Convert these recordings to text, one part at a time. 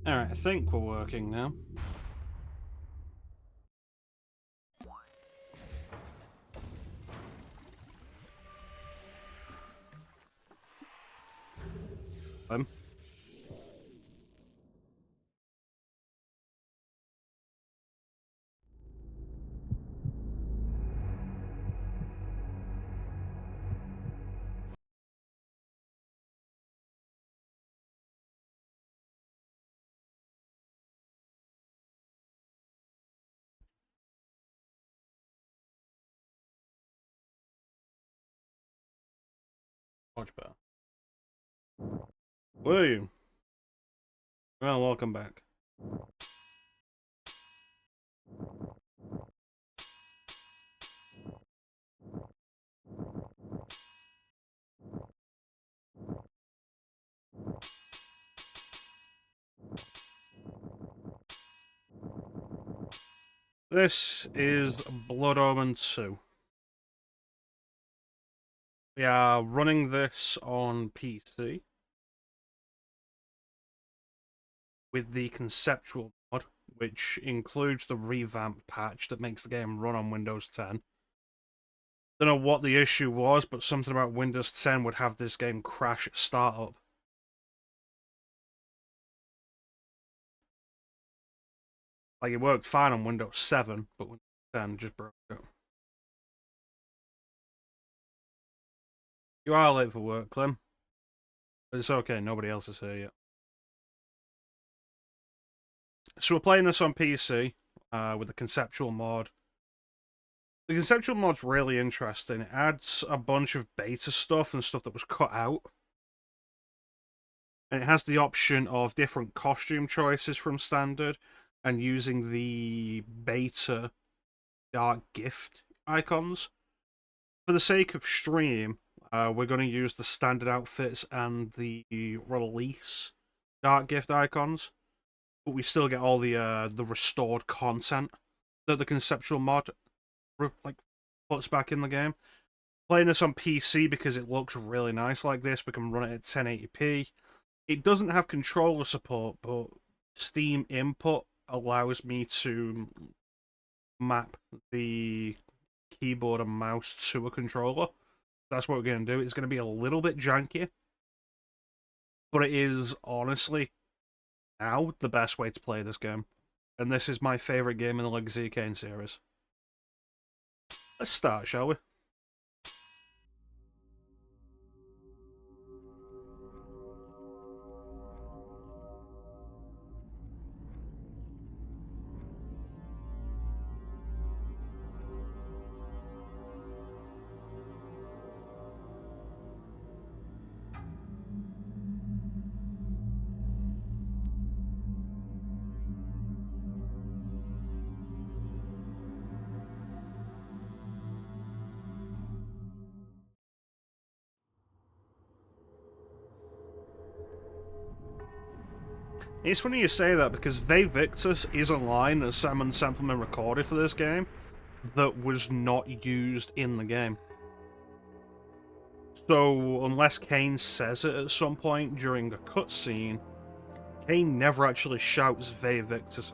Alright, I think we're working now. Um, much better. Were you? Well, welcome back. This is Blood Omen 2. We are running this on PC with the conceptual mod, which includes the revamped patch that makes the game run on Windows 10. Don't know what the issue was, but something about Windows 10 would have this game crash at startup. Like, it worked fine on Windows 7, but Windows 10 just broke it. You are late for work, Clem. But it's okay, nobody else is here yet. So we're playing this on PC with the conceptual mod. The conceptual mod's really interesting. It adds a bunch of beta stuff and stuff that was cut out. And it has the option of different costume choices from standard and using the beta dark gift icons. For the sake of stream, we're going to use the standard outfits and the release dark gift icons, but we still get all the restored content that the conceptual mod puts back in the game. Playing this on PC because it looks really nice like this. We can run it at 1080p. It doesn't have controller support, but Steam input allows me to map the keyboard and mouse to a controller. That's what we're going to do. It's going to be a little bit janky, but it is honestly now the best way to play this game. And this is my favourite game in the Legacy Kain series. Let's start, shall we? It's funny you say that because Ve Victus is a line that Simon Sampleman recorded for this game that was not used in the game. So, unless Kain says it at some point during a cutscene, Kain never actually shouts Ve Victus.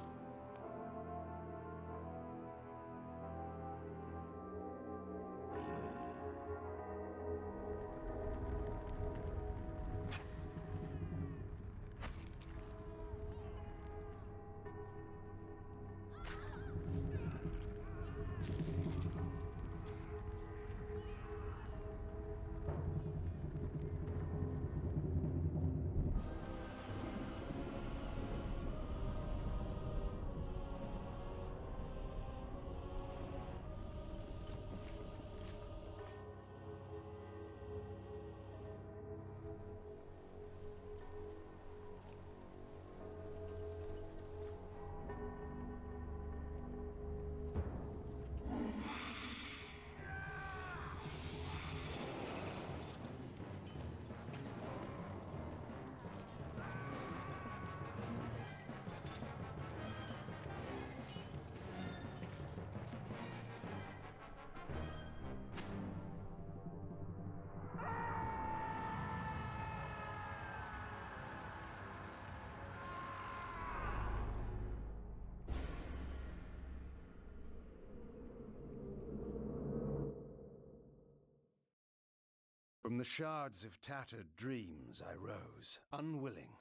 From the shards of tattered dreams I rose, unwilling,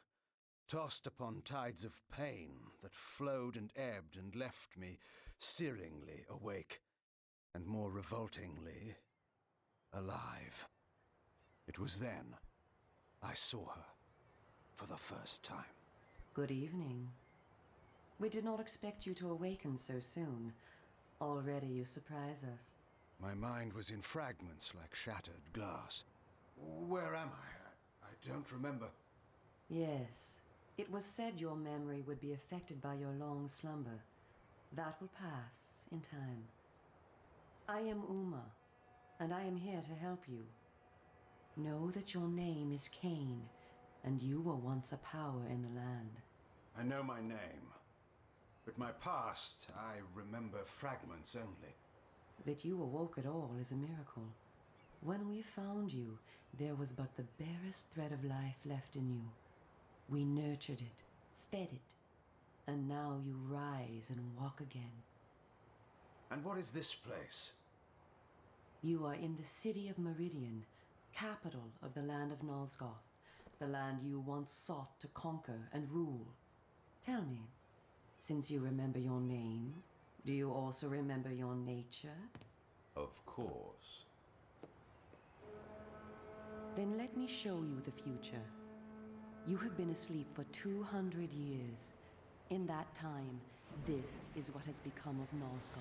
tossed upon tides of pain that flowed and ebbed and left me searingly awake, and more revoltingly, alive. It was then I saw her for the first time. Good evening. We did not expect you to awaken so soon. Already you surprise us. My mind was in fragments like shattered glass. Where am I? I don't remember. Yes. It was said your memory would be affected by your long slumber. That will pass in time. I am Uma, and I am here to help you. Know that your name is Kain, and you were once a power in the land. I know my name, but my past, I remember fragments only. That you awoke at all is a miracle. When we found you, there was but the barest thread of life left in you. We nurtured it, fed it, and now you rise and walk again. And what is this place? You are in the city of Meridian, capital of the land of Nosgoth, the land you once sought to conquer and rule. Tell me, since you remember your name, do you also remember your nature? Of course. Then let me show you the future. You have been asleep for 200 years. In that time, this is what has become of Nosgoth.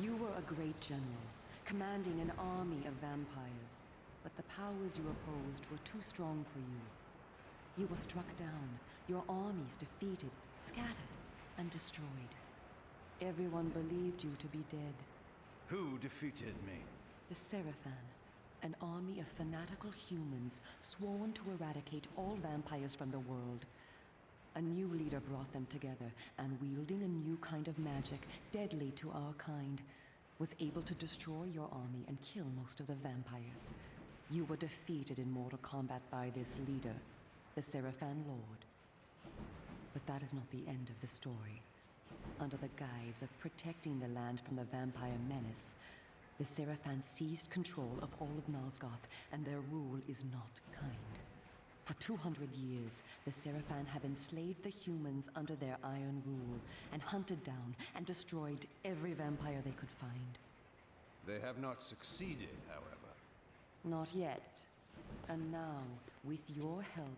You were a great general, commanding an army of vampires, but the powers you opposed were too strong for you. You were struck down, your armies defeated, scattered, and destroyed. Everyone believed you to be dead. Who defeated me? The Seraphan, an army of fanatical humans sworn to eradicate all vampires from the world. A new leader brought them together, and wielding a new kind of magic, deadly to our kind, was able to destroy your army and kill most of the vampires. You were defeated in mortal combat by this leader, the Seraphan Lord. But that is not the end of the story. Under the guise of protecting the land from the vampire menace, the Seraphan seized control of all of Nosgoth, and their rule is not kind. For 200 years, the Seraphan have enslaved the humans under their iron rule, and hunted down and destroyed every vampire they could find. They have not succeeded, however. Not yet. And now, with your help,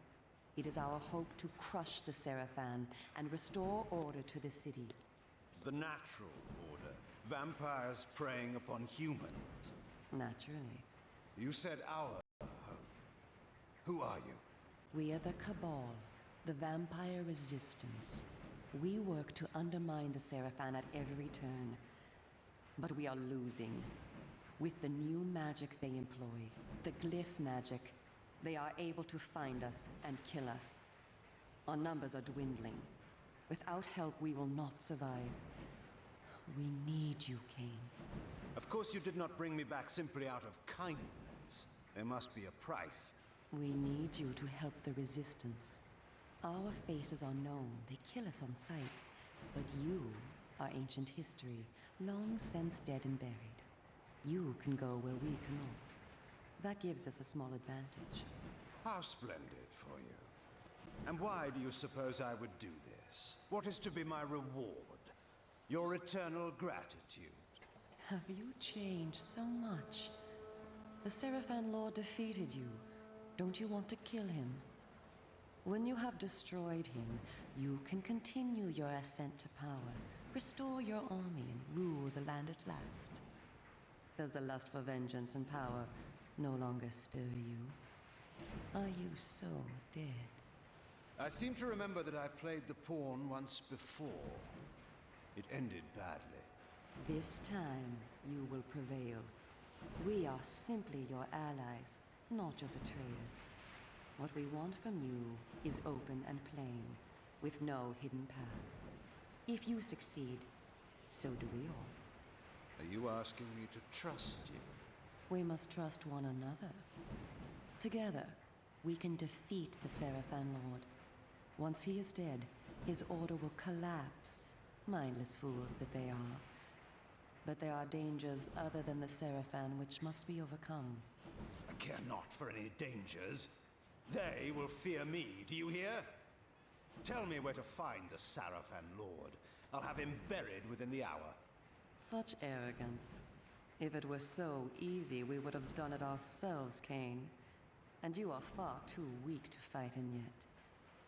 it is our hope to crush the Seraphan and restore order to the city. The natural order. Vampires preying upon humans. Naturally. You said our hope. Who are you? We are the Cabal, the vampire resistance. We work to undermine the Seraphan at every turn. But we are losing. With the new magic they employ, the glyph magic, they are able to find us and kill us. Our numbers are dwindling. Without help, we will not survive. We need you, Kain. Of course you did not bring me back simply out of kindness. There must be a price. We need you to help the Resistance. Our faces are known, they kill us on sight. But you are ancient history, long since dead and buried. You can go where we cannot. That gives us a small advantage. How splendid for you. And why do you suppose I would do this? What is to be my reward? Your eternal gratitude? Have you changed so much? The Seraphan Lord defeated you. Don't you want to kill him? When you have destroyed him, you can continue your ascent to power, restore your army, and rule the land at last. Does the lust for vengeance and power no longer stir you? Are you so dead? I seem to remember that I played the pawn once before. It ended badly. This time, you will prevail. We are simply your allies, not your betrayers. What we want from you is open and plain, with no hidden paths. If you succeed, so do we all. Are you asking me to trust you? We must trust one another. Together, we can defeat the Seraphan Lord. Once he is dead, his order will collapse. Mindless fools that they are. But there are dangers other than the Seraphan which must be overcome. I care not for any dangers. They will fear me, do you hear? Tell me where to find the Seraphan Lord. I'll have him buried within the hour. Such arrogance. If it were so easy, we would have done it ourselves, Kain. And you are far too weak to fight him yet.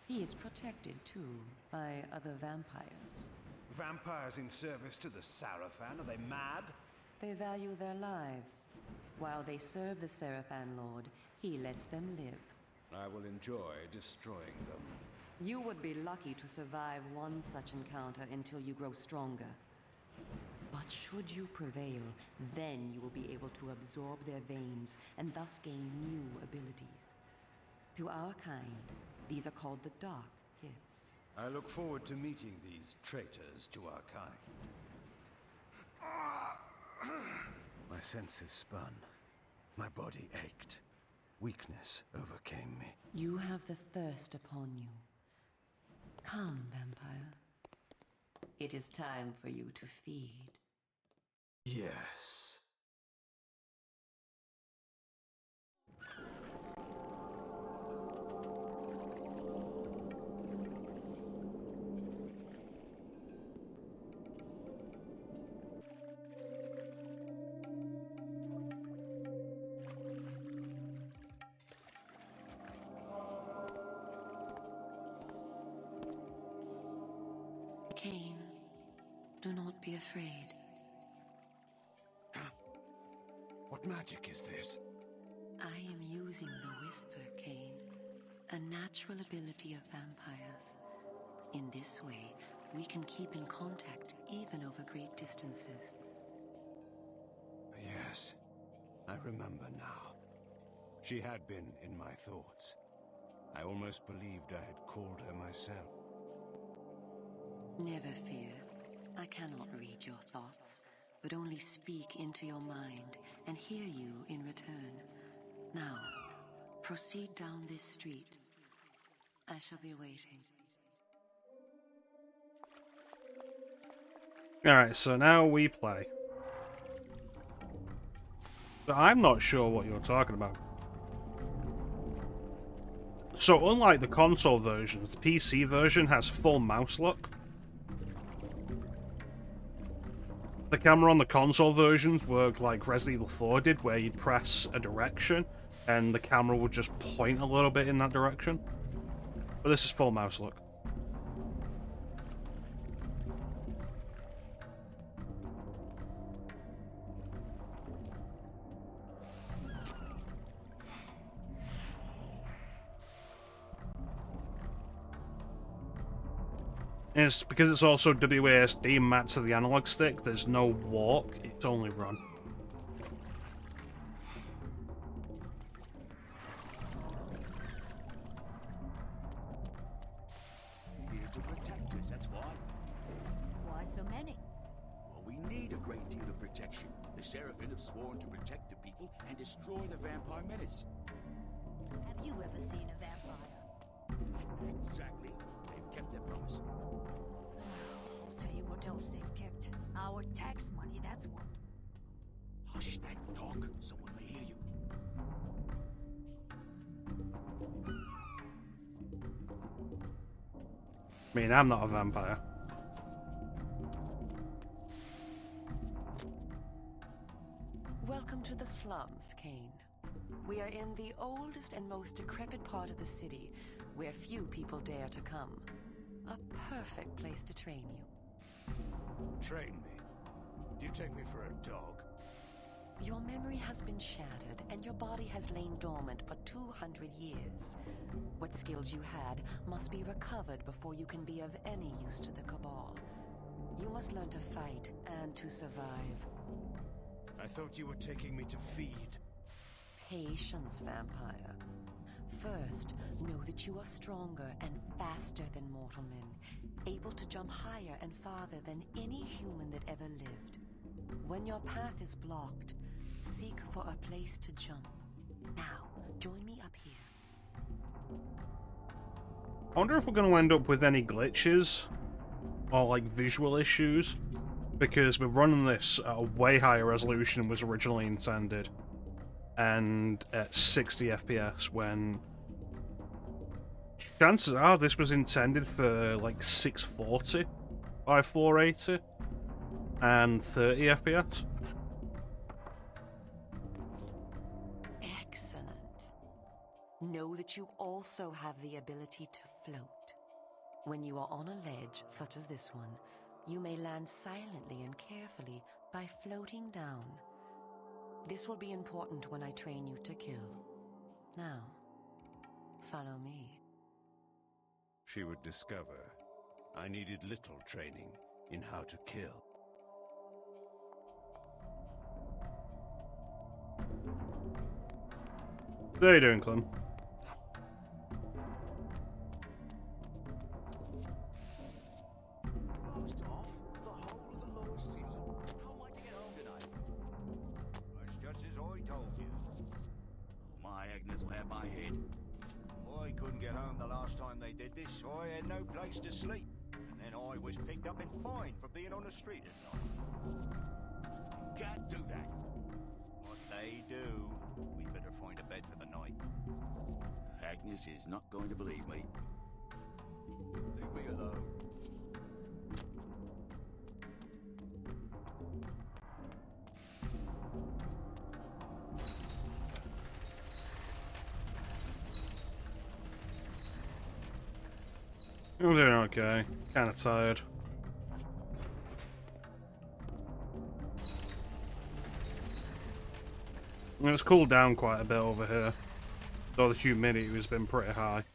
He is protected, too, by other vampires. Vampires in service to the Seraphan? Are they mad? They value their lives. While they serve the Seraphan Lord, he lets them live. I will enjoy destroying them. You would be lucky to survive one such encounter until you grow stronger. But should you prevail, then you will be able to absorb their veins and thus gain new abilities. To our kind, these are called the Dark Gifts. I look forward to meeting these traitors to our kind. My senses spun. My body ached. Weakness overcame me. You have the thirst upon you. Come, vampire. It is time for you to feed. Yes. Kain, do not be afraid. What magic is this? I am using the Whisper, Kain, a natural ability of vampires. In this way, we can keep in contact even over great distances. Yes, I remember now. She had been in my thoughts. I almost believed I had called her myself. Never fear. I cannot read your thoughts, but only speak into your mind and hear you in return. Now, proceed down this street. I shall be waiting. Alright, so now we play. So I'm not sure what you're talking about. So unlike the console versions, the PC version has full mouse look. The camera on the console versions worked like Resident Evil 4 did, where you'd press a direction and the camera would just point a little bit in that direction. But this is full mouse look. And it's because it's also WASD mapped to the analog stick, there's no walk, it's only run. Here to protect us, that's why. Why so many? Well, we need a great deal of protection. The Seraphim have sworn to protect the people and destroy the vampire menace. Have you ever seen a vampire? Exactly. They've kept their promise. I'll tell you what else they've kept. Our tax money, that's what. Hush that talk. Someone may hear you. I mean, I'm not a vampire. Welcome to the slums, Kain. We are in the oldest and most decrepit part of the city, where few people dare to come. A perfect place to train you. Train me? Do you take me for a dog? Your memory has been shattered, and your body has lain dormant for 200 years. What skills you had must be recovered before you can be of any use to the Cabal. You must learn to fight and to survive. I thought you were taking me to feed. Patience, vampire. First, know that you are stronger and faster than mortal men, able to jump higher and farther than any human that ever lived. When your path is blocked, seek for a place to jump. Now, join me up here. I wonder if we're going to end up with any glitches or like visual issues, because we're running this at a way higher resolution than was originally intended, and at 60 FPS when chances are this was intended for like 640 by 480 and 30 FPS. Excellent. Know that you also have the ability to float. When you are on a ledge such as this one, you may land silently and carefully by floating down. This will be important when I train you to kill. Now, follow me. She would discover I needed little training in how to kill. How are you doing, Clem? Closed off the whole of the lower city. How am I to get home tonight? It's just as I told you. My Agnes will have my head. I couldn't get home the last time they did this, so I had no place to sleep. And then I was picked up and fined for being on the street at night. Can't do that. What they do, we better find a bed for the night. Agnes is not going to believe me. Leave me alone. I'm doing okay. Kind of tired. It's cooled down quite a bit over here, though the humidity has been pretty high.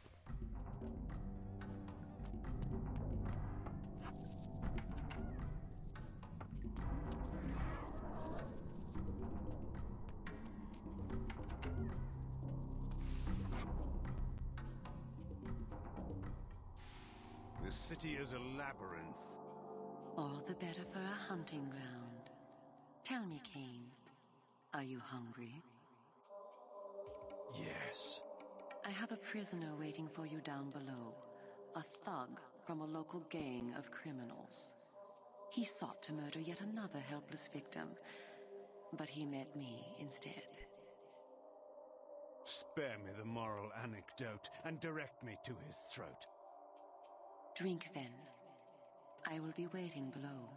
The city is a labyrinth. All the better for a hunting ground. Tell me, Kain, are you hungry? Yes. I have a prisoner waiting for you down below. A thug from a local gang of criminals. He sought to murder yet another helpless victim, but he met me instead. Spare me the moral anecdote and direct me to his throat. Drink then. I will be waiting below.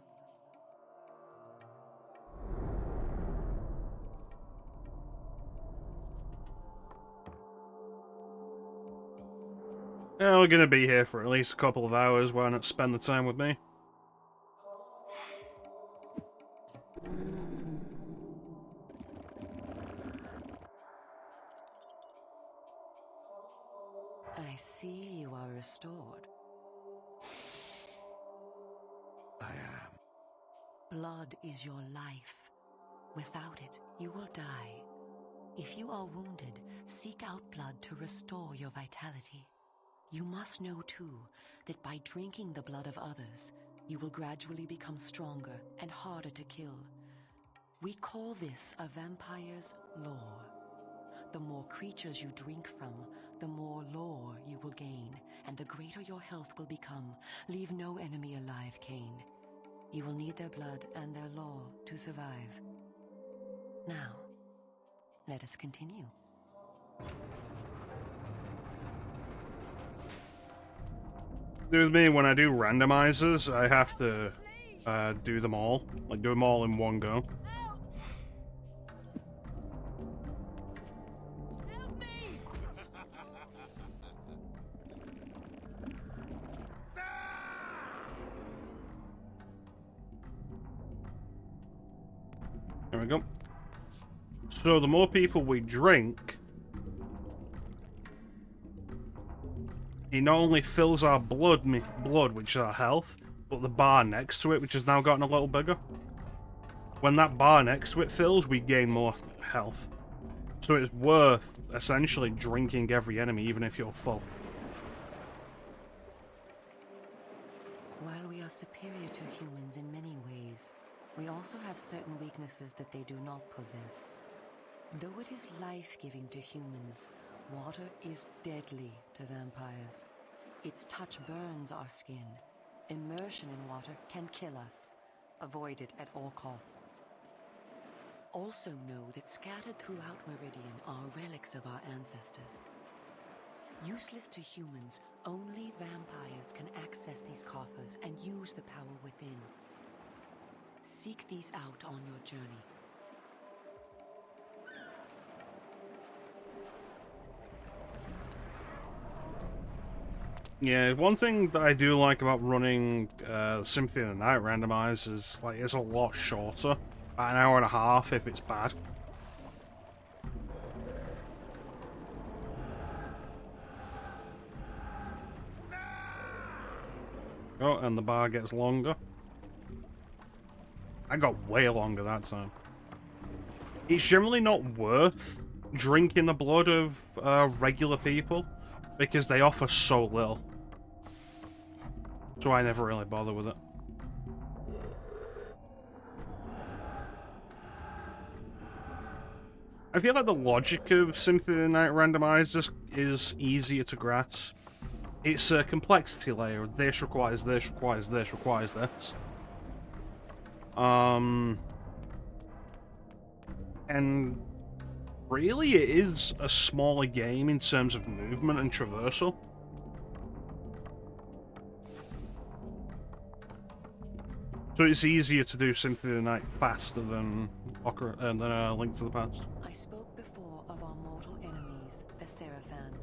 Yeah, we're gonna be here for at least a couple of hours. Why not spend the time with me? I see you are restored. I am. Blood is your life. Without it, you will die. If you are wounded, seek out blood to restore your vitality. You must know, too, that by drinking the blood of others, you will gradually become stronger and harder to kill. We call this a vampire's lore. The more creatures you drink from, the more lore you will gain, and the greater your health will become. Leave no enemy alive, Kain. You will need their blood and their lore to survive. Now, let us continue. With me, when I do randomizers, I have to do them all. Like, do them all in one go. Help me! There we go. So the more people we drink, it not only fills our blood, which is our health, but the bar next to it, which has now gotten a little bigger. When that bar next to it fills, we gain more health. So it's worth, essentially, drinking every enemy, even if you're full. While we are superior to humans in many ways, we also have certain weaknesses that they do not possess. Though it is life-giving to humans, water is deadly to vampires. Its touch burns our skin. Immersion in water can kill us. Avoid it at all costs. Also know that scattered throughout Meridian are relics of our ancestors. Useless to humans, only vampires can access these coffers and use the power within. Seek these out on your journey. Yeah, one thing that I do like about running Symphony of the Night randomized is like it's a lot shorter. About an hour and a half if it's bad. Oh, and the bar gets longer. I got way longer that time. It's generally not worth drinking the blood of regular people because they offer so little. So I never really bother with it. I feel like the logic of Symphony of the Night randomized is easier to grasp. It's a complexity layer. This requires this, requires this, requires this. And really it is a smaller game in terms of movement and traversal. So it's easier to do Symphony of the Night faster than Link to the Past. I spoke before of our mortal enemies, the Seraphan.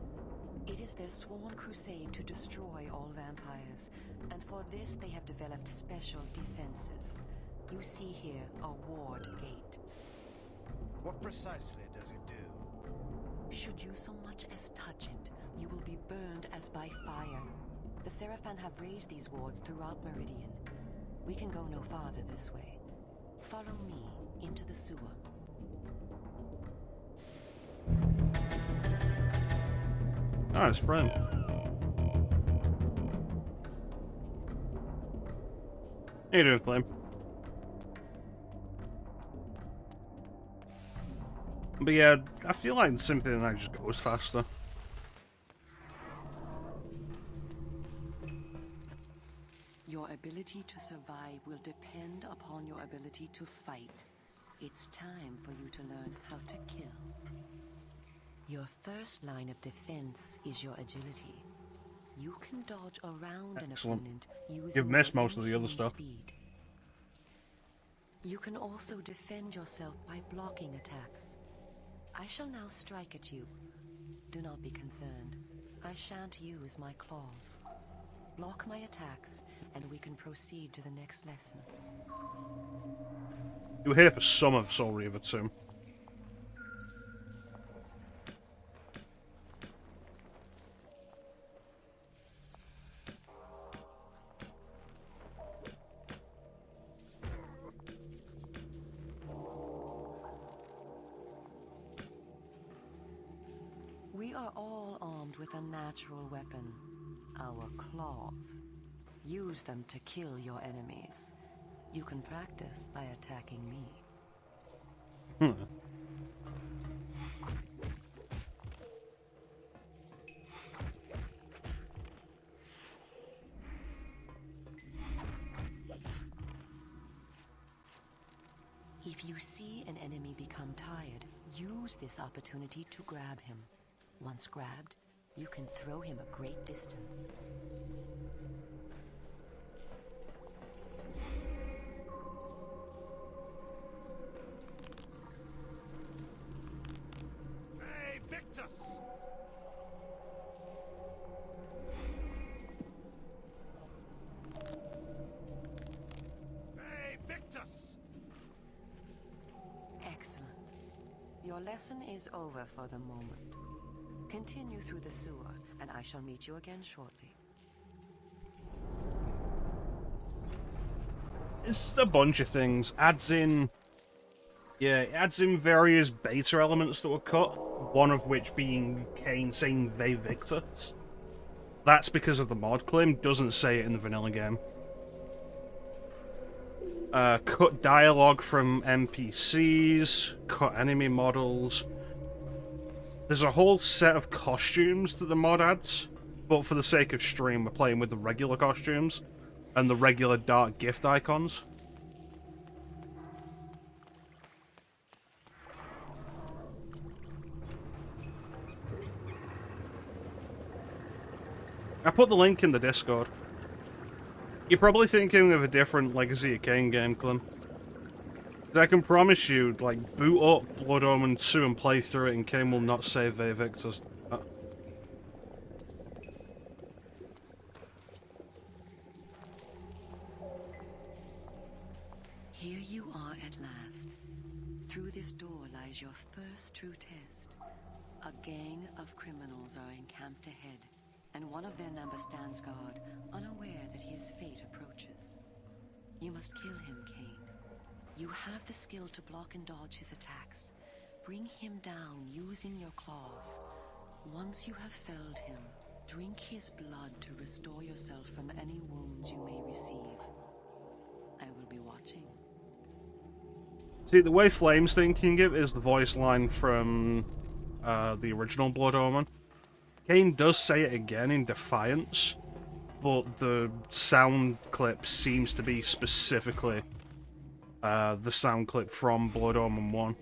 It is their sworn crusade to destroy all vampires, and for this they have developed special defenses. You see here a ward gate. What precisely does it do? Should you so much as touch it, you will be burned as by fire. The Seraphan have raised these wards throughout Meridian. We can go no farther this way. Follow me into the sewer. Nice friend. How you doing, Flame? But yeah, I feel like Symphony of the Night just goes faster. Your ability to survive will depend upon your ability to fight. It's time for you to learn how to kill. Your first line of defense is your agility. You can dodge around Excellent. an opponent using You've missed your most of the other human stuff. speed. You can also defend yourself by blocking attacks. I shall now strike at you. Do not be concerned. I shan't use my claws. Block my attacks, and we can proceed to the next lesson. You were here for some of Soul Reaver too. We are all armed with a natural weapon, our claws. Use them to kill your enemies. You can practice by attacking me. If you see an enemy become tired, use this opportunity to grab him. Once grabbed, you can throw him a great distance. Hey, Victus! Hey, Victus! Excellent. Your lesson is over for the moment. Continue through the sewer, and I shall meet you again shortly. It's a bunch of things. It adds in various beta elements that were cut, one of which being Kain saying they victors. That's because of the mod claim, doesn't say it in the vanilla game. Cut dialogue from NPCs, cut enemy models. There's a whole set of costumes that the mod adds, but for the sake of stream, we're playing with the regular costumes and the regular dark gift icons. I put the link in the Discord. You're probably thinking of a different Legacy of Kain game, Clem. I can promise you, like, boot up Blood Omen 2 and play through it and Kain will not save their victors. Here you are at last. Through this door lies your first true test. A gang of criminals are encamped ahead, and one of their number stands guard, unaware that his fate approaches. You must kill him, Kain. You have the skill to block and dodge his attacks. Bring him down using your claws. Once you have felled him, drink his blood to restore yourself from any wounds you may receive. I will be watching. See, the way Flame's thinking it is the voice line from the original Blood Omen. Kain does say it again in Defiance, but the sound clip seems to be specifically the sound clip from Blood Omen 1.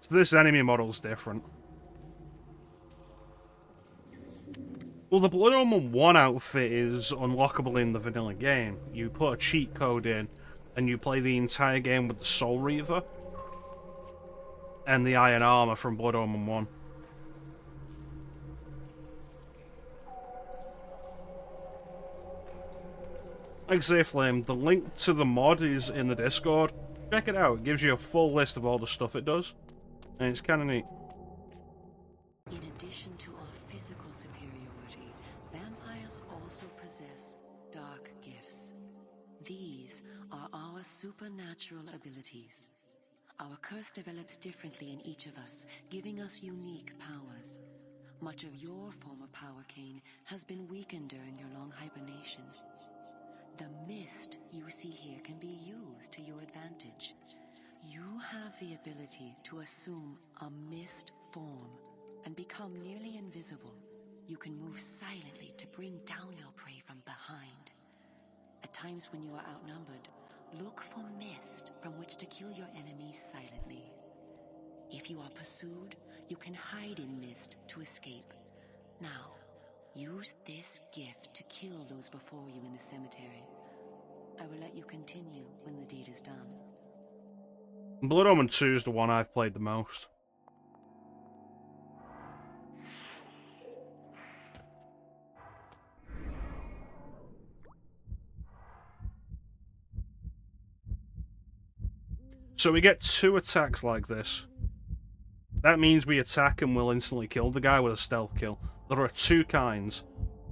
So this enemy model's different. Well, the Blood Omen 1 outfit is unlockable in the vanilla game. You put a cheat code in, and you play the entire game with the Soul Reaver and the iron armor from Blood Omen 1. Like I say, Flame, the link to the mod is in the Discord. Check it out, it gives you a full list of all the stuff it does, and it's kind of neat. In addition to our physical superiority, vampires also possess dark gifts. These are our supernatural abilities. Our curse develops differently in each of us, giving us unique powers. Much of your former power, Kain, has been weakened during your long hibernation. The mist you see here can be used to your advantage. You have the ability to assume a mist form and become nearly invisible. You can move silently to bring down your prey from behind. At times when you are outnumbered, look for mist from which to kill your enemies silently. If you are pursued, you can hide in mist to escape. Now, use this gift to kill those before you in the cemetery. I will let you continue when the deed is done. Blood Omen 2 is the one I've played the most. So we get 2 attacks like this. That means we attack and we'll instantly kill the guy with a stealth kill. There are 2 kinds.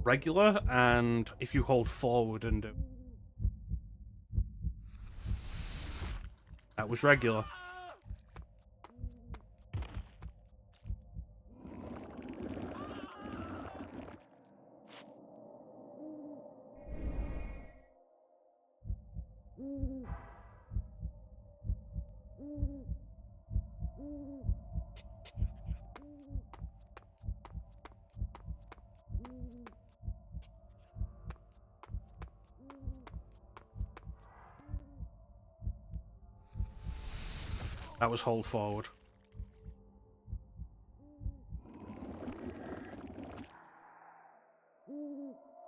Regular, and if you hold forward and do. That was regular. That was hold forward.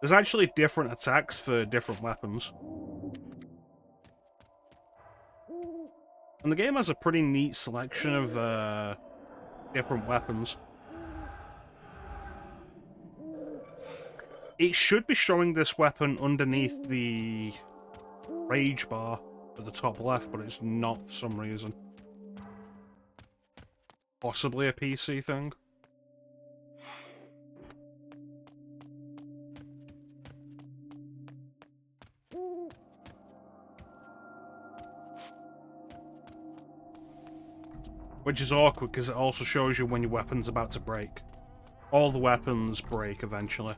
There's actually different attacks for different weapons. And the game has a pretty neat selection of different weapons. It should be showing this weapon underneath the rage bar at the top left, but it's not for some reason. Possibly a PC thing. Which is awkward because it also shows you when your weapon's about to break. All the weapons break eventually.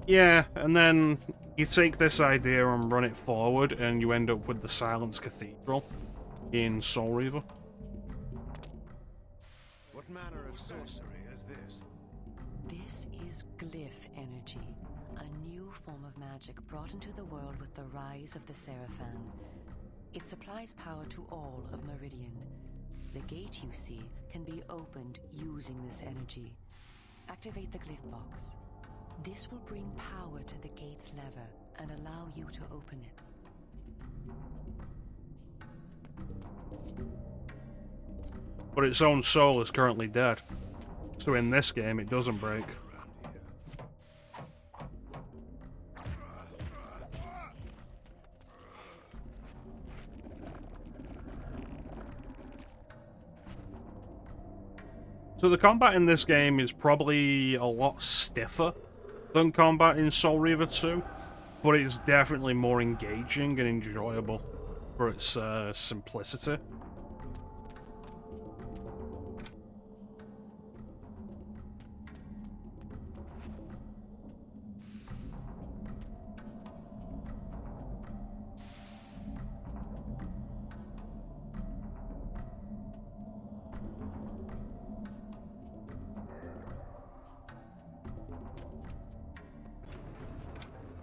Yeah, and then you take this idea and run it forward, and you end up with the Silence Cathedral in Soul Reaver. What manner of sorcery is this? This is glyph energy, a new form of magic brought into the world with the rise of the Seraphan. It supplies power to all of Meridian. The gate you see can be opened using this energy. Activate the glyph box. This will bring power to the gate's lever and allow you to open it. But its own soul is currently dead. So in this game, it doesn't break. So the combat in this game is probably a lot stiffer than combat in Soul Reaver 2, but it's definitely more engaging and enjoyable for its simplicity.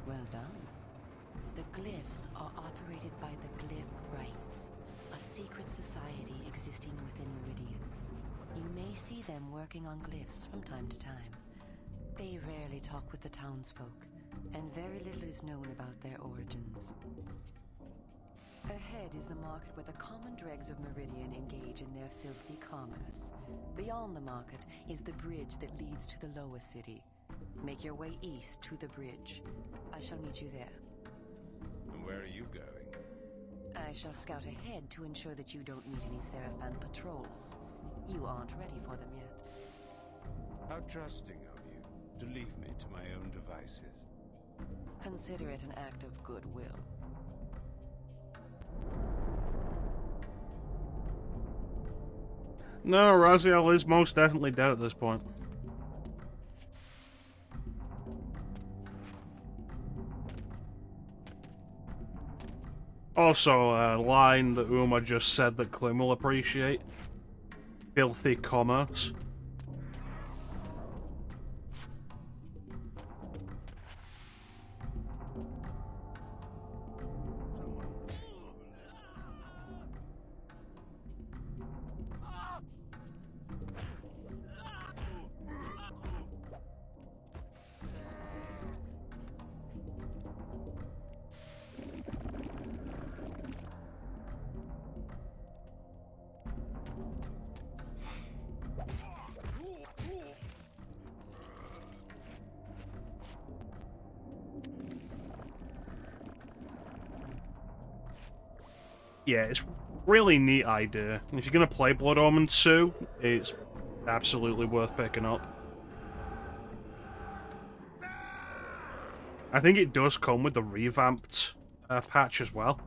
Well done. The glyphs are operated by the Glyph Rites, a secret society existing within Meridian. You may see them working on glyphs from time to time. They rarely talk with the townsfolk, and very little is known about their origins. Ahead is the market where the common dregs of Meridian engage in their filthy commerce. Beyond the market is the bridge that leads to the lower city. Make your way east to the bridge. I shall meet you there. And where are you going? I shall scout ahead to ensure that you don't meet any Seraphan patrols. You aren't ready for them yet. How trusting of you to leave me to my own devices. Consider it an act of goodwill. No, Raziel is most definitely dead at this point. Also, a line that Uma just said that Klim will appreciate. Filthy commerce. Yeah, it's really neat idea. If you're gonna play Blood Omen 2, it's absolutely worth picking up. I think it does come with the revamped patch as well.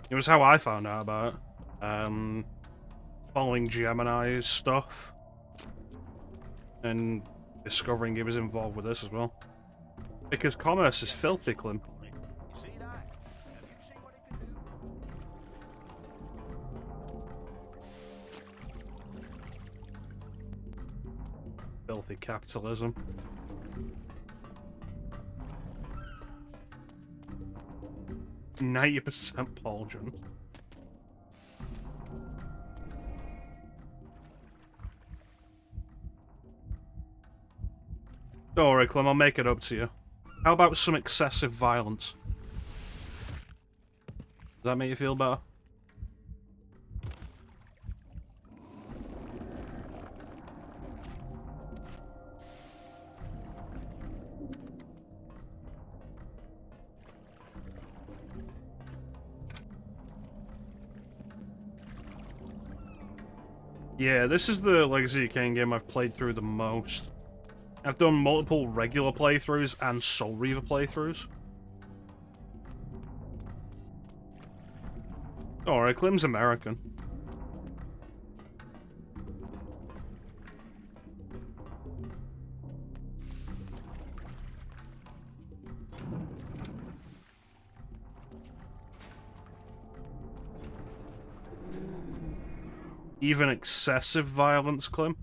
It was how I found out about it. Following Gemini's stuff. And discovering he was involved with this as well. Because commerce is filthy, Klim. You see that? Have you seen what it can do? Filthy capitalism. %90% pauldron. Don't worry, Clem, I'll make it up to you. How about some excessive violence? Does that make you feel better? Yeah, this is the Legacy of Kain game I've played through the most. I've done multiple regular playthroughs and Soul Reaver playthroughs. Alright, Klim's American. even excessive violence, Clem.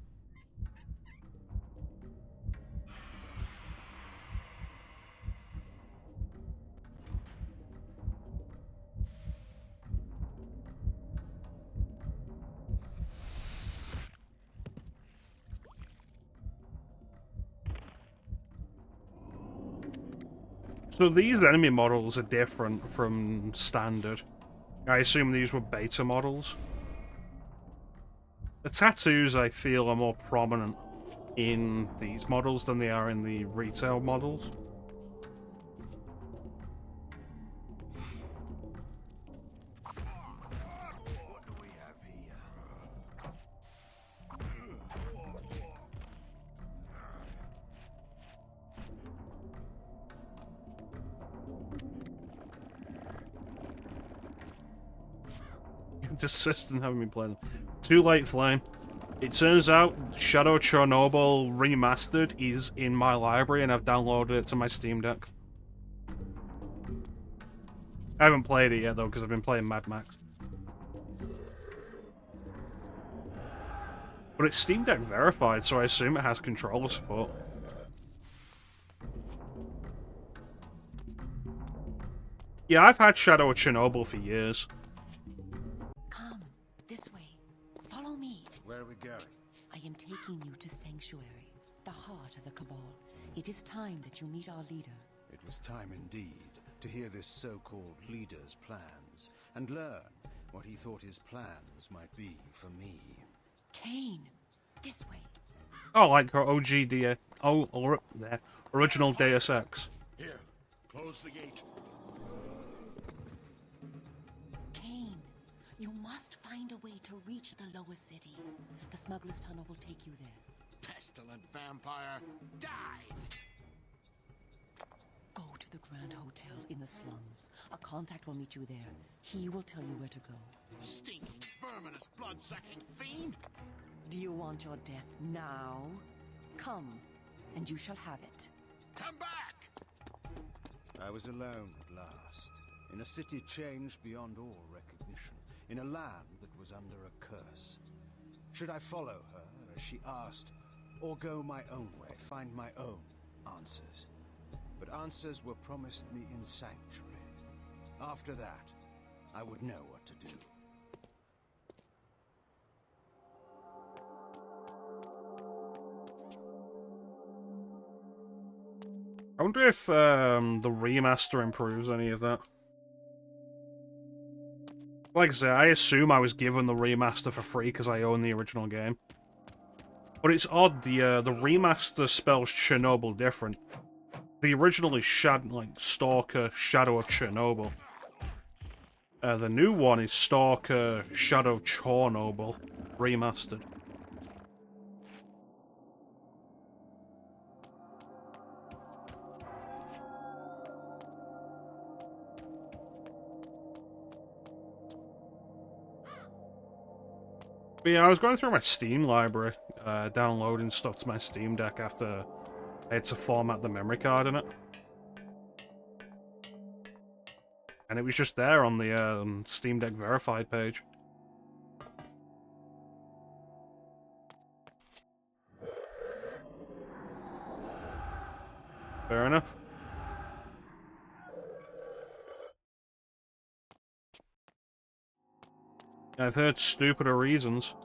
So these enemy models are different from standard. I assume these were beta models. The tattoos, I feel, are more prominent in these models than they are in the retail models. What do we have here? Desist having me play them. Too late, Flame. It turns out Shadow Chernobyl Remastered is in my library and I've downloaded it to my Steam Deck. I haven't played it yet though because I've been playing Mad Max. But it's Steam Deck verified, so I assume it has controller support. Yeah, I've had Shadow Chernobyl for years. Come, this way. Follow me. Where are we going? I am taking you to Sanctuary, the heart of the Cabal. It is time that you meet our leader. It was time indeed to hear this so-called leader's plans and learn what he thought his plans might be for me. Kain, this way. Oh, like her original Deus Ex. Here, close the gate. Kain, you must find a way to reach the lower city. The smuggler's tunnel will take you there. Pestilent vampire, die! Go to the Grand Hotel in the slums. A contact will meet you there. He will tell you where to go. Stinking, verminous, blood-sucking fiend! Do you want your death now? Come, and you shall have it. Come back! I was alone at last, in a city changed beyond all recognition, in a land that was under a curse. Should I follow her, as she asked, or go my own way, find my own answers? But answers were promised me in Sanctuary. After that, I would know what to do. I wonder if the remaster improves any of that. Like I say, I assume I was given the remaster for free because I own the original game. But it's odd, the remaster spells Chernobyl different. The original is Stalker Shadow of Chernobyl. The new one is Stalker Shadow of Chernobyl remastered. But yeah, I was going through my Steam library, downloading stuff to my Steam Deck after I had to format the memory card in it. And it was just there on the Steam Deck verified page. Fair enough. I've heard stupider reasons.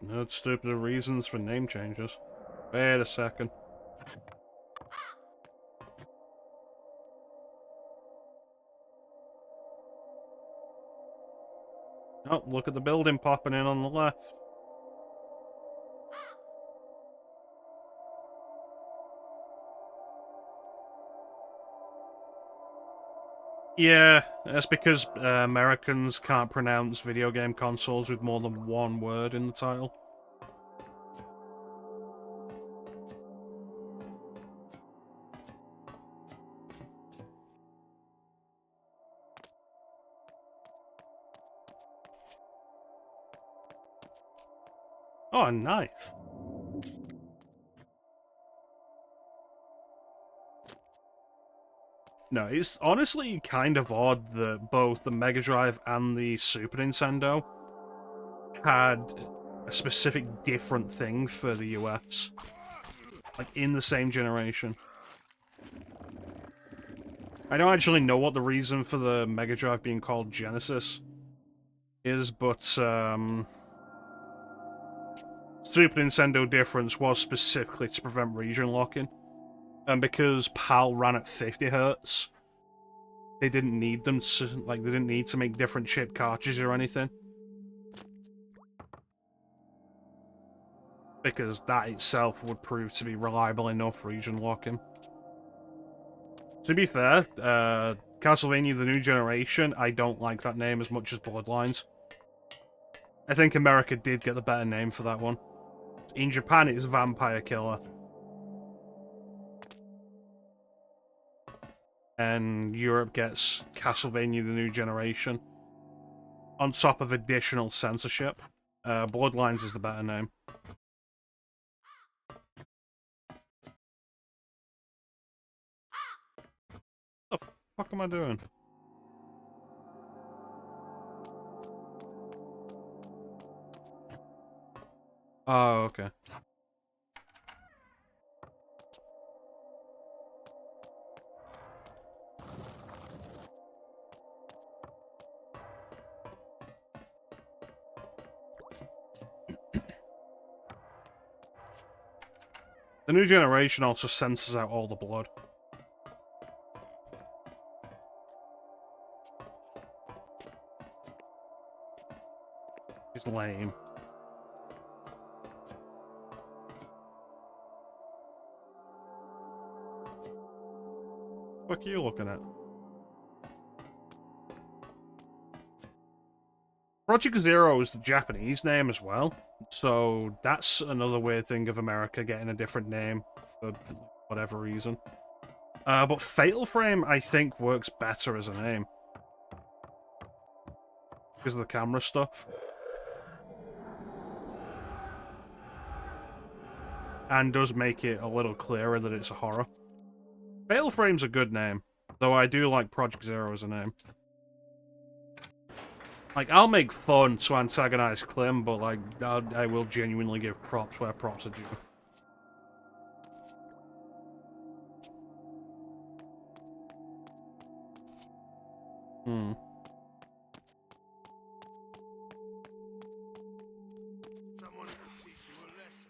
Heard stupider reasons for name changes. Wait a second. Oh, look at the building popping in on the left. Yeah, that's because Americans can't pronounce video game consoles with more than one word in the title. Oh, a knife. No, it's honestly kind of odd that both the Mega Drive and the Super Nintendo had a specific different thing for the US. Like, in the same generation. I don't actually know what the reason for the Mega Drive being called Genesis is, but, Super Nintendo difference was specifically to prevent region locking. And because PAL ran at 50 Hz, they didn't need them to, like, they didn't need to make different chip cartridges or anything. Because that itself would prove to be reliable enough region locking. To be fair, Castlevania The New Generation, I don't like that name as much as Bloodlines. I think America did get the better name for that one. In Japan, it's Vampire Killer. And Europe gets Castlevania The New Generation. On top of additional censorship. Bloodlines is the better name. What the fuck am I doing? Oh, okay. The New Generation also censors out all the blood. It's lame. What are you looking at? Project Zero is the Japanese name as well, so that's another weird thing of America getting a different name for whatever reason. But Fatal Frame, I think, works better as a name. Because of the camera stuff. And does make it a little clearer that it's a horror. Fatal Frame's a good name, though I do like Project Zero as a name. Like, I'll make fun to antagonize Klim, but, like, I will genuinely give props where props are due. Hmm. Someone will teach you a lesson.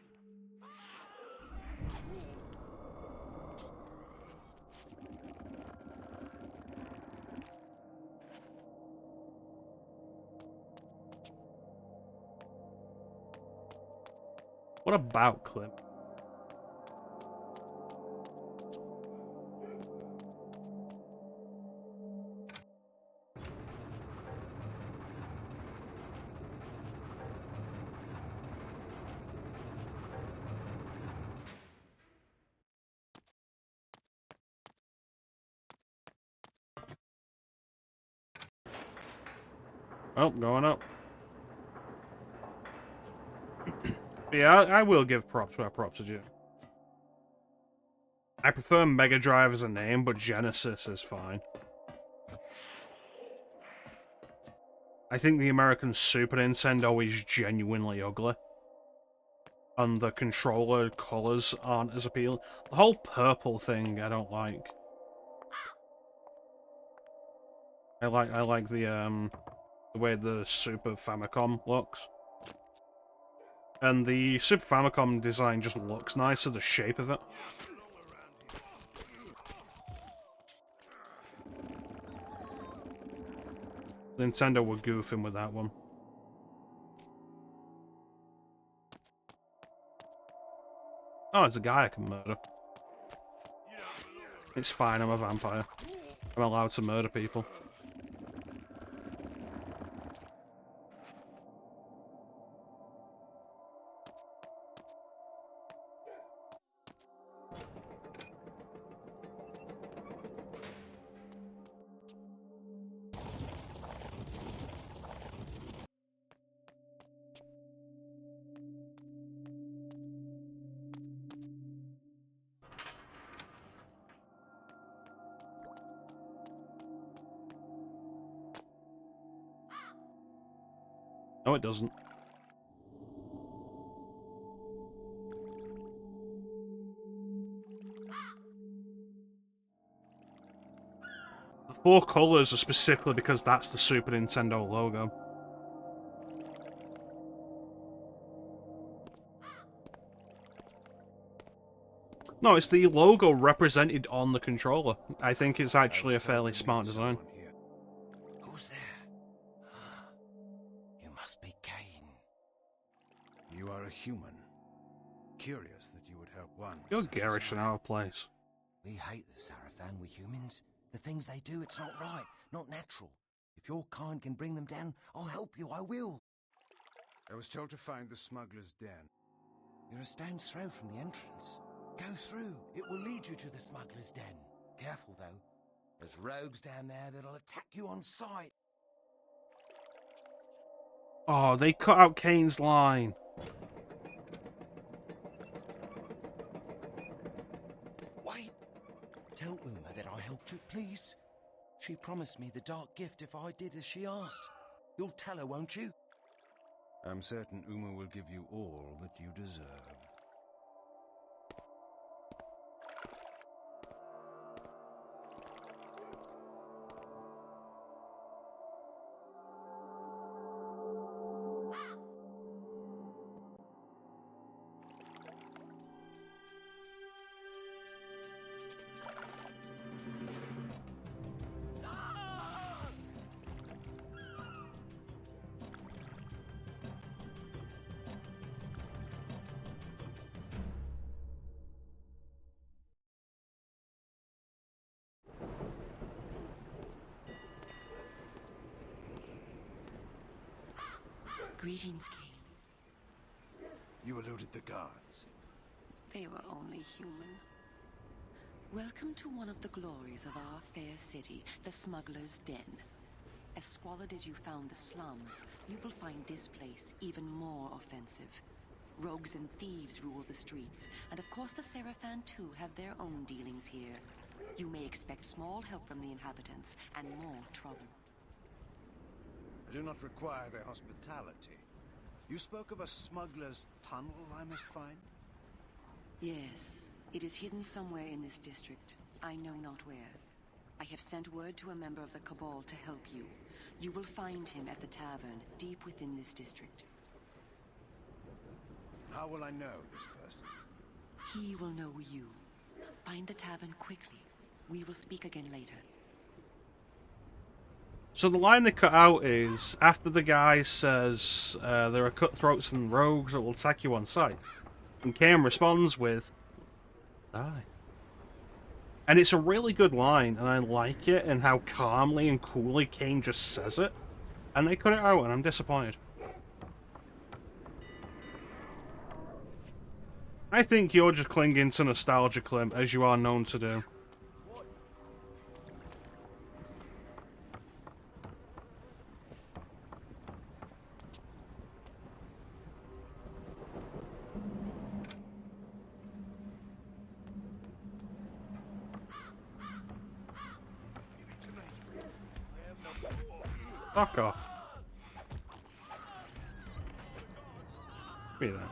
What about Klim? Oh, going up. Yeah, I will give props where props are due. I prefer Mega Drive as a name, but Genesis is fine. I think the American Super Nintendo is genuinely ugly. And the controller colours aren't as appealing. The whole purple thing I don't like. I like the way the Super Famicom looks. And the Super Famicom design just looks nicer, the shape of it. Nintendo were goofing with that one. Oh, it's a guy I can murder. It's fine, I'm a vampire. I'm allowed to murder people. No, it doesn't. The 4 colors are specifically because that's the Super Nintendo logo. No, it's the logo represented on the controller. I think it's actually a fairly smart design. Who's there? You must be Kain. You are a human. Curious that you would help one. You're such as garish and I. out of place. We hate the Sarafan, we humans. The things they do, it's not right, not natural. If your kind can bring them down, I'll help you, I will. I was told to find the smuggler's den. You're a stone's throw from the entrance. Go through, it will lead you to the smuggler's den. Careful, though. There's rogues down there that'll attack you on sight. Oh, they cut out Kane's line. Wait! Tell Uma that I helped you, please. She promised me the dark gift if I did as she asked. You'll tell her, won't you? I'm certain Uma will give you all that you deserve. Greetings, Kain. You eluded the guards. They were only human. Welcome to one of the glories of our fair city, the Smuggler's Den. As squalid as you found the slums, you will find this place even more offensive. Rogues and thieves rule the streets, and of course the Sarafan too have their own dealings here. You may expect small help from the inhabitants, and more trouble. I do not require their hospitality. You spoke of a smuggler's tunnel I must find? Yes, it is hidden somewhere in this district. I know not where. I have sent word to a member of the Cabal to help you. You will find him at the tavern, deep within this district. How will I know this person? He will know you. Find the tavern quickly. We will speak again later. So the line they cut out is, after the guy says, there are cutthroats and rogues that will attack you on sight. And Kain responds with, die. And it's a really good line, and I like it, and how calmly and coolly Kain just says it. And they cut it out, and I'm disappointed. I think you're just clinging to nostalgia, Clint, as you are known to do. Fuck off. Be that.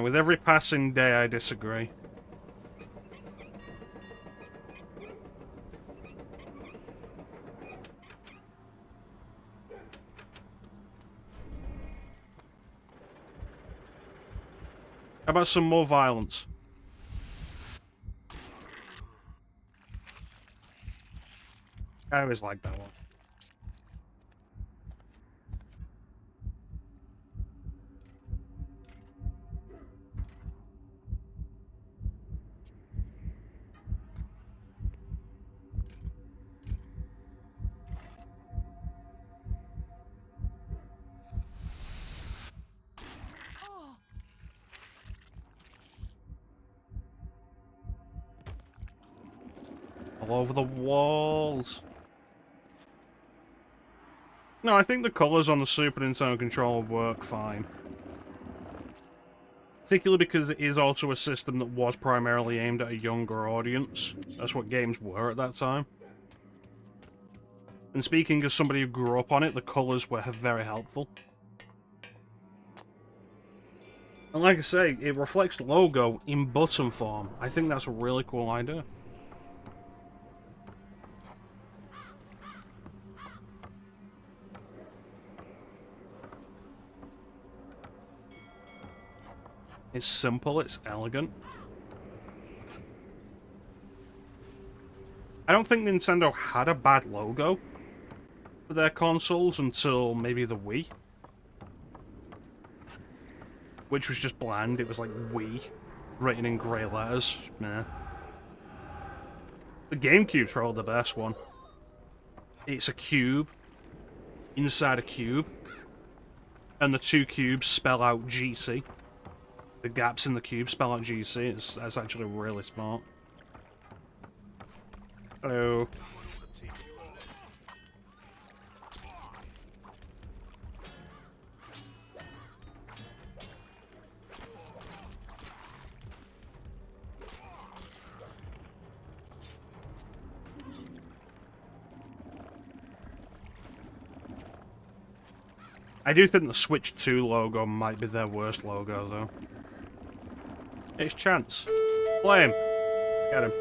With every passing day, I disagree. How about some more violence? I always liked that one. All over the walls. No, I think the colours on the Super Nintendo controller work fine. Particularly because it is also a system that was primarily aimed at a younger audience. That's what games were at that time. And speaking as somebody who grew up on it, the colours were very helpful. And like I say, it reflects the logo in button form. I think that's a really cool idea. It's simple, it's elegant. I don't think Nintendo had a bad logo for their consoles until maybe the Wii. Which was just bland, it was like Wii, written in grey letters. Nah. The GameCube's probably the best one. It's a cube inside a cube, and the two cubes spell out GC. The gaps in the cube spell out GC. That's actually really smart. Hello. I do think the Switch 2 logo might be their worst logo, though. It's Chance. Play him. Get him.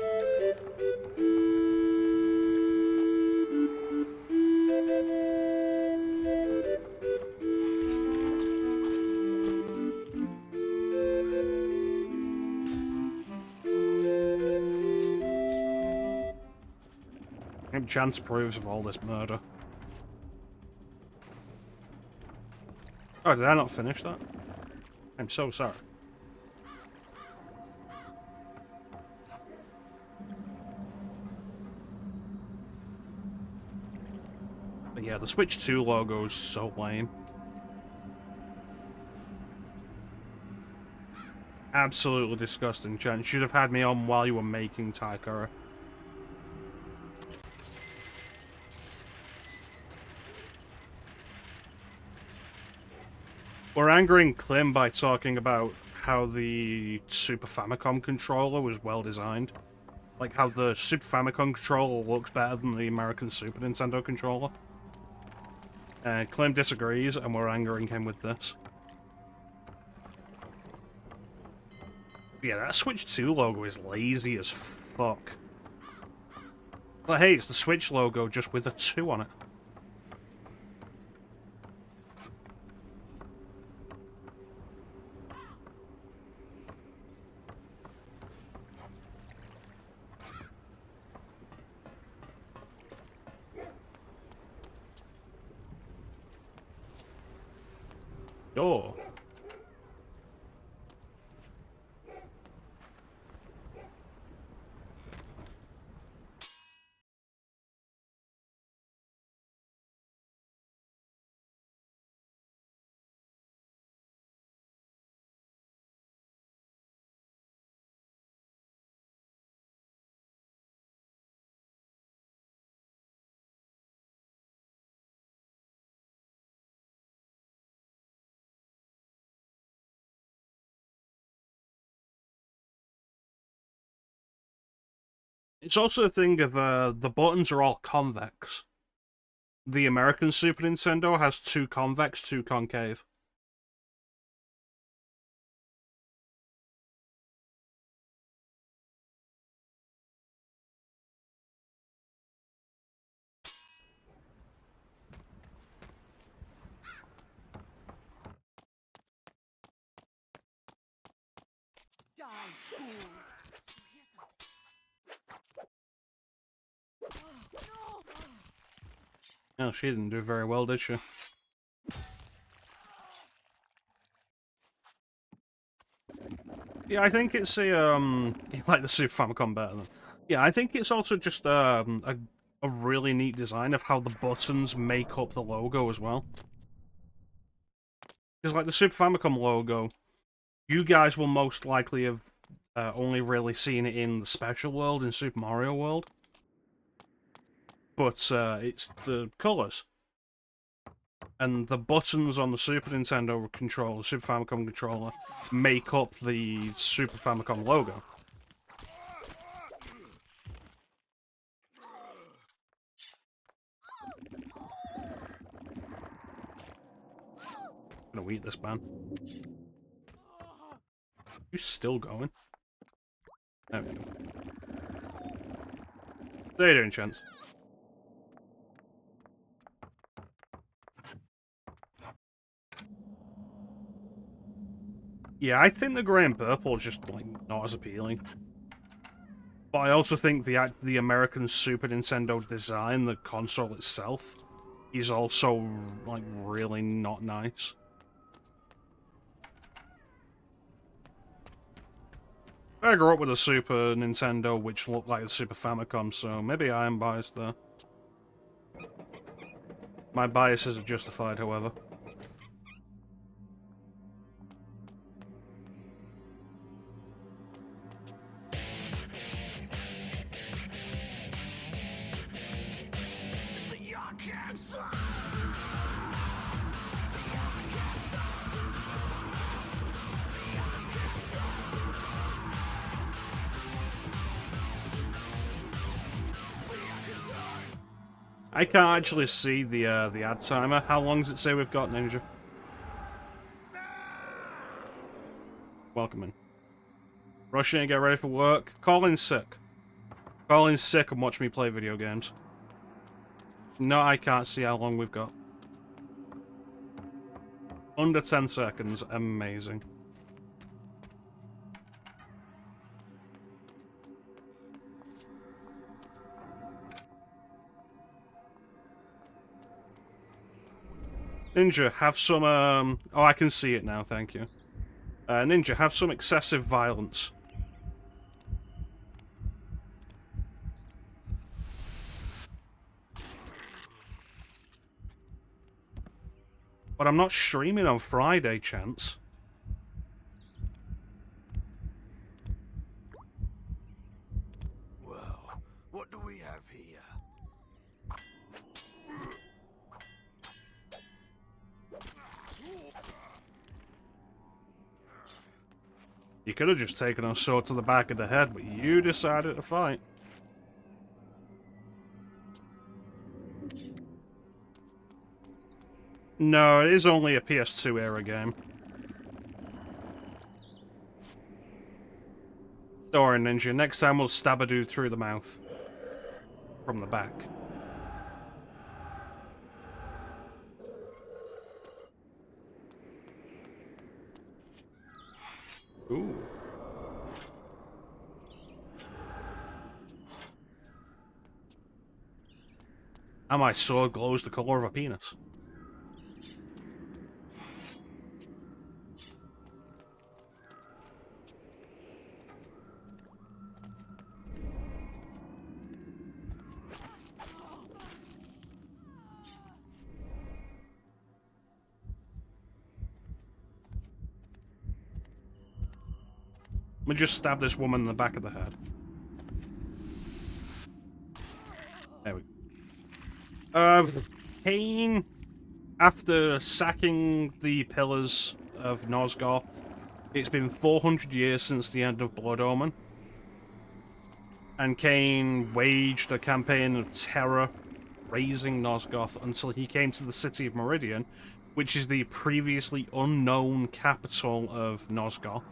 I think Chance approves of all this murder. Oh, did I not finish that? I'm so sorry. But yeah, the Switch 2 logo is so lame. Absolutely disgusting, Chan. You should have had me on while you were making Taikara. We're angering Klim by talking about how the Super Famicom controller was well designed. Like how the Super Famicom controller looks better than the American Super Nintendo controller. Klim disagrees, and we're angering him with this. Yeah, that Switch 2 logo is lazy as fuck. But hey, it's the Switch logo just with a 2 on it. Door. It's also a thing of the buttons are all convex. The American Super Nintendo has 2 convex, 2 concave. Die, fool! Oh, she didn't do very well, did she? Yeah, I think it's a, you like the Super Famicom better than... Yeah, I think it's also just, a really neat design of how the buttons make up the logo as well. Because, like, the Super Famicom logo, you guys will most likely have only really seen it in the Special World, in Super Mario World. But, it's the colours. and the buttons on the Super Nintendo controller, Super Famicom controller, make up the Super Famicom logo. I'm gonna eat this man. You still going? There we go. How you doing, Chance? Yeah, I think the grey and purple is just like not as appealing. But I also think the American Super Nintendo design, the console itself, is also like really not nice. I grew up with a Super Nintendo which looked like the Super Famicom, so maybe I am biased there. My biases are justified, however. I can't actually see the ad timer. How long does it say we've got, Ninja? Welcome in. Rushing to get ready for work. Call in sick. Call in sick and watch me play video games. No, I can't see how long we've got. Under 10 seconds. Amazing. Ninja, have some, oh, I can see it now, thank you. Ninja, have some excessive violence. But I'm not streaming on Friday, Chance. Well, what do we have here? You could have just taken a sword to the back of the head, but you decided to fight. No, it is only a PS2 era game. Don't worry, Ninja. Next time we'll stab a dude through the mouth. From the back. Ooh. And my sword glows the color of a penis. Let me just stab this woman in the back of the head. There we go. Kain, after sacking the pillars of Nosgoth, it's been 400 years since the end of Blood Omen. And Kain waged a campaign of terror, razing Nosgoth until he came to the city of Meridian, which is the previously unknown capital of Nosgoth.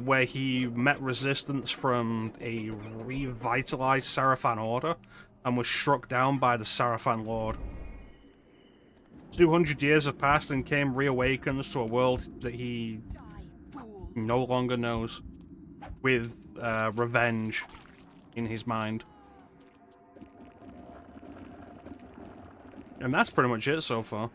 Where he met resistance from a revitalized Sarafan Order and was struck down by the Sarafan Lord. 200 years have passed and Kain reawakens to a world that he no longer knows, with revenge in his mind. And that's pretty much it so far.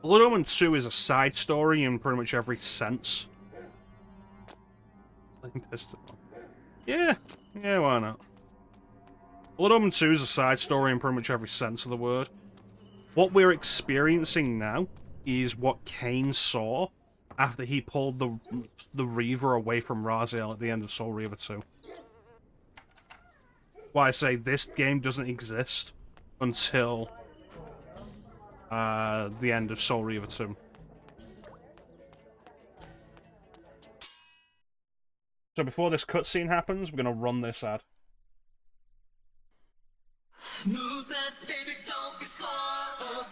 Blood Omen 2 is a side story in pretty much every sense. Yeah, why not? Blood Omen 2 is a side story in pretty much every sense of the word. What we're experiencing now is what Kain saw after he pulled the Reaver away from Raziel at the end of Soul Reaver 2. Why I say this game doesn't exist until the end of Soul Reaver 2. So before this cutscene happens, we're going to run this ad. Move fast, baby, don't be slow.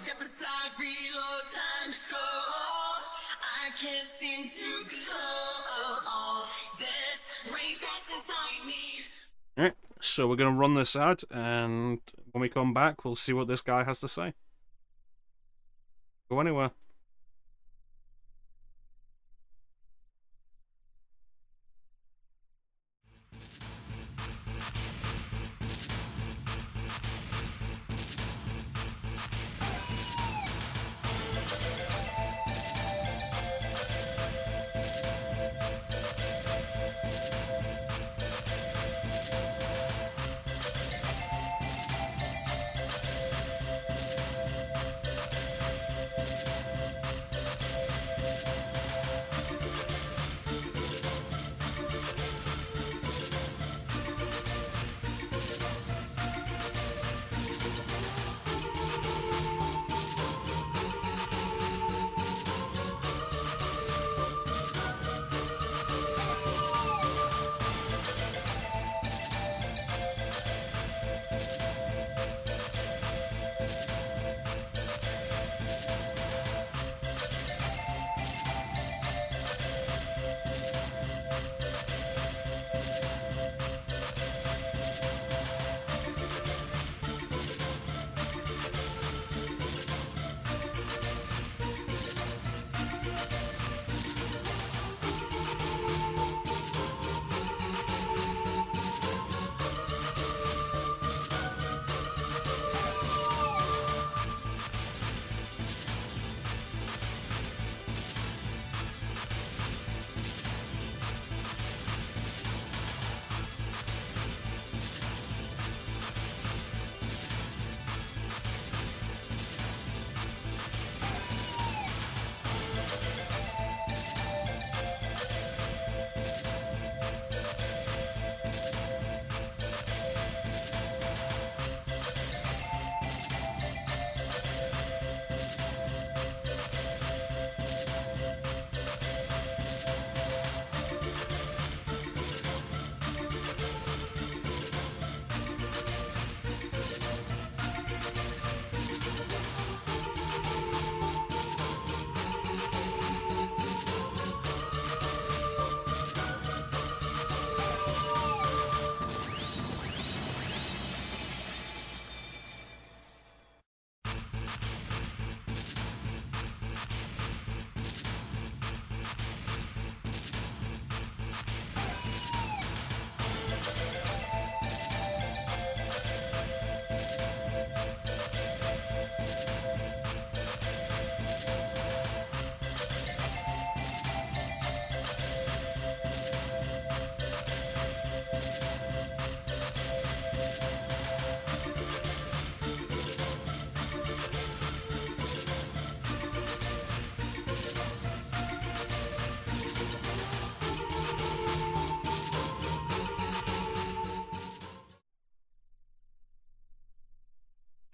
Step aside, reload, time to go. I can't seem to control this rage that's inside me. Alright, so we're going to run this ad, and when we come back, we'll see what this guy has to say. Go anywhere.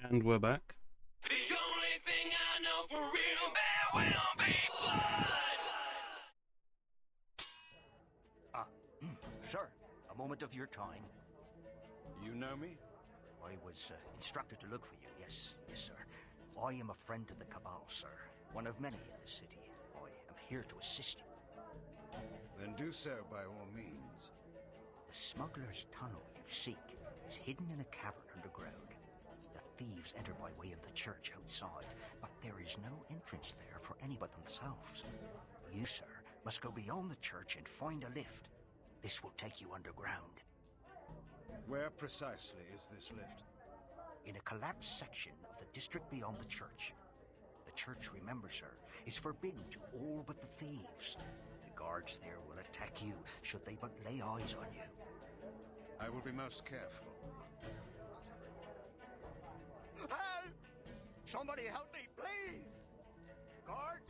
And we're back. The only thing I know for real, there will be blood! Sir, a moment of your time. You know me? I was instructed to look for you, yes, sir. I am a friend of the Cabal, sir. One of many in the city. I am here to assist you. Then do so by all means. The smuggler's tunnel you seek is hidden in a cavern underground. The thieves enter by way of the church outside, but there is no entrance there for any but themselves. You, sir, must go beyond the church and find a lift. This will take you underground. Where precisely is this lift? In a collapsed section of the district beyond the church. The church, remember, sir, is forbidden to all but the thieves. The guards there will attack you should they but lay eyes on you. I will be most careful. Somebody help me, please! Guard,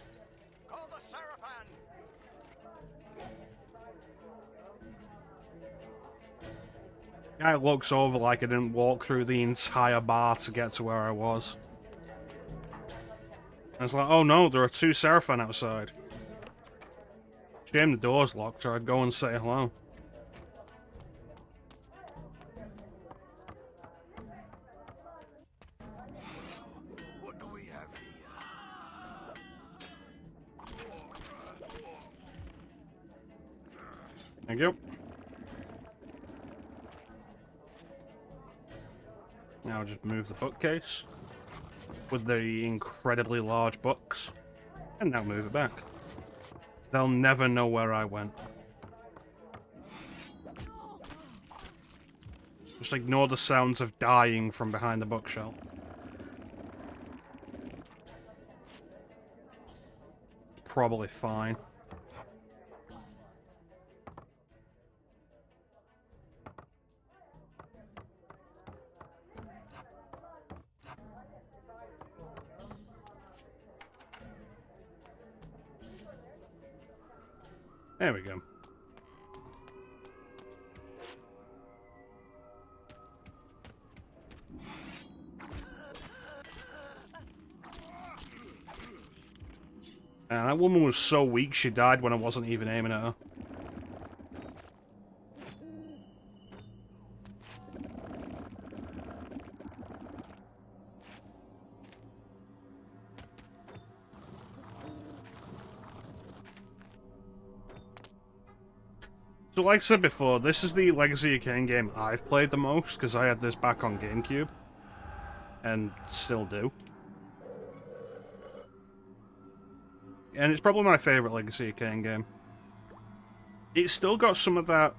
call the Seraphim! Guy looks over like I didn't walk through the entire bar to get to where I was. And it's like, oh no, there are 2 Seraphim outside. Shame the door's locked, or I'd go and say hello. What do we have here? Thank you. Now I'll just move the bookcase with the incredibly large books, and now move it back. They'll never know where I went. Just ignore the sounds of dying from behind the bookshelf. Probably fine. There we go. And that woman was so weak she died when I wasn't even aiming at her. So like I said before, this is the Legacy of Kain game I've played the most, because I had this back on GameCube. And still do. And it's probably my favourite Legacy of Kain game. It's still got some of that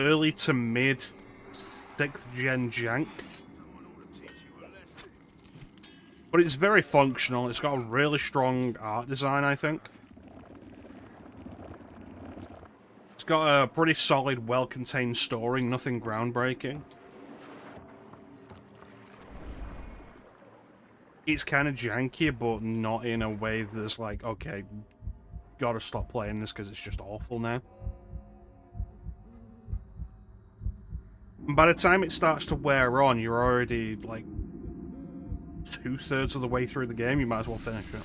early to mid 6th gen jank. But it's very functional, it's got a really strong art design, I think. It's got a pretty solid, well-contained story, nothing groundbreaking. It's kind of janky, but not in a way that's like, okay, gotta stop playing this because it's just awful now. And by the time it starts to wear on, you're already, like, 2/3 of the way through the game, you might as well finish it.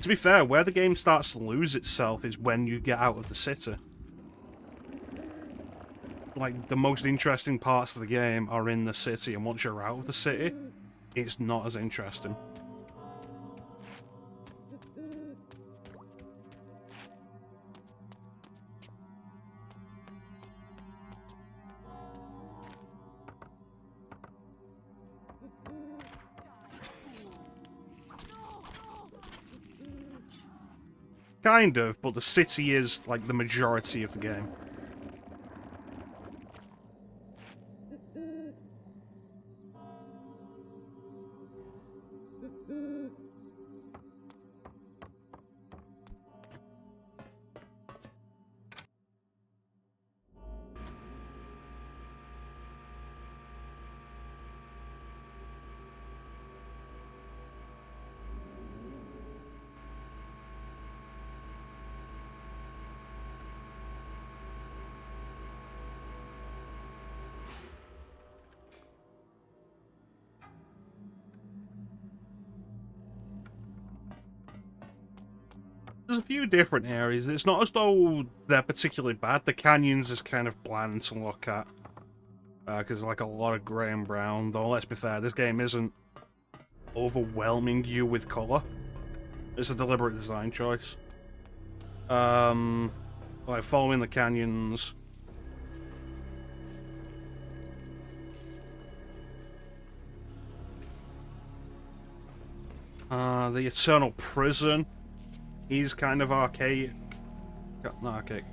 To be fair, where the game starts to lose itself is when you get out of the city. Like, the most interesting parts of the game are in the city, and once you're out of the city, it's not as interesting. Kind of, but the city is, like, the majority of the game. There's a few different areas. It's not as though they're particularly bad. The canyons is kind of bland to look at. Because there's like a lot of grey and brown. Though, let's be fair, this game isn't overwhelming you with colour. It's a deliberate design choice. Like following the canyons. The Eternal Prison. He's kind of archaic. Not archaic.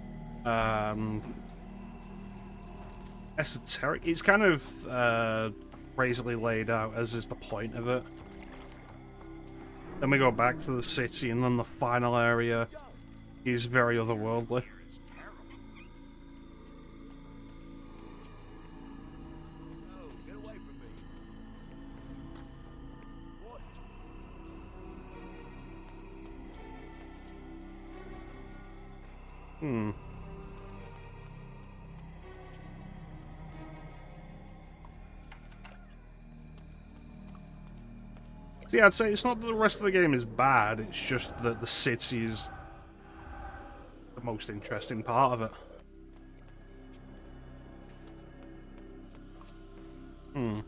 Esoteric. It's kind of crazily laid out, as is the point of it. Then we go back to the city, and then the final area is very otherworldly. Hmm. See, I'd say it's not that the rest of the game is bad, it's just that the city is the most interesting part of it. Hmm.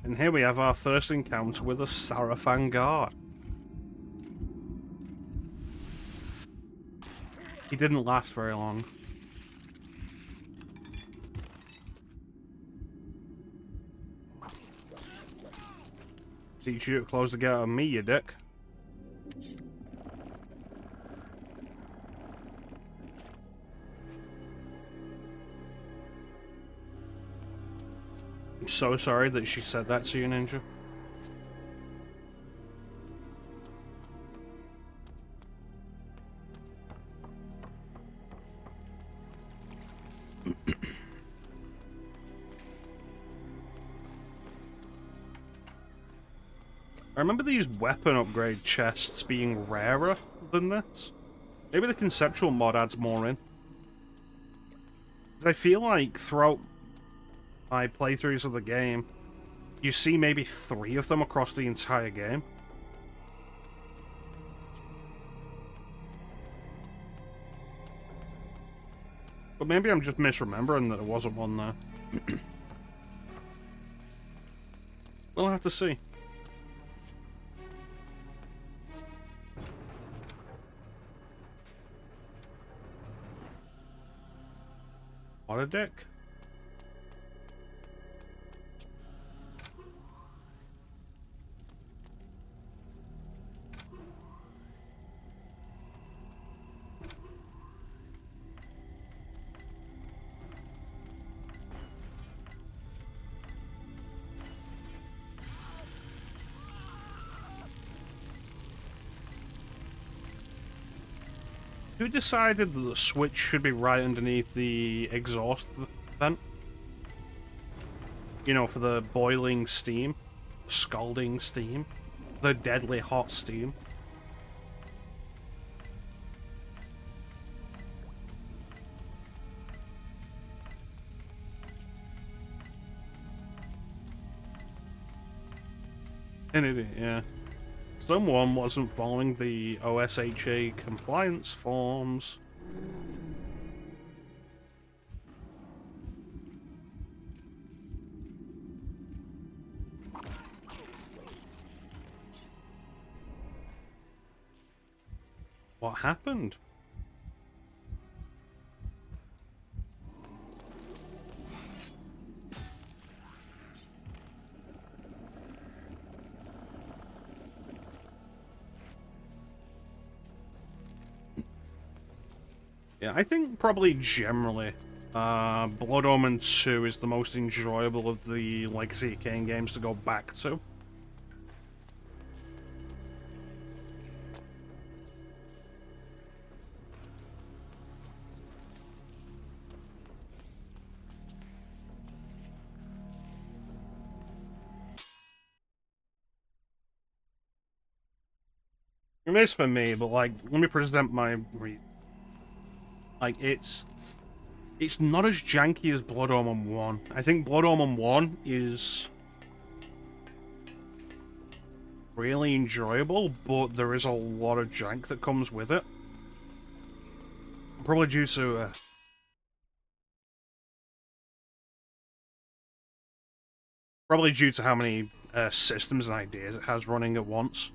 And here we have our first encounter with a Sarafan guard. He didn't last very long. Teach you to close the gate on me, you dick. I'm so sorry that she said that to you, Ninja. I remember these weapon upgrade chests being rarer than this. Maybe the conceptual mod adds more in. 'Cause I feel like throughout my playthroughs of the game, you see maybe 3 of them across the entire game. But maybe I'm just misremembering that there wasn't one there. We'll have to see. What a dick. Who decided that the switch should be right underneath the exhaust vent? You know, for the boiling steam, scalding steam, the deadly hot steam. An idiot, yeah. Someone wasn't following the OSHA compliance forms. What happened? Yeah, I think probably generally, Blood Omen 2 is the most enjoyable of the Legacy of Kain games to go back to. It is for me, but like, let me present my like, it's not as janky as Blood Omen 1. I think Blood Omen 1 is really enjoyable, but there is a lot of jank that comes with it. Probably due to how many systems and ideas it has running at once.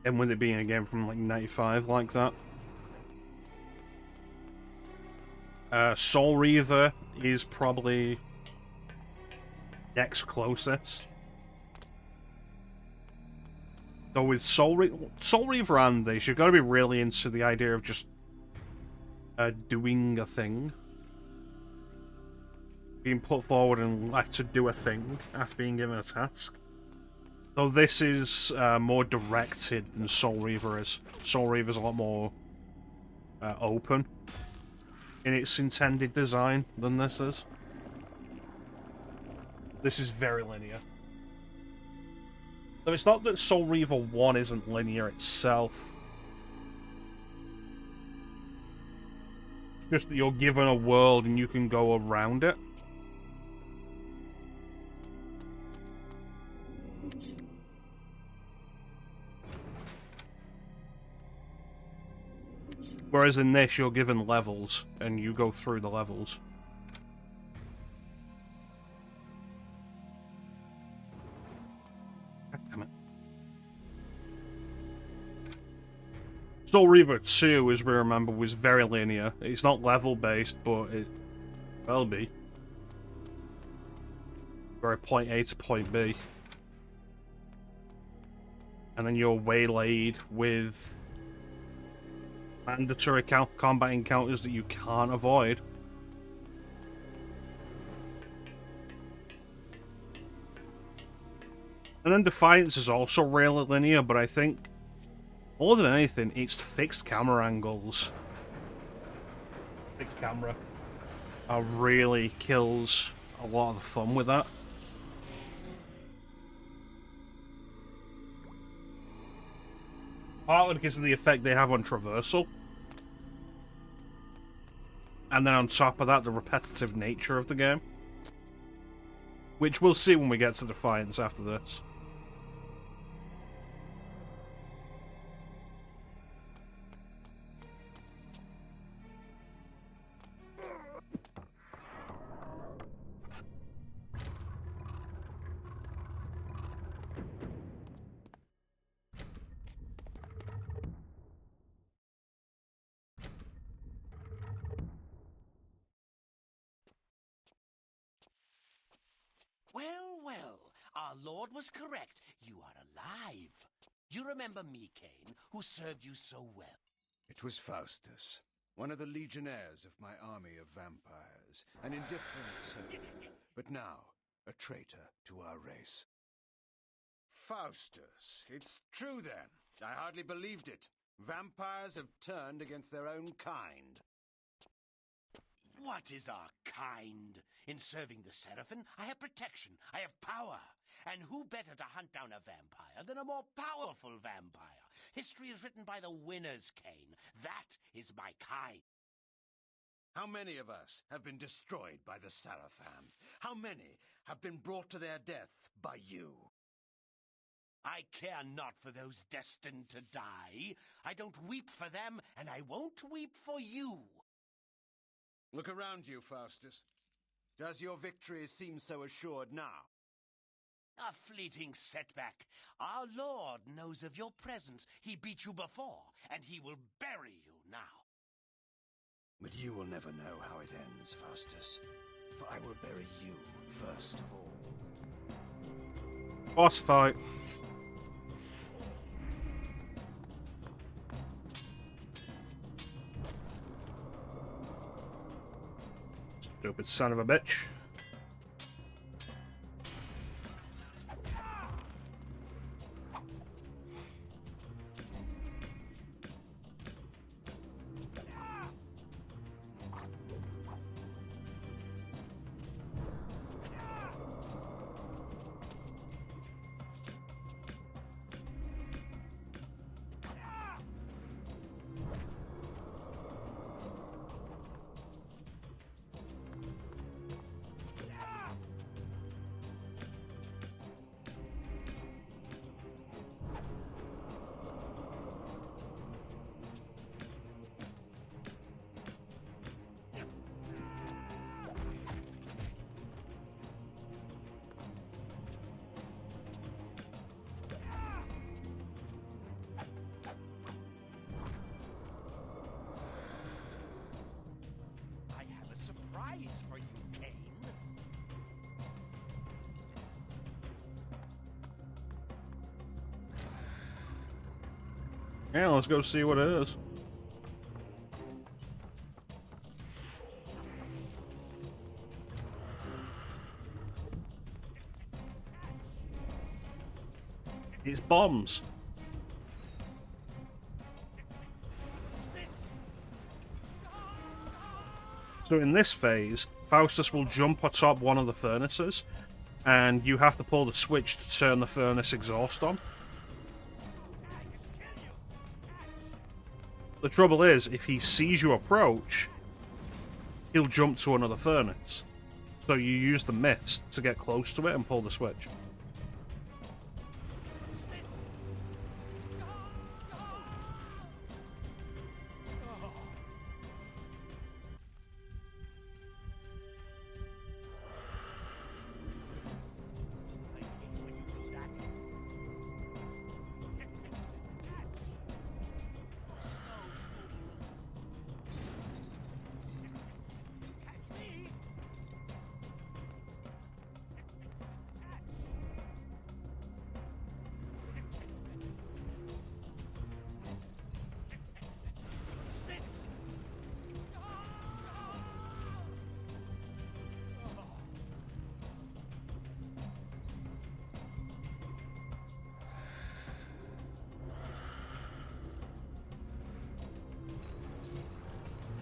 And with it being a game from like 95 like that. Soul Reaver is probably next closest. So with Soul Reaver and this, you've got to be really into the idea of just doing a thing. Being put forward and left to do a thing after being given a task. So this is more directed than Soul Reaver is. Soul Reaver is a lot more open in its intended design than this is. This is very linear. So it's not that Soul Reaver 1 isn't linear itself. Just that you're given a world and you can go around it. Whereas in this, you're given levels, and you go through the levels. God damn it. Soul Reaver 2, as we remember, was very linear. It's not level-based, but it will be. You're at point A to point B. And then you're waylaid with mandatory combat encounters that you can't avoid. And then Defiance is also really linear, but I think more than anything, it's fixed camera angles. Fixed camera really kills a lot of the fun with that. Partly because of the effect they have on traversal. And then on top of that, the repetitive nature of the game. Which we'll see when we get to Defiance after this. Well, well, our lord was correct. You are alive. Do you remember me, Kain, who served you so well? It was Faustus, one of the legionnaires of my army of vampires, an indifferent soldier, but now a traitor to our race. Faustus, it's true then. I hardly believed it. Vampires have turned against their own kind. What is our kind? In serving the Seraphim, I have protection, I have power. And who better to hunt down a vampire than a more powerful vampire? History is written by the winners, Kain. That is my kind. How many of us have been destroyed by the Seraphim? How many have been brought to their deaths by you? I care not for those destined to die. I don't weep for them, and I won't weep for you. Look around you, Faustus. Does your victory seem so assured now? A fleeting setback. Our Lord knows of your presence. He beat you before, and he will bury you now. But you will never know how it ends, Faustus. For I will bury you first of all. Boss fight. Stupid son of a bitch. I have a surprise for you, Kain. Yeah, let's go see what it is. It's bombs. So in this phase, Faustus will jump atop one of the furnaces, and you have to pull the switch to turn the furnace exhaust on. The trouble is, if he sees you approach, he'll jump to another furnace. So you use the mist to get close to it and pull the switch.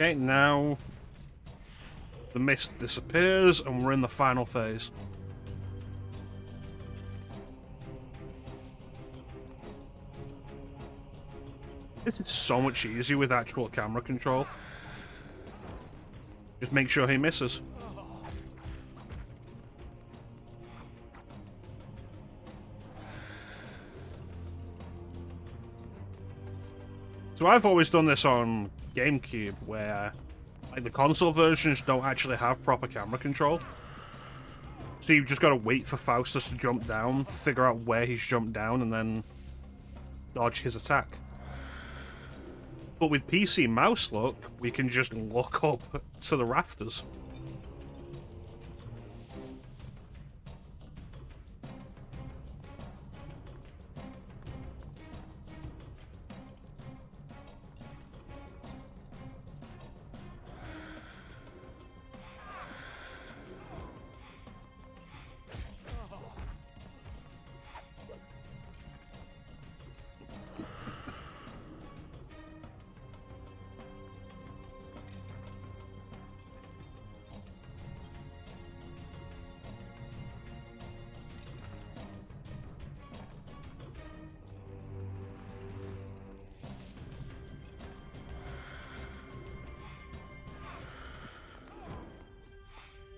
Okay, now the mist disappears and we're in the final phase. This is so much easier with actual camera control. Just make sure he misses. So I've always done this on GameCube, where like the console versions don't actually have proper camera control. So you've just got to wait for Faustus to jump down, figure out where he's jumped down, and then dodge his attack. But with PC mouse look, we can just look up to the rafters.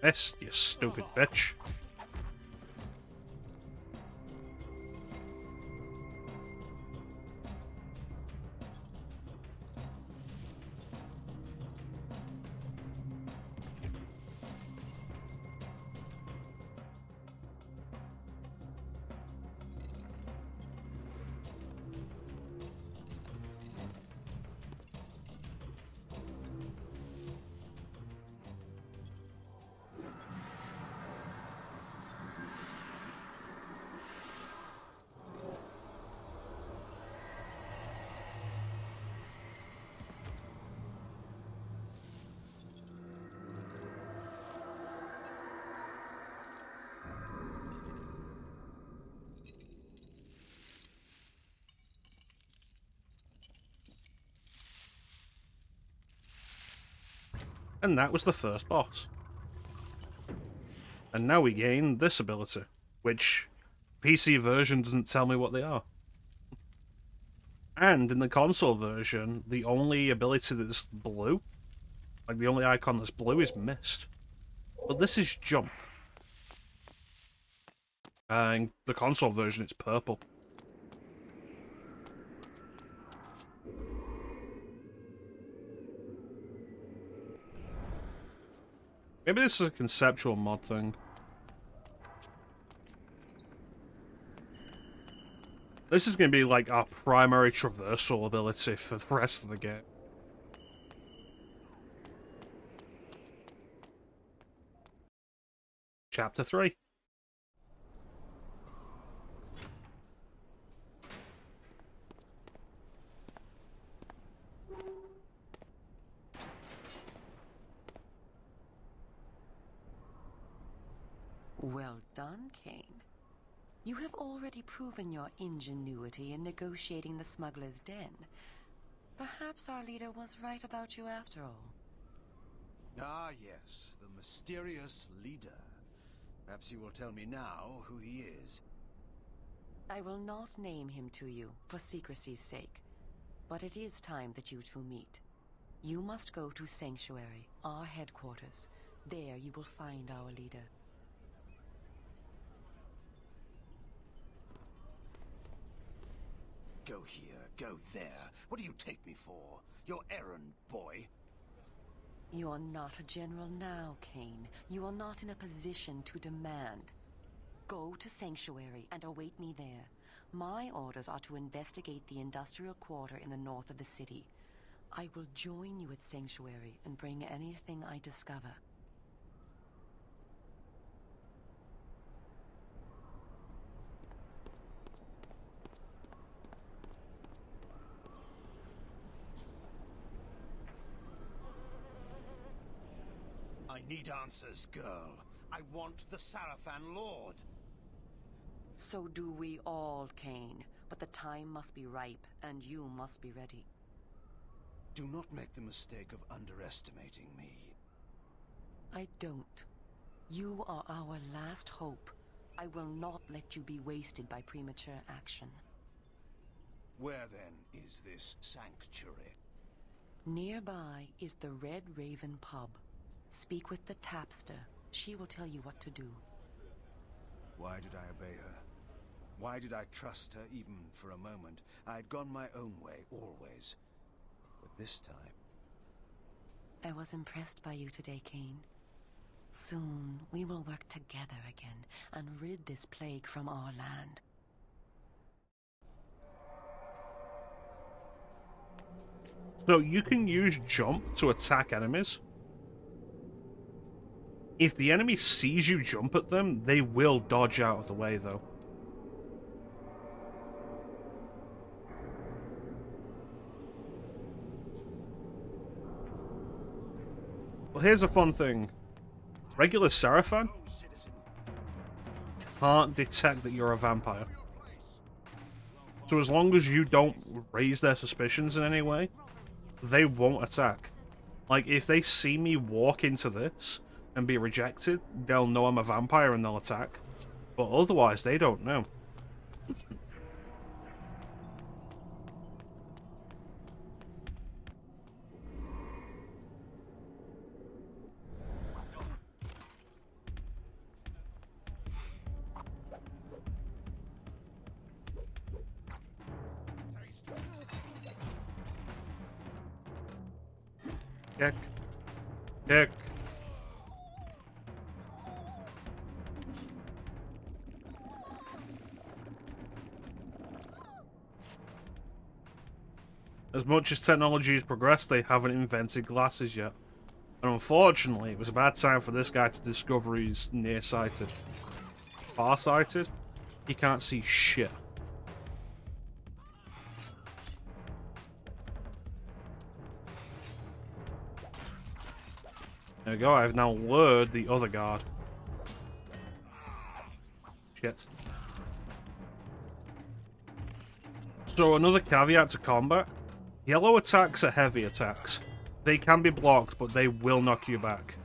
This, you stupid bitch. And that was the first boss. And now we gain this ability, which PC version doesn't tell me what they are. And in the console version, the only ability that's blue, like the only icon that's blue, is Mist. But this is Jump. And the console version, it's purple. Maybe this is a conceptual mod thing. This is going to be like our primary traversal ability for the rest of the game. Chapter 3. Well done, Kain. You have already proven your ingenuity in negotiating the smuggler's den. Perhaps our leader was right about you after all. Ah, yes, the mysterious leader. Perhaps you will tell me now who he is. I will not name him to you, for secrecy's sake. But it is time that you two meet. You must go to Sanctuary, our headquarters. There you will find our leader. Go here, go there. What do you take me for? Your errand boy? You are not a general now, Kain. You are not in a position to demand. Go to Sanctuary and await me there. My orders are to investigate the industrial quarter in the north of the city. I will join you at Sanctuary and bring anything I discover. I need answers, girl. I want the Sarafan Lord. So do we all, Kain. But the time must be ripe, and you must be ready. Do not make the mistake of underestimating me. I don't. You are our last hope. I will not let you be wasted by premature action. Where then is this sanctuary? Nearby is the Red Raven pub. Speak with the tapster. She will tell you what to do. Why did I obey her? Why did I trust her even for a moment? I'd gone my own way, always. But this time... I was impressed by you today, Kain. Soon, we will work together again and rid this plague from our land. So you can use jump to attack enemies. If the enemy sees you jump at them, they will dodge out of the way, though. Well, here's a fun thing. Regular Sarafan can't detect that you're a vampire. So as long as you don't raise their suspicions in any way, they won't attack. Like, if they see me walk into this and be rejected, they'll know I'm a vampire and they'll attack. But otherwise, they don't know. Kick. Kick. As much as technology has progressed, they haven't invented glasses yet. And unfortunately, it was a bad time for this guy to discover he's nearsighted. Farsighted? He can't see shit. There we go, I've now lured the other guard. Shit. So another caveat to combat. Yellow attacks are heavy attacks. They can be blocked, but they will knock you back.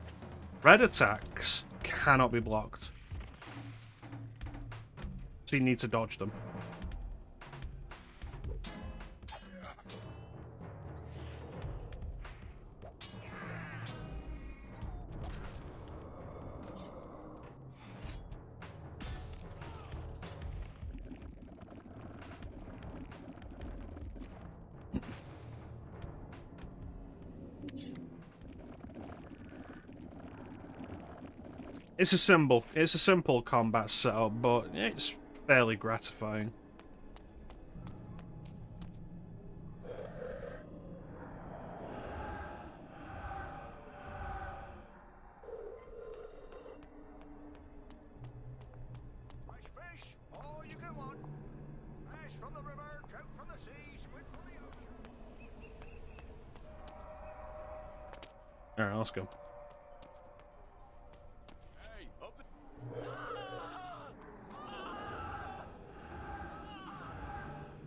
Red attacks cannot be blocked. So you need to dodge them. It's a simple combat setup, but it's fairly gratifying. Fresh fish, all you can want. Fresh from the river, trout from the sea, squid from the ocean. Alright, let's go. Hey, up the...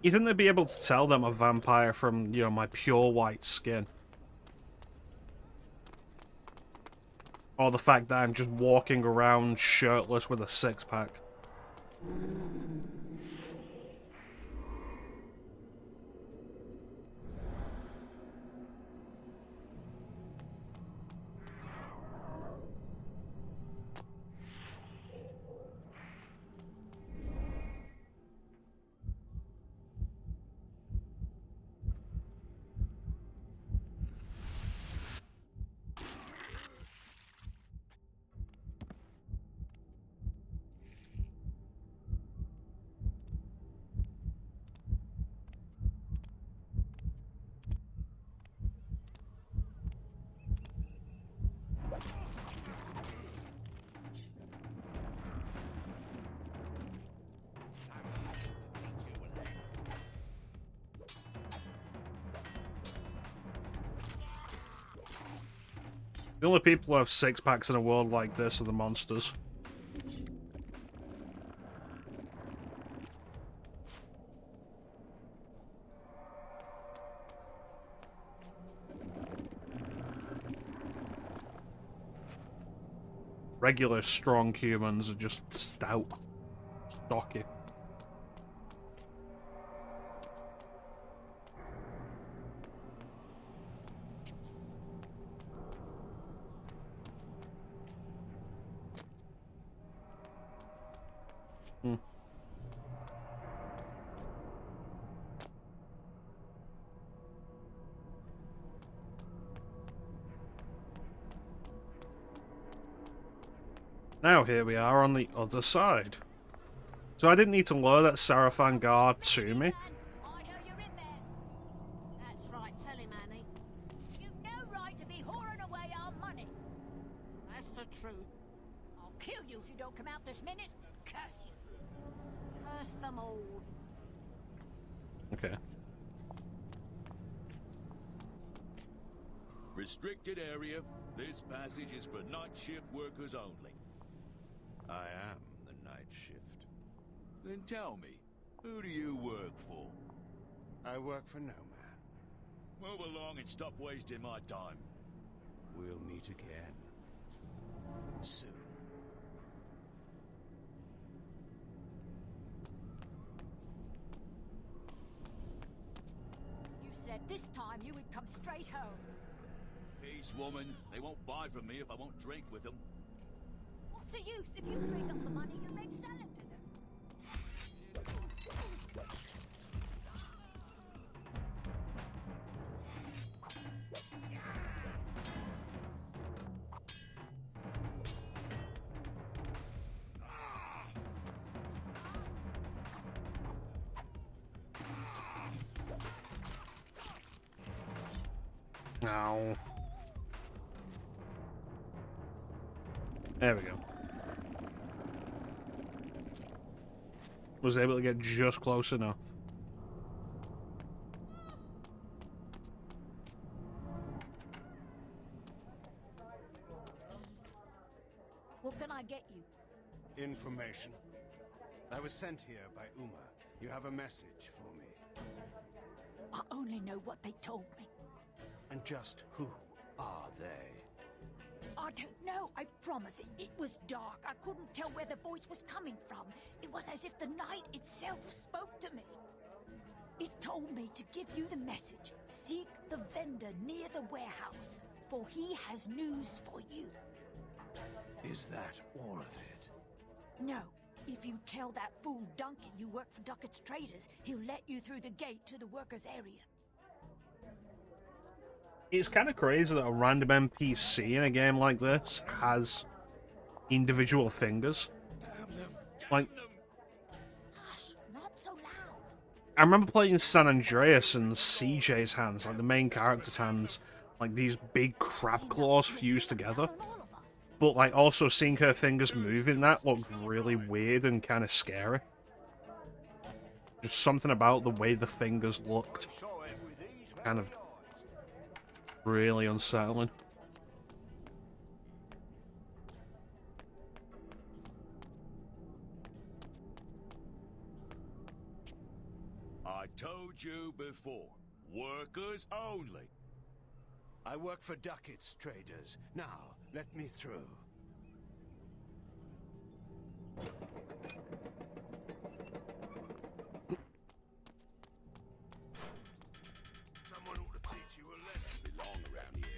You think they'd be able to tell them a vampire from, you know, my pure white skin? Or the fact that I'm just walking around shirtless with a six-pack? The only people who have six-packs in a world like this are the monsters. Regular strong humans are just stout. Stocky. Hmm. Now here we are on the other side. So I didn't need to lure that Sarafan guard to me. I know you're in there. That's right, tell him, Annie. You've no right to be whoring away our money. That's the truth. I'll kill you if you don't come out this minute. Curse you. Curse them all. Okay. Restricted area. This passage is for night shift workers only. I am the night shift. Then tell me, who do you work for? I work for no man. Move along and stop wasting my time. We'll meet again. Soon. You said this time you would come straight home. Peace, woman. They won't buy from me if I won't drink with them. What's the use if you drink up the money you make selling to them? Ow. There we go. Was able to get just close enough. What can I get you? Information. I was sent here by Uma. You have a message for me. I only know what they told me. And just who are they? I don't know, I promise. It was dark. I couldn't tell where the voice was coming from. It was as if the night itself spoke to me. It told me to give you the message. Seek the vendor near the warehouse, for he has news for you. Is that all of it? No. If you tell that fool Duncan you work for Duckett's Traders, he'll let you through the gate to the workers' area. It's kind of crazy that a random NPC in a game like this has individual fingers. Like, Hush, not so loud. I remember playing San Andreas and CJ's hands, like the main character's hands, like these big crab claws fused together. But like also seeing her fingers moving that looked really weird and kind of scary. Just something about the way the fingers looked. Kind of really unsettling. I told you before. Workers only. I work for ducats, traders. Now, let me through. Someone ought to teach you a lesson. Belong around here.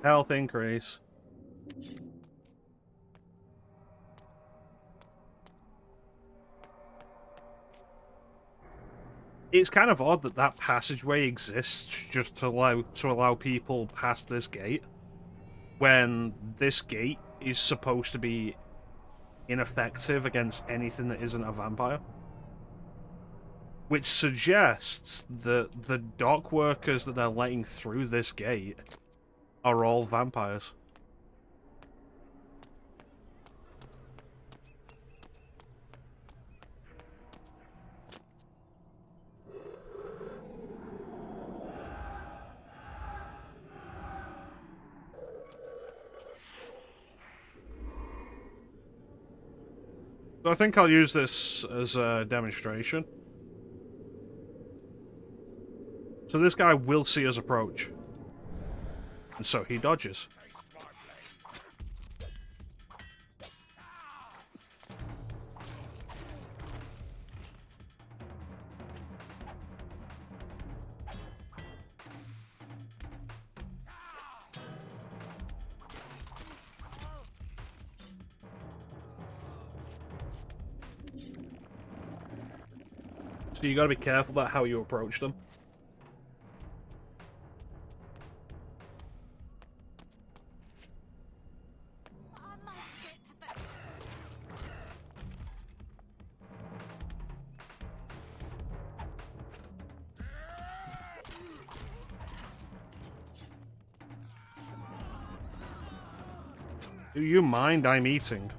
Health increase. It's kind of odd that that passageway exists just to allow people past this gate, when this gate is supposed to be ineffective against anything that isn't a vampire. Which suggests that the dock workers that they're letting through this gate are all vampires. So I think I'll use this as a demonstration. So this guy will see us approach. And so he dodges. So you gotta be careful about how you approach them. Do you mind I'm eating?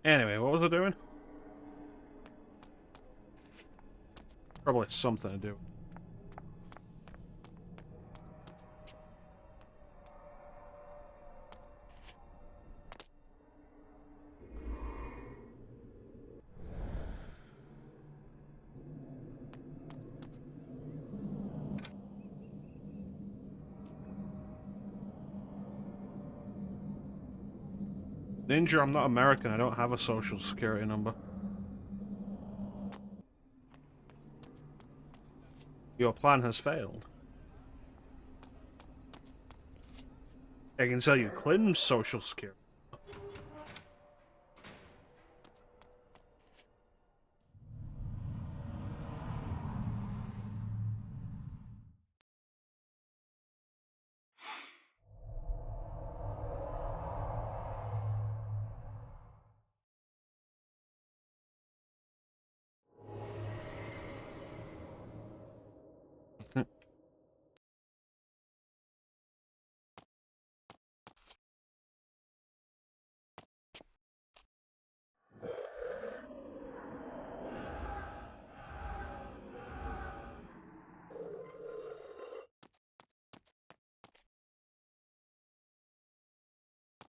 Anyway, what was I doing? Probably something to do. Ninja, I'm not American. I don't have a social security number. Your plan has failed. I can tell you Clinton's social security.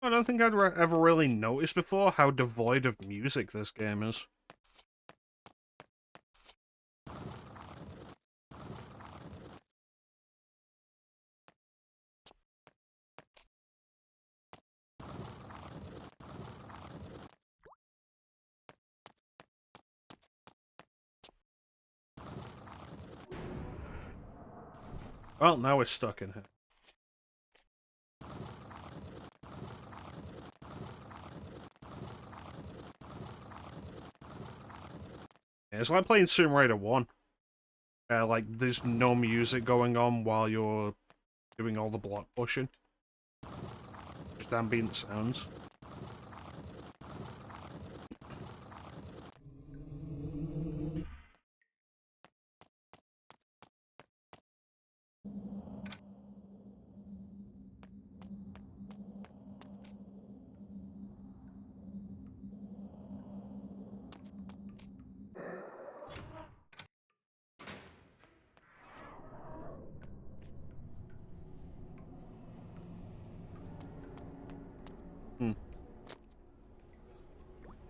I don't think I'd ever really noticed before how devoid of music this game is. Well, now we're stuck in here. It's like playing Tomb Raider 1. Like, there's no music going on while you're doing all the block pushing. Just ambient sounds.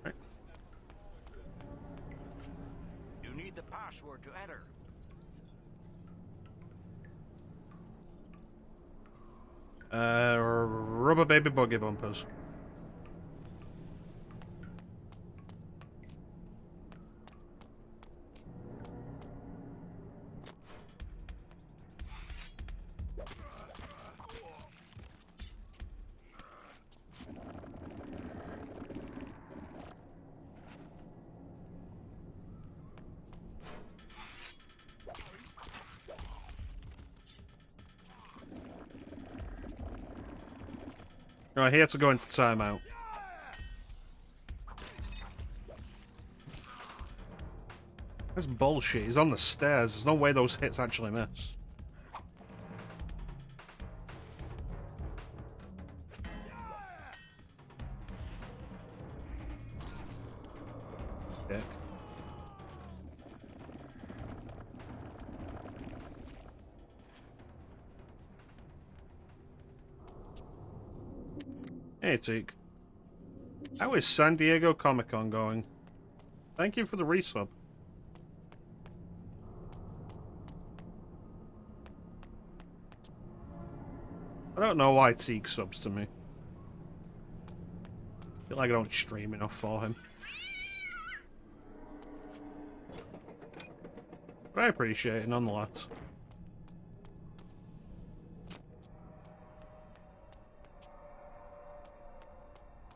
Right. You need the password to enter. Rubber baby buggy bumpers. Right, he had to go into timeout. That's bullshit. He's on the stairs. There's no way those hits actually miss. Dick. Hey, Teak. How is San Diego Comic-Con going? Thank you for the resub. I don't know why Teak subs to me. I feel like I don't stream enough for him. But I appreciate it nonetheless.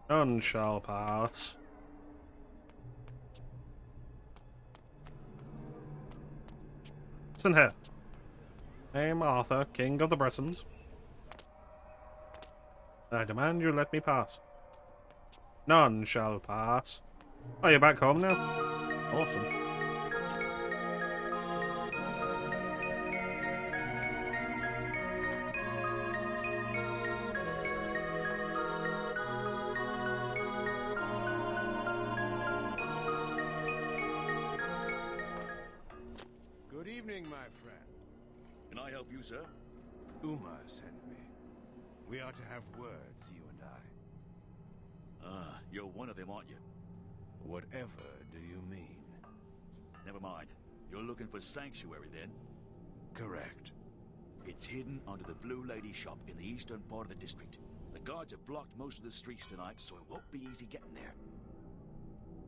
None shall pass. Listen here. I am Arthur, King of the Britons. I demand you let me pass. None shall pass. Oh, you're back home now? Awesome. Good evening, my friend. Can I help you, sir? Uma sent me. We are to have words, you and I. Ah, you're one of them, aren't you? Whatever do you mean? Never mind. You're looking for sanctuary, then? Correct. It's hidden under the Blue Lady shop in the eastern part of the district. The guards have blocked most of the streets tonight, so it won't be easy getting there.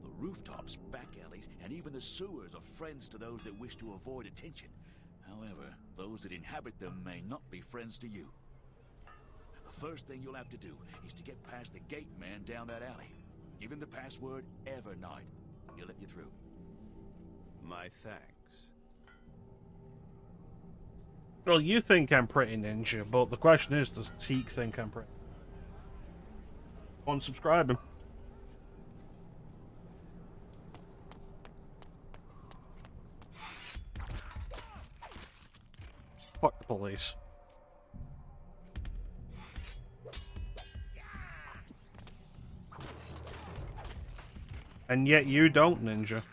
The rooftops, back alleys, and even the sewers are friends to those that wish to avoid attention. However, those that inhabit them may not be friends to you. The first thing you'll have to do is to get past the gate man down that alley. Give him the password Evernight. He'll let you through. My thanks. Well, you think I'm pretty ninja, but the question is, does Teak think I'm pretty? Unsubscribe him. Fuck the police. And yet you don't, ninja.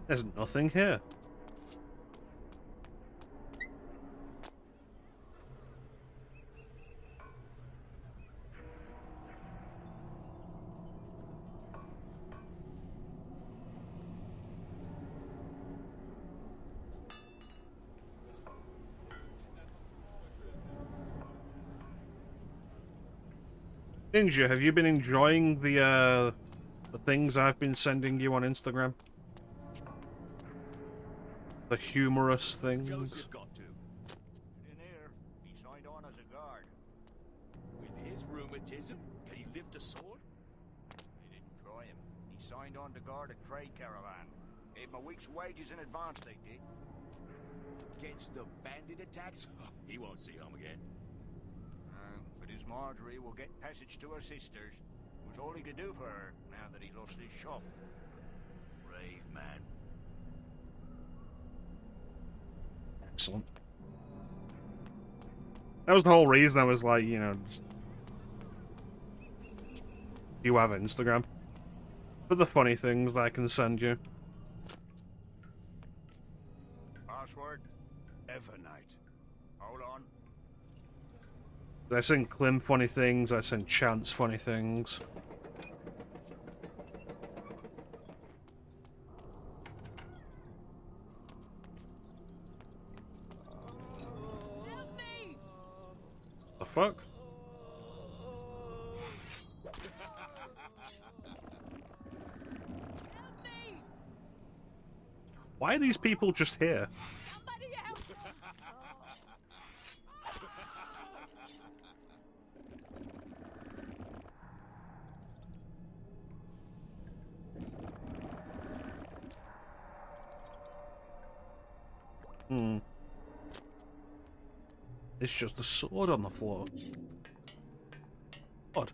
There's nothing here. Ninja, have you been enjoying the things I've been sending you on Instagram? The humorous things. Joseph got to. In here, he signed on as a guard. With his rheumatism, can he lift a sword? They didn't try him. He signed on to guard a trade caravan. Gave him a week's wages in advance, they did. Against the bandit attacks? He won't see home again. But his Marjorie will get passage to her sisters. It was all he could do for her, now that he lost his shop. Brave man. Excellent. That was the whole reason I was like, just... You have Instagram. For the funny things that I can send you. Password? Evernight. Hold on. I send Clem funny things, I send Chance funny things. Help me! The fuck? Help me! Why are these people just here? Somebody help! It's just a sword on the floor. Odd.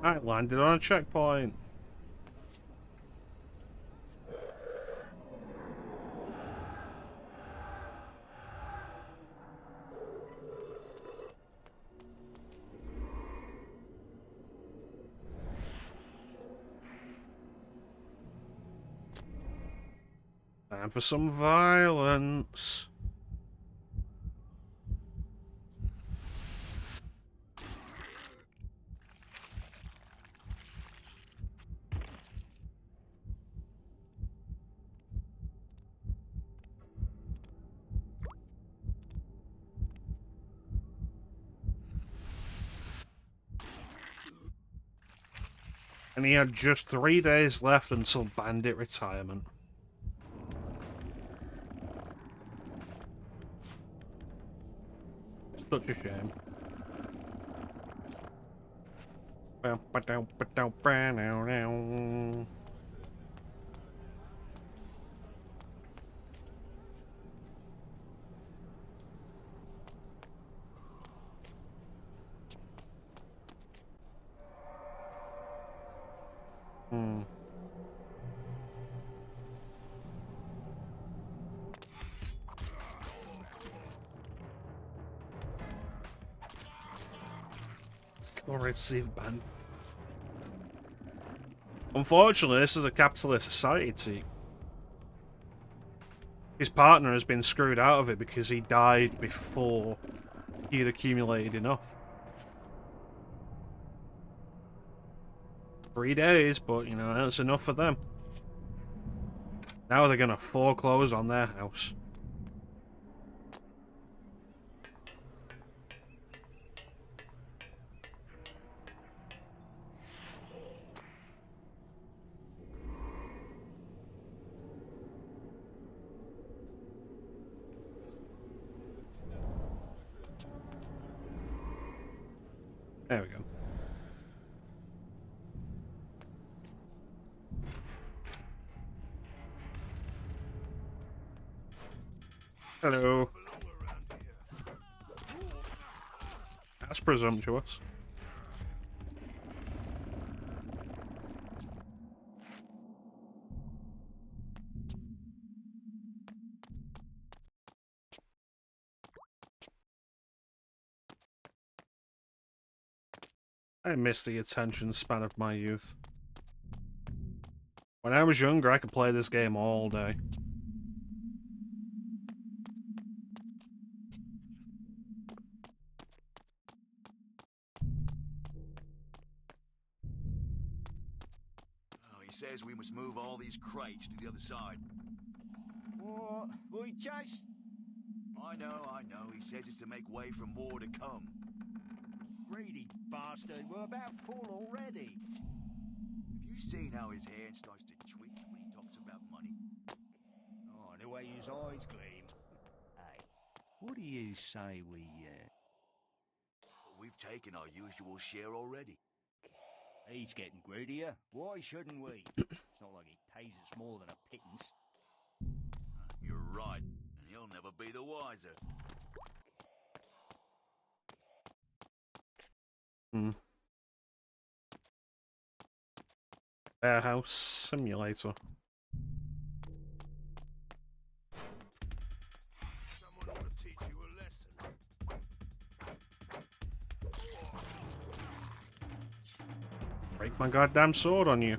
I landed on a checkpoint. Time for some violence. And he had just 3 days left until bandit retirement. Such a shame. Still receive ban. Unfortunately, this is a capitalist society. His partner has been screwed out of it because he died before he had accumulated enough. 3 days, but that's enough for them. Now they're gonna foreclose on their house. There we go. Hello. That's presumptuous. I miss the attention span of my youth. When I was younger, I could play this game all day. says we must move all these crates to the other side. What? We just... I know. He says it's to make way for more to come. Greedy bastard, we're about full already. Have you seen how his hand starts to twitch when he talks about money? Oh, the way his eyes gleam. Hey, what do you say we, We've taken our usual share already. He's getting greedier. Why shouldn't we? It's not like he pays us more than a pittance. You're right, and he'll never be the wiser. Warehouse Simulator. Someone ought to teach you a lesson. Break my goddamn sword on you.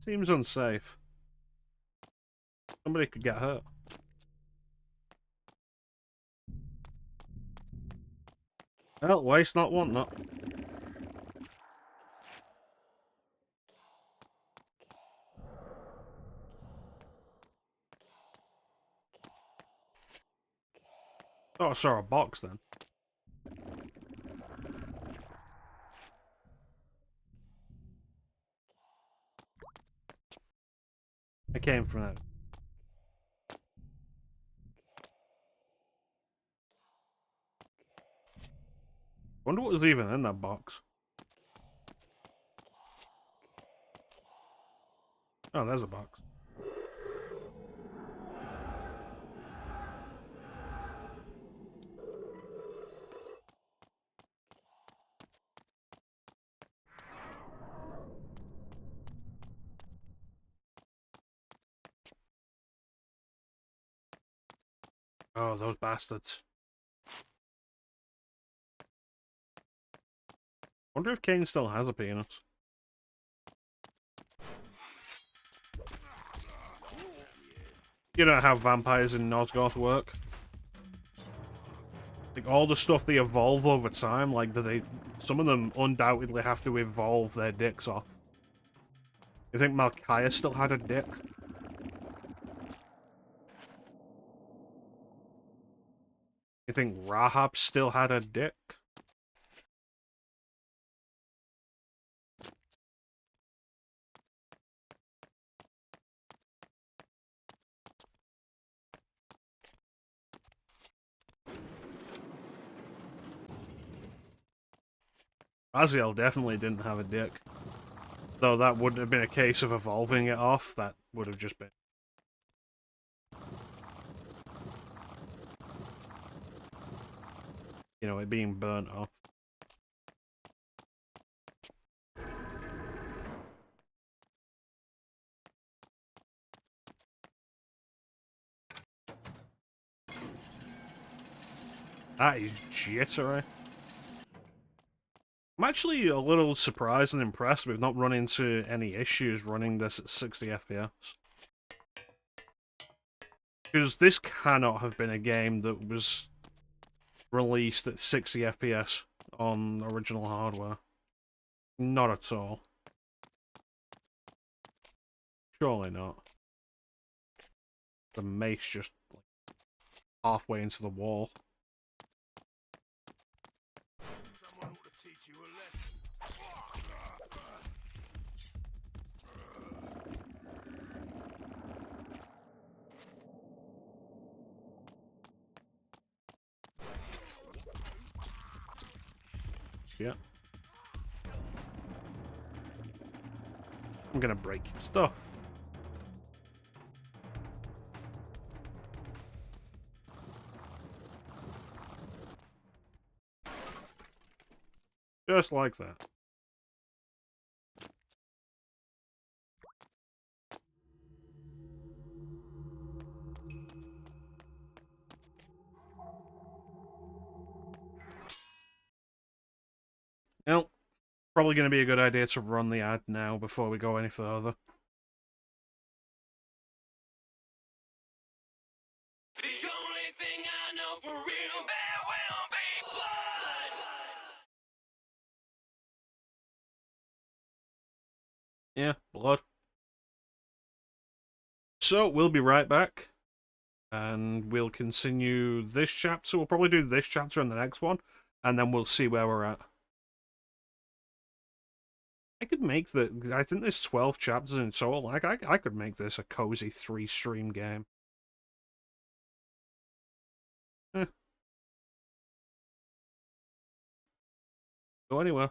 Seems unsafe. Somebody could get hurt. Well, waste not, want not. Oh, I saw a box then. I came from that. Wonder what was even in that box. Oh, there's a box. Oh, those bastards. Wonder if Kain still has a penis. You know how vampires in Nosgoth work? Like, all the stuff they evolve over time, like, some of them undoubtedly have to evolve their dicks off. You think Malchiah still had a dick? You think Rahab still had a dick? Raziel definitely didn't have a dick. Though that wouldn't have been a case of evolving it off, that would have just been... You know, it being burnt off. That is jittery. I'm actually a little surprised and impressed we've not run into any issues running this at 60 FPS. Because this cannot have been a game that was released at 60 FPS on original hardware. Not at all. Surely not. The mace just like, halfway into the wall. Someone ought to teach you a lesson. Yeah. I'm gonna break your stuff. Just like that. Well, probably going to be a good idea to run the ad now before we go any further. The only thing I know for real, there will be blood! Yeah, blood. So, we'll be right back. And we'll continue this chapter. We'll probably do this chapter and the next one. And then we'll see where we're at. I could make I think there's 12 chapters in total. Like, I could make this a cozy 3-stream game. Go anywhere.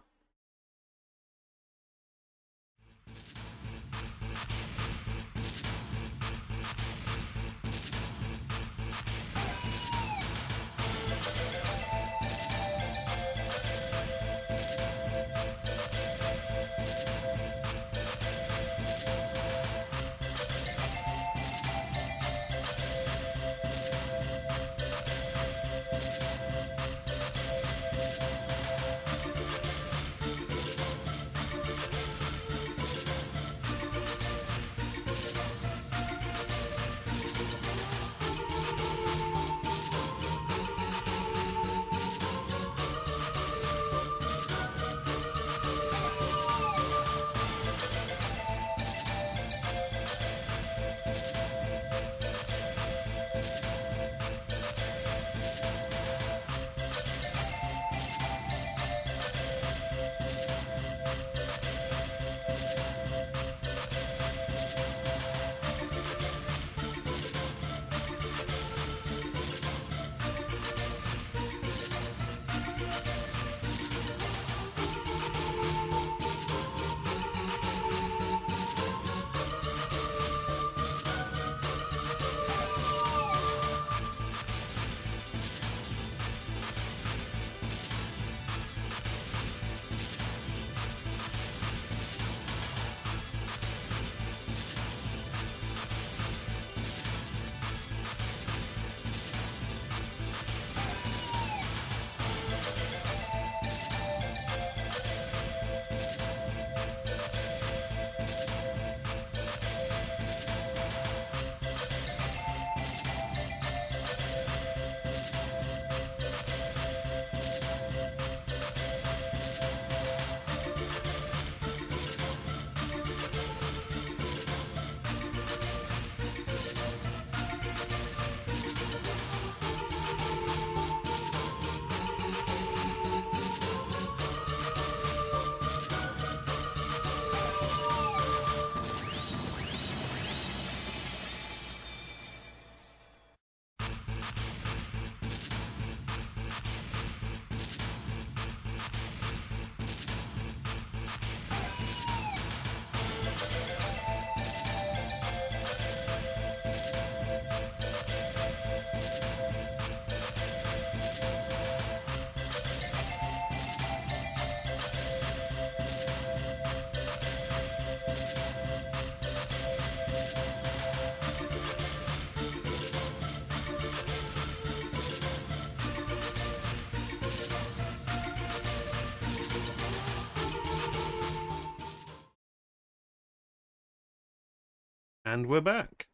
And we're back.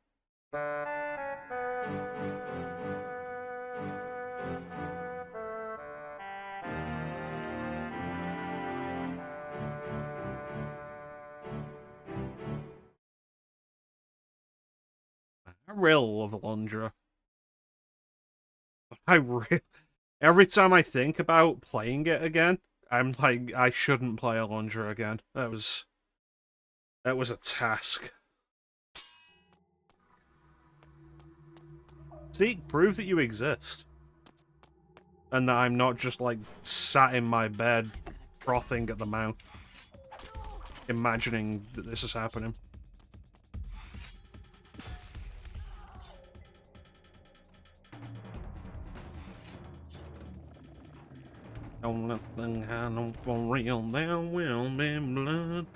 I really love Alundra. Every time I think about playing it again, I'm like, I shouldn't play Alundra again. That was a task. See, prove that you exist. And that I'm not just, like, sat in my bed, frothing at the mouth, imagining that this is happening. Only thing I know for real, there will be blood.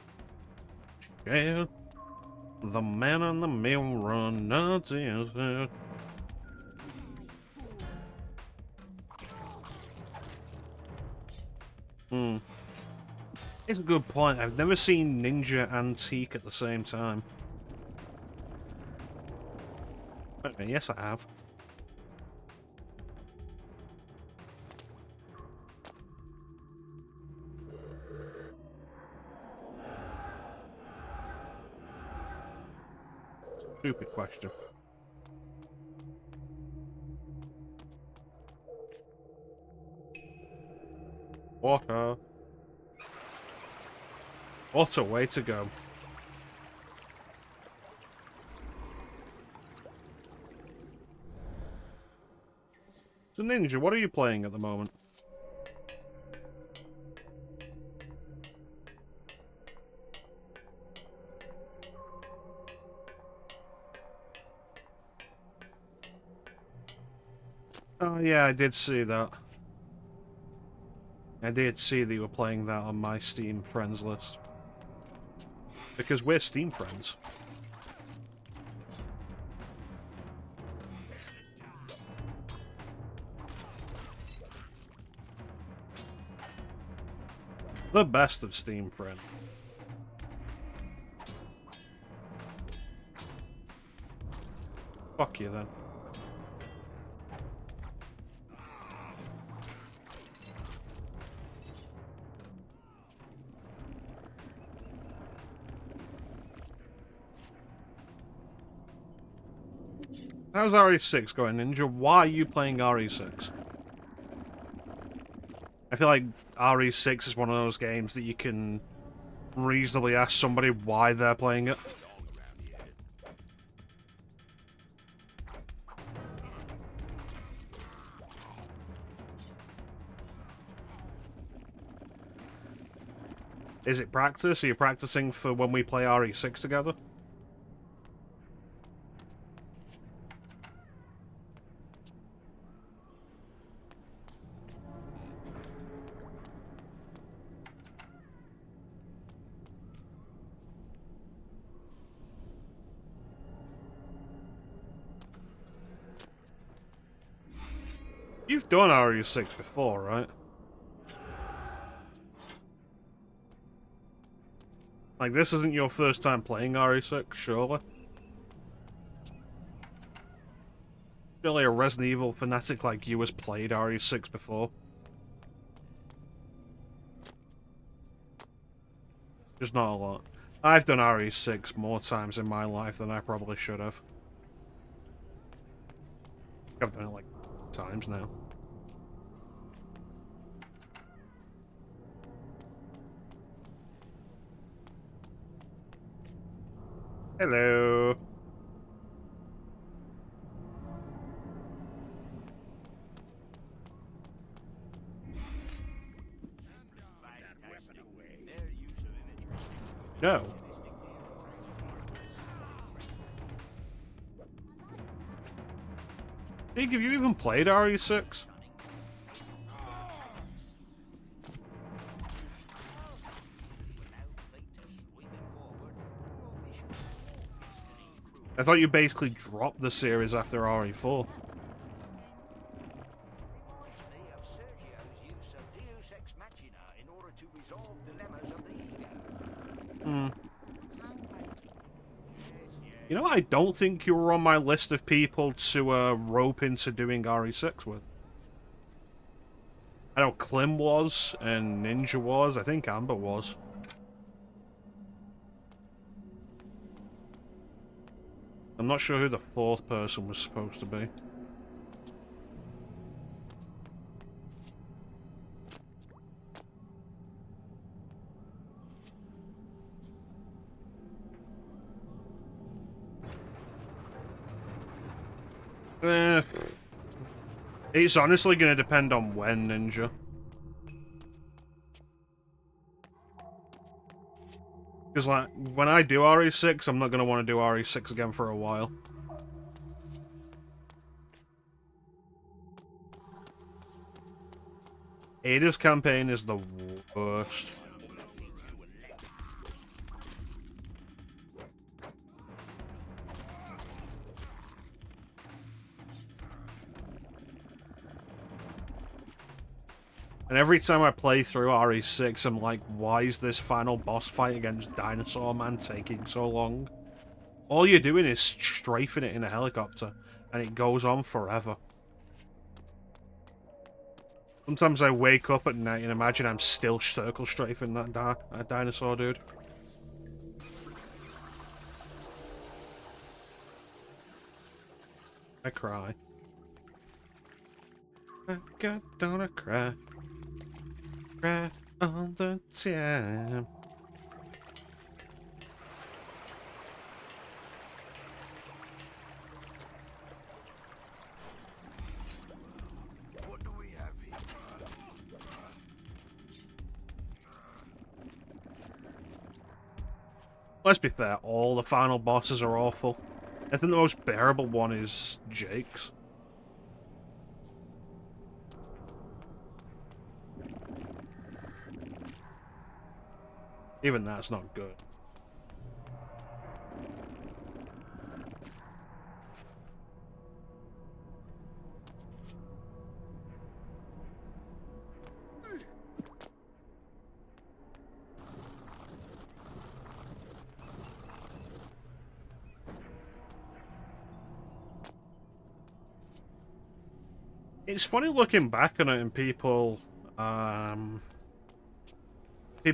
Yeah. The man in the mirror, not his head. It's a good point. I've never seen Ninja and Teak at the same time. Wait a minute, yes I have. Stupid question. Water. What a way to go. So Ninja, what are you playing at the moment? Oh yeah, I did see that. I did see that you were playing that on my Steam friends list. Because we're Steam friends. The best of Steam friends. Fuck you then. How's RE6 going, Ninja? Why are you playing RE6? I feel like RE6 is one of those games that you can reasonably ask somebody why they're playing it. Is it practice? Are you practicing for when we play RE6 together? You've done RE6 before, right? Like, this isn't your first time playing RE6, surely? Surely a Resident Evil fanatic like you has played RE6 before. Just not a lot. I've done RE6 more times in my life than I probably should have. I've done it like times now. Hello. No. Think, have you even played RE6? I thought you basically dropped the series after RE4. You know, I don't think you were on my list of people to rope into doing RE6 with. I know Klim was, and Ninja was, I think Amber was. I'm not sure who the fourth person was supposed to be. It's honestly going to depend on when, Ninja. Because, like, when I do RE6, I'm not going to want to do RE6 again for a while. Ada's campaign is the worst. And every time I play through RE6, I'm like, why is this final boss fight against Dinosaur Man taking so long? All you're doing is strafing it in a helicopter, and it goes on forever. Sometimes I wake up at night and imagine I'm still circle strafing that dinosaur dude. I cry. I gonna cry. Cry all the time. What do we have here? Let's be fair, all the final bosses are awful. I think the most bearable one is Jake's. Even that's not good. It's funny looking back on it and people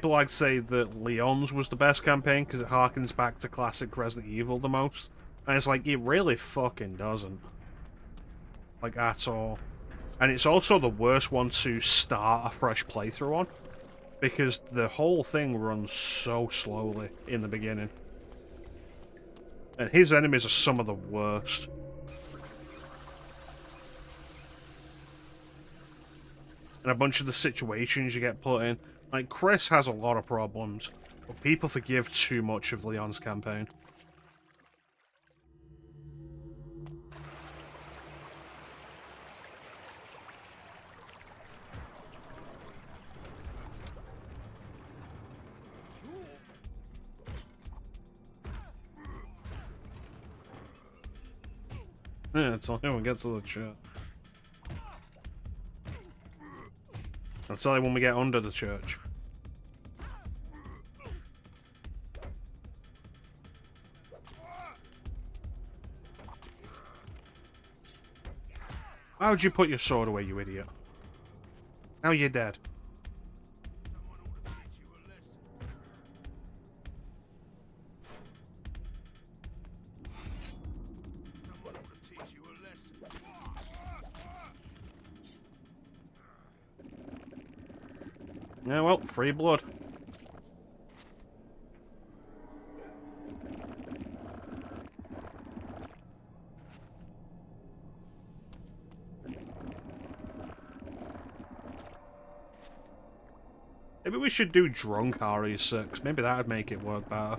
like to say that Leon's was the best campaign because it harkens back to classic Resident Evil the most. And it's like, it really fucking doesn't. Like, at all. And it's also the worst one to start a fresh playthrough on. Because the whole thing runs so slowly in the beginning. And his enemies are some of the worst. And a bunch of the situations you get put in. Like, Chris has a lot of problems, but people forgive too much of Leon's campaign. Yeah, it's only when we get to the church. I'll tell you when we get under the church. Why would you put your sword away, you idiot? Now you're dead. Yeah, well, free blood. Maybe we should do drunk RE6. Maybe that would make it work better.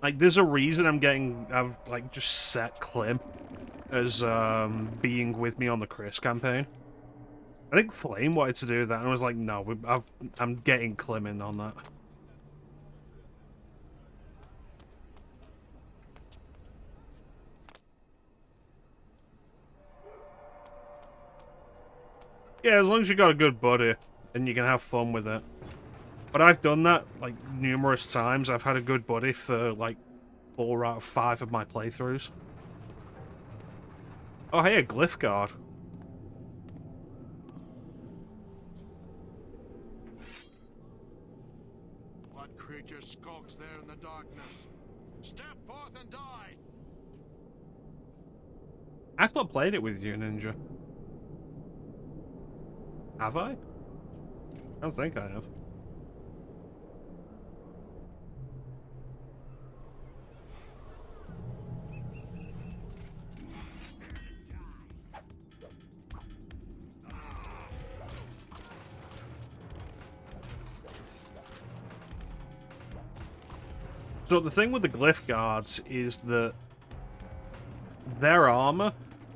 Like, there's a reason I've like just set Clem as being with me on the Chris campaign. I think Flame wanted to do that, and I was like, no, I'm getting Clem in on that. Yeah, as long as you got a good buddy, and you can have fun with it. But I've done that, like, numerous times. I've had a good buddy for, like, 4 out of 5 of my playthroughs. Oh, hey, a glyph guard. What creature skulks there in the darkness? Step forth and die! I've not played it with you, Ninja. Have I? I don't think I have. So the thing with the glyph guards is that their armor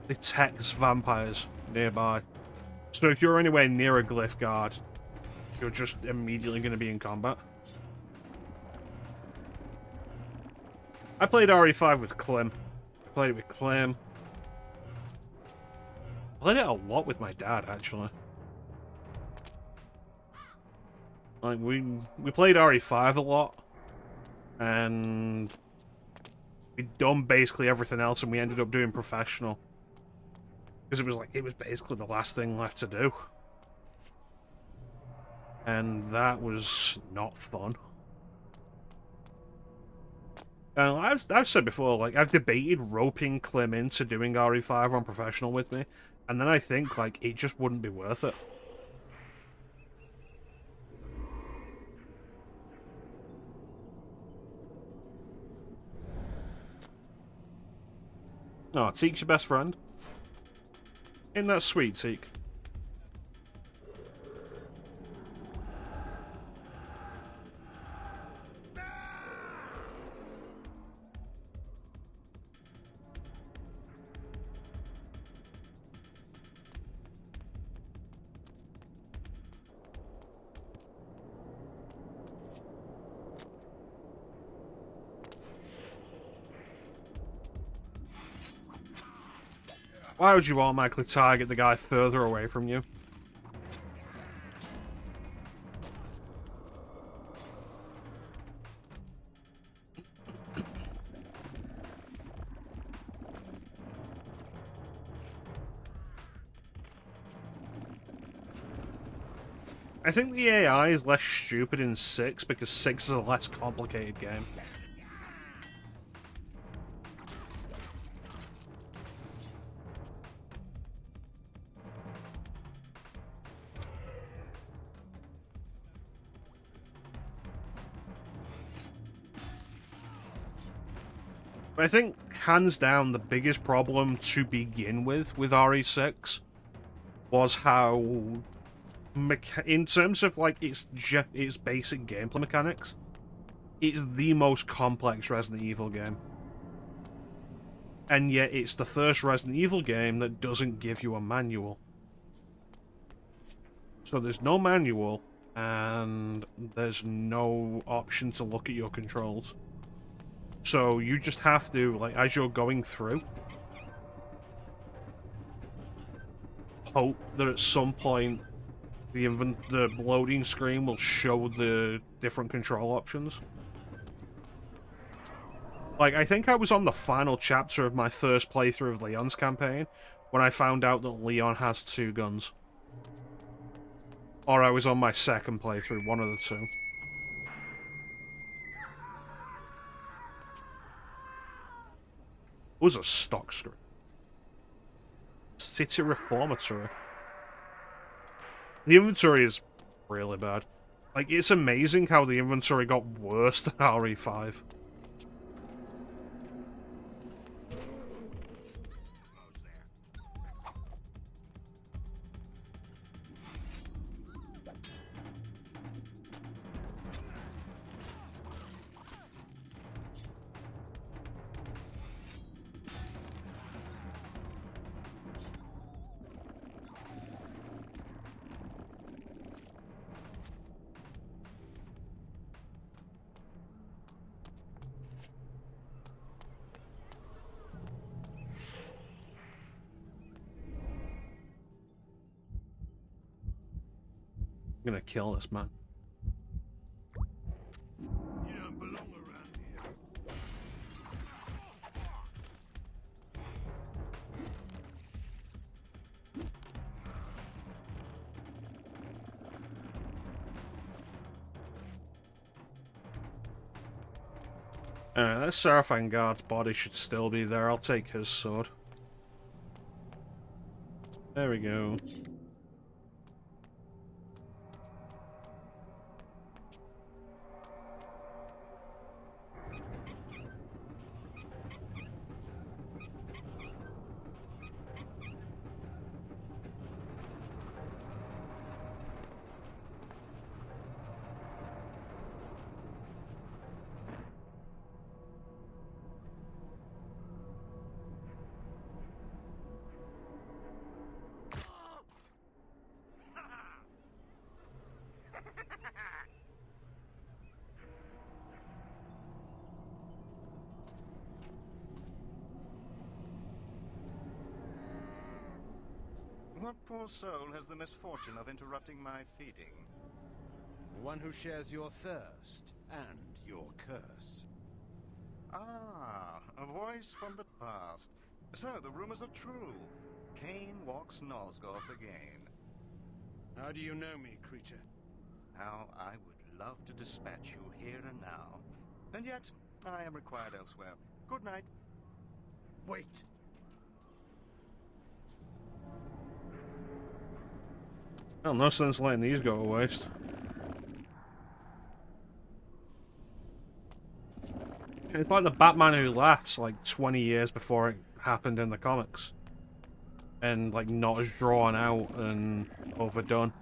detects vampires nearby. So if you're anywhere near a glyph guard, you're just immediately going to be in combat. I played RE5 with Clem, Played it with Clem. Played it a lot with my dad, actually. Like, we played RE5 a lot. And we'd done basically everything else, and we ended up doing professional. Because it was basically the last thing left to do. And that was not fun. And I've said before, like, I've debated roping Clem into doing RE5 on professional with me, and then I think, like, it just wouldn't be worth it. Oh, Teek's your best friend? Isn't that sweet, Teek? Why would you automatically target the guy further away from you? I think the AI is less stupid in 6 because 6 is a less complicated game. I think, hands down, the biggest problem to begin with RE6 was how, in terms of, like, its basic gameplay mechanics, it's the most complex Resident Evil game. And yet it's the first Resident Evil game that doesn't give you a manual. So there's no manual, and there's no option to look at your controls. So you just have to, like, as you're going through, hope that at some point the loading screen will show the different control options. Like, I think I was on the final chapter of my first playthrough of Leon's campaign when I found out that Leon has 2 guns. Or I was on my second playthrough, one of the two. It was a stock screen. City Reformatory. The inventory is really bad. Like, it's amazing how the inventory got worse than RE5. I'm gonna kill this man. You don't belong around here. That Seraphine guard's body should still be there. I'll take his sword. There we go. What poor soul has the misfortune of interrupting my feeding? One who shares your thirst and your curse. Ah, a voice from the past. So, the rumors are true. Kain walks Nosgoth again. How do you know me, creature? How I would love to dispatch you here and now. And yet, I am required elsewhere. Good night. Wait! Well, no sense letting these go to waste. It's like the Batman Who Laughs like 20 years before it happened in the comics. And like not as drawn out and overdone.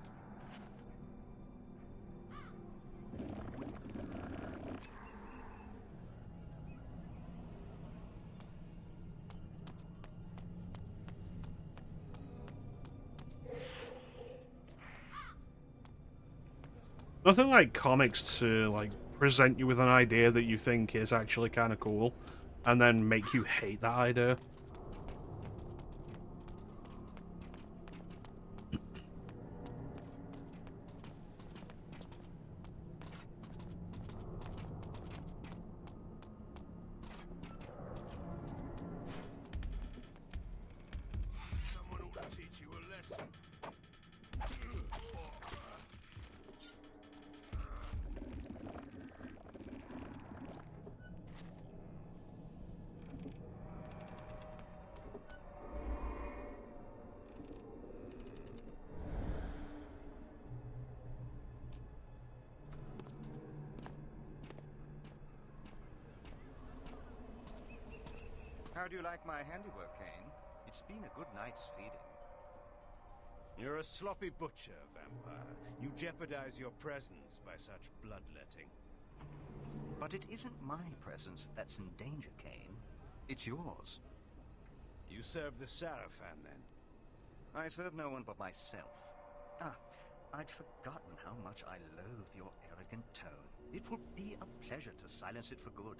Nothing like comics to like present you with an idea that you think is actually kind of cool, and then make you hate that idea. Someone ought to teach you a lesson. How do you like my handiwork, Kain? It's been a good night's feeding. You're a sloppy butcher, vampire. You jeopardize your presence by such bloodletting. But it isn't my presence that's in danger, Kain. It's yours. You serve the Sarafan, then? I serve no one but myself. Ah, I'd forgotten how much I loathe your arrogant tone. It will be a pleasure to silence it for good.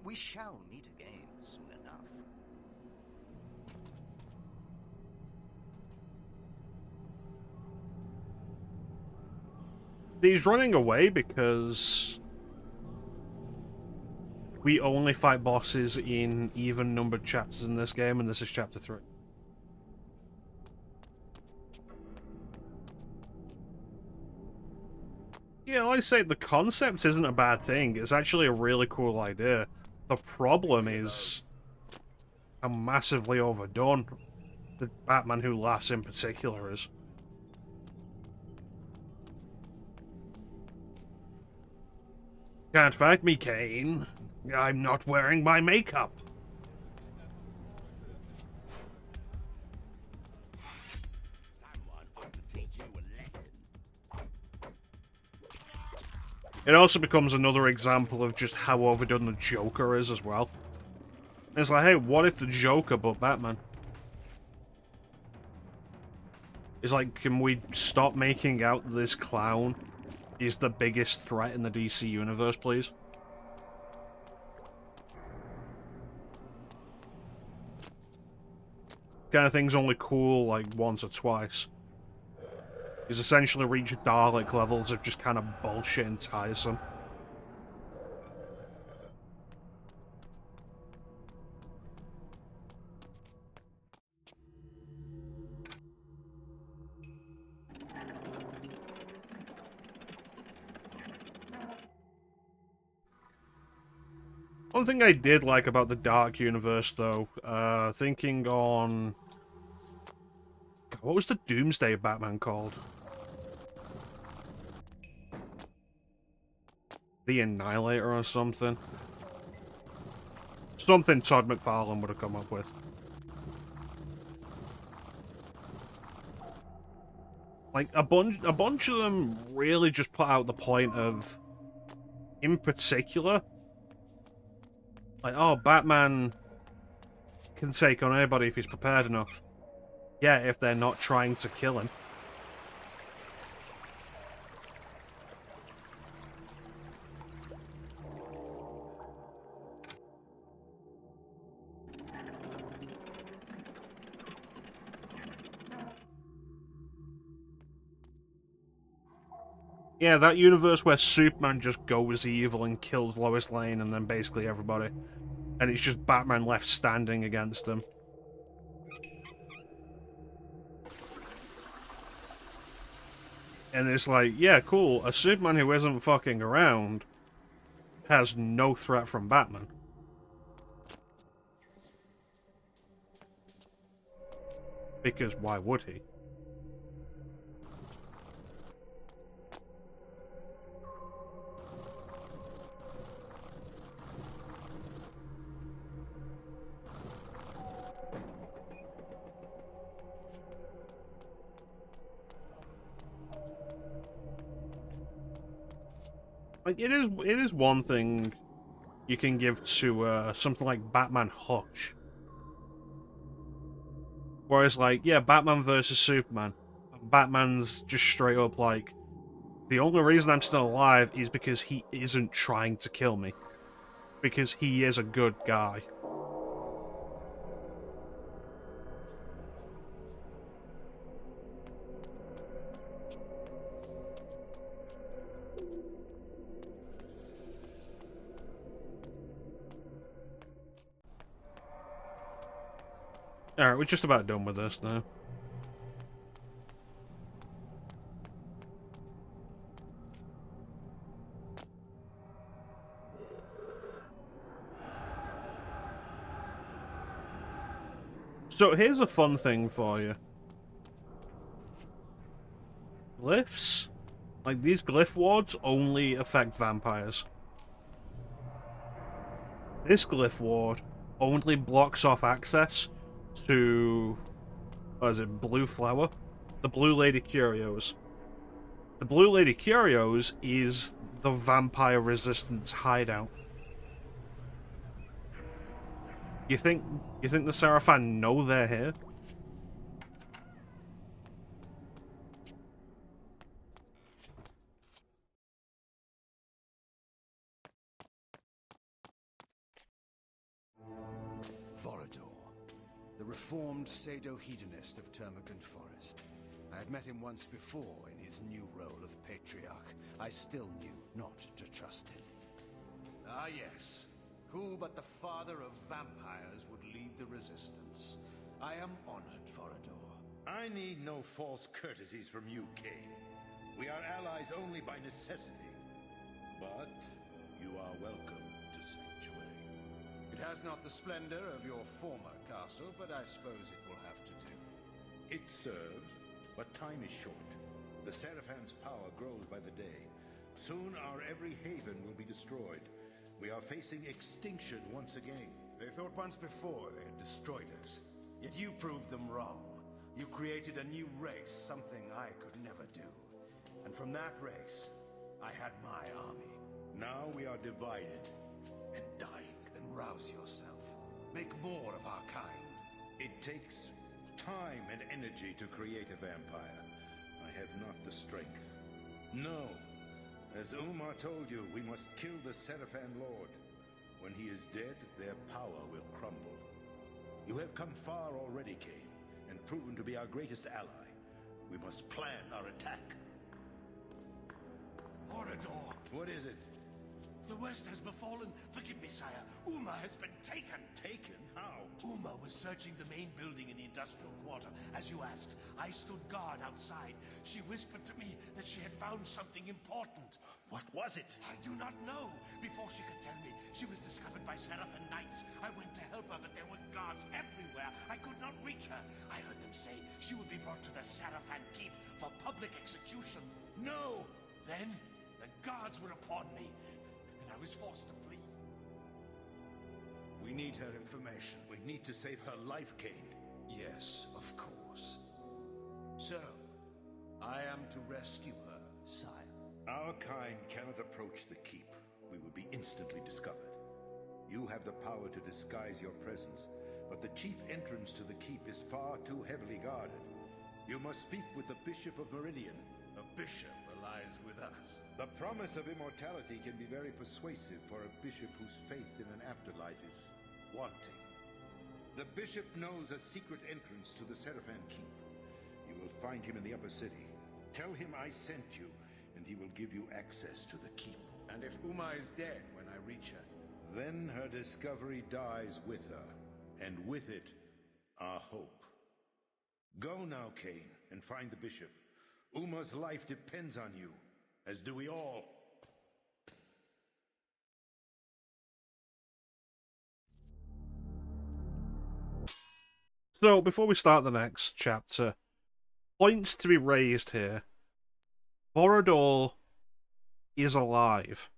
We shall meet again soon enough. He's running away because we only fight bosses in even-numbered chapters in this game, and this is chapter 3. Yeah, like I say, the concept isn't a bad thing. It's actually a really cool idea. The problem is how massively overdone the Batman Who Laughs in particular is. Can't fight me, Kain. I'm not wearing my makeup. Someone ought to teach you a lesson. It also becomes another example of just how overdone the Joker is as well. It's like, hey, what if the Joker but Batman? It's like, can we stop making out this clown is the biggest threat in the DC universe, please? Kind of thing's only cool like once or twice. He's essentially reached Dalek levels of just kind of bullshit and tiresome. One thing I did like about the Dark Universe, though, thinking on... What was the Doomsday Batman called? The Annihilator or something? Something Todd McFarlane would have come up with. Like, a bunch of them really just put out the point of, in particular, like, oh, Batman can take on anybody if he's prepared enough. Yeah, if they're not trying to kill him. Yeah, that universe where Superman just goes evil and kills Lois Lane and then basically everybody. And it's just Batman left standing against them. And it's like, yeah, cool. A Superman who isn't fucking around has no threat from Batman. Because why would he? Like, it is one thing you can give to something like Batman Hush. Whereas, like, yeah, Batman versus Superman. Batman's just straight up like, the only reason I'm still alive is because he isn't trying to kill me. Because he is a good guy. Alright, we're just about done with this now. So here's a fun thing for you. Glyphs? Like, these glyph wards only affect vampires. This glyph ward only blocks off access to... what is it? Blue Flower? The Blue Lady Curios. The Blue Lady Curios is the vampire resistance hideout. You think the Seraphan know they're here? Vorador, the reformed pseudo-hedonist of Termagant Forest. I had met him once before in his new role of patriarch. I still knew not to trust him. Ah yes, who but the father of vampires would lead the resistance? I am honored, Vorador. I need no false courtesies from you, Kain. We are allies only by necessity. But you are welcome to Sanctuary. It has not the splendor of your former castle, but I suppose it will have to do. It serves, but time is short. The Seraphan's power grows by the day. Soon our every haven will be destroyed. We are facing extinction once again. They thought once before they had destroyed us. Yet you proved them wrong. You created a new race, something I could never do. And from that race, I had my army. Now we are divided and dying. Then rouse yourself. Make more of our kind. It takes time and energy to create a vampire. I have not the strength. No. As Umar told you, we must kill the Seraphan Lord. When he is dead, their power will crumble. You have come far already, Kain, and proven to be our greatest ally. We must plan our attack. Vorador, What is it? the worst has befallen. Forgive me, sire. Uma has been taken. Taken? How? Uma was searching the main building in the industrial quarter, as you asked. I stood guard outside. She whispered to me that she had found something important. What was it? I do not know. Before she could tell me, she was discovered by Seraphan Knights. I went to help her, but there were guards everywhere. I could not reach her. I heard them say she would be brought to the Seraphan Keep for public execution. No! Then, the guards were upon me, and I was forced to flee. We need her information. We need to save her life, Kain. Yes, of course. So, I am to rescue her, sire. Our kind cannot approach the keep. We would be instantly discovered. You have the power to disguise your presence, but the chief entrance to the keep is far too heavily guarded. You must speak with the Bishop of Meridian. A bishop allies with us. The promise of immortality can be very persuasive for a bishop whose faith in an afterlife is wanting. The bishop knows a secret entrance to the Seraphan Keep. You will find him in the upper city. Tell him I sent you, and he will give you access to the keep. And if Uma is dead when I reach her? Then her discovery dies with her, and with it, our hope. Go now, Kain, and find the bishop. Uma's life depends on you, as do we all. So, before we start the next chapter, points to be raised here. Vorador is alive.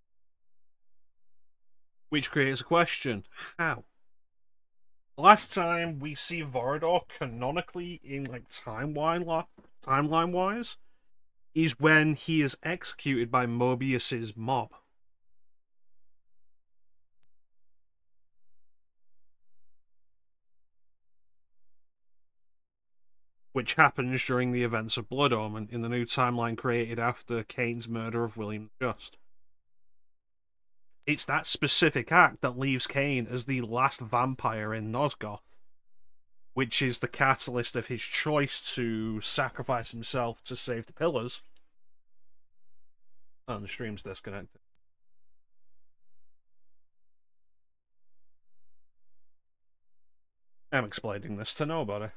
Which creates a question. How? Last time we see Vorador canonically in, like, timeline-wise, is when he is executed by Mobius's mob. Which happens during the events of Blood Omen in the new timeline created after Kain's murder of William the Just. It's that specific act that leaves Kain as the last vampire in Nosgoth, which is the catalyst of his choice to sacrifice himself to save the pillars. Oh, the stream's disconnected. I'm explaining this to nobody.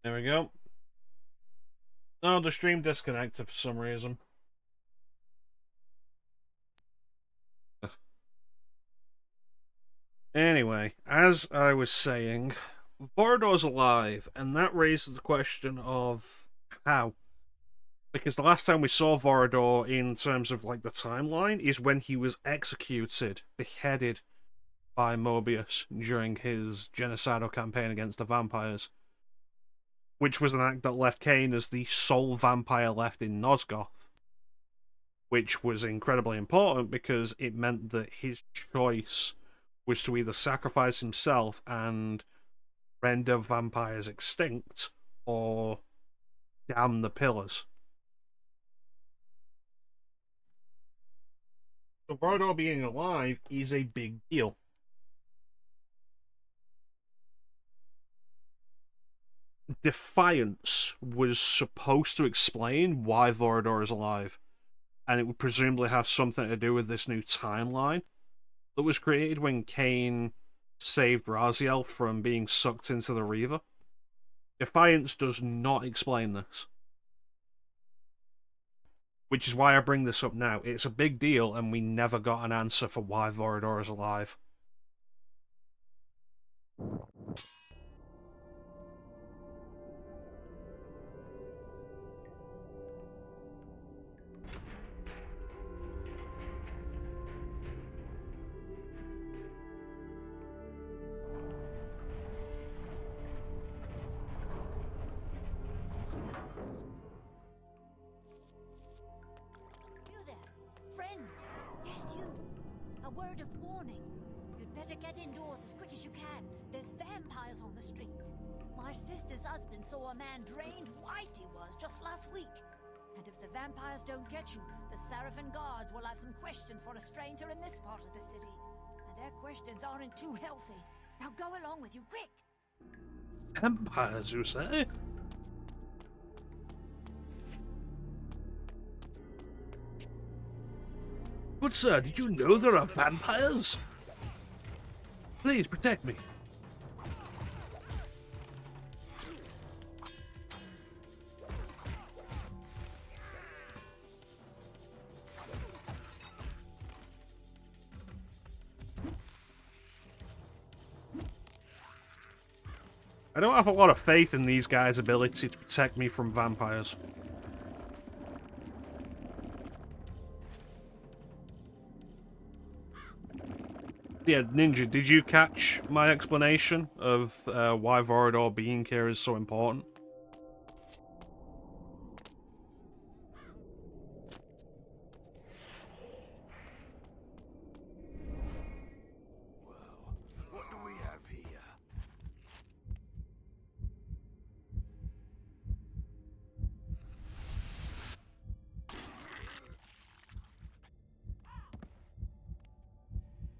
There we go. Oh, the stream disconnected for some reason. Anyway, as I was saying, Vorador's alive, and that raises the question of how. Because the last time we saw Vorador in terms of, like, the timeline is when he was executed, beheaded by Mobius during his genocidal campaign against the vampires. Which was an act that left Kain as the sole vampire left in Nosgoth. Which was incredibly important because it meant that his choice was to either sacrifice himself and render vampires extinct, or damn the pillars. So Vorador being alive is a big deal. Defiance was supposed to explain why Vorador is alive, and it would presumably have something to do with this new timeline that was created when Kain saved Raziel from being sucked into the Reaver. Defiance does not explain this. Which is why I bring this up now. It's a big deal, and we never got an answer for why Vorador is alive. Word of warning. You'd better get indoors as quick as you can. There's vampires on the streets. My sister's husband saw a man drained white he was just last week. And if the vampires don't get you, the Seraphim guards will have some questions for a stranger in this part of the city. And their questions aren't too healthy. Now go along with you, quick! Vampires, you say? But sir, did you know there are vampires? Please protect me. I don't have a lot of faith in these guys' ability to protect me from vampires. Yeah, Ninja, did you catch my explanation of why Vorador being here is so important? Well, what do we have here?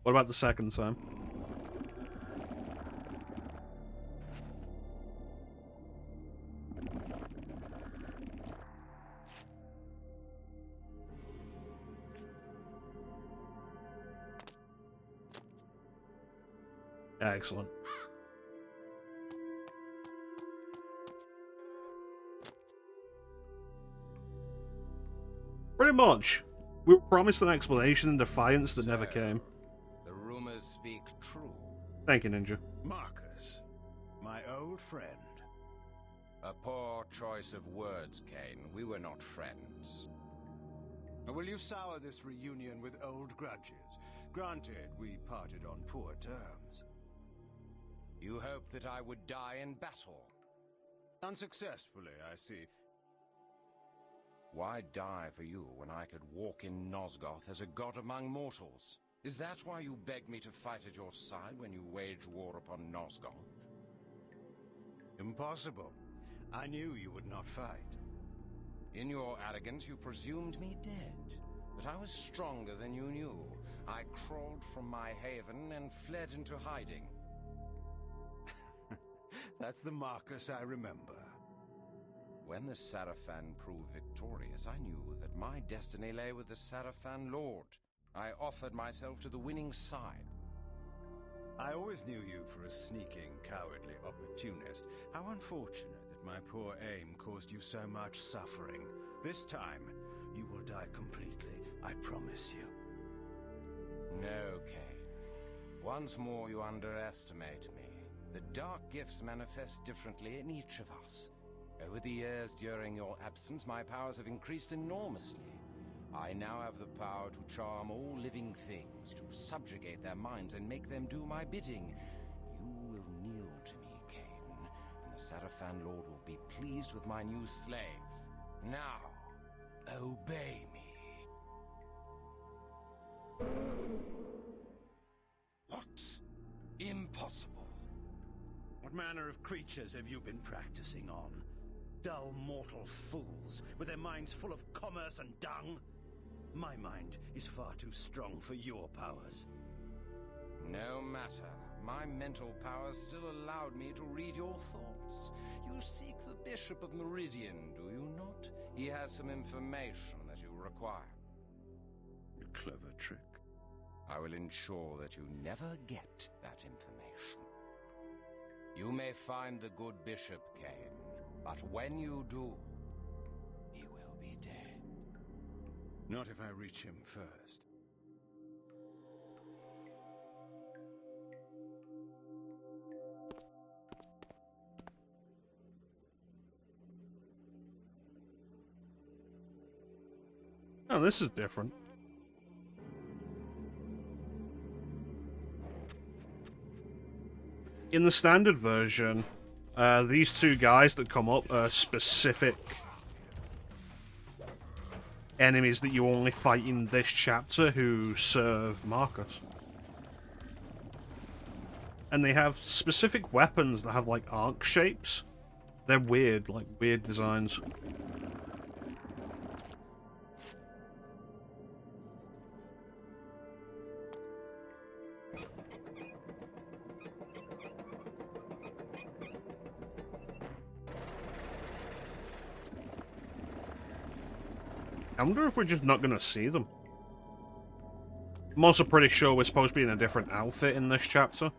What about the second time? Excellent. Pretty much. We were promised an explanation in Defiance that never came. The rumors speak true. Thank you, Ninja. Marcus, my old friend. A poor choice of words, Kain. We were not friends. Will you sour this reunion with old grudges? Granted, we parted on poor terms. You hoped that I would die in battle. Unsuccessfully, I see. Why die for you when I could walk in Nosgoth as a god among mortals? Is that why you begged me to fight at your side when you waged war upon Nosgoth? Impossible. I knew you would not fight. In your arrogance, you presumed me dead. But I was stronger than you knew. I crawled from my haven and fled into hiding. That's the Marcus I remember. When the Sarafan proved victorious, I knew that my destiny lay with the Sarafan Lord. I offered myself to the winning side. I always knew you for a sneaking, cowardly opportunist. How unfortunate that my poor aim caused you so much suffering. This time, you will die completely, I promise you. No, Kain. Once more you underestimate me. The dark gifts manifest differently in each of us. Over the years during your absence, my powers have increased enormously. I now have the power to charm all living things, to subjugate their minds and make them do my bidding. You will kneel to me, Kain, and the Sarafan Lord will be pleased with my new slave. Now, obey me. What? Impossible. What manner of creatures have you been practicing on? Dull mortal fools, with their minds full of commerce and dung? My mind is far too strong for your powers. No matter. My mental powers still allowed me to read your thoughts. You seek the Bishop of Meridian, do you not? He has some information that you require. A clever trick. I will ensure that you never get that information. You may find the good Bishop, Kain, but when you do, he will be dead. Not if I reach him first. Oh, this is different. In the standard version, these two guys that come up are specific enemies that you only fight in this chapter who serve Marcus. And they have specific weapons that have, like, arc shapes. They're weird, like, weird designs. I wonder if we're just not going to see them. I'm also pretty sure we're supposed to be in a different outfit in this chapter.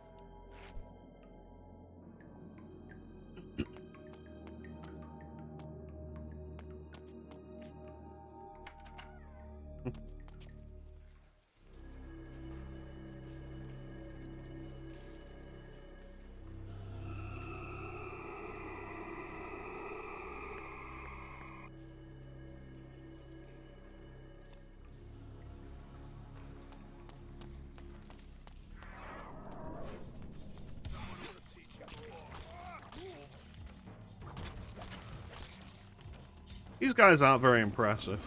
These guys aren't very impressive.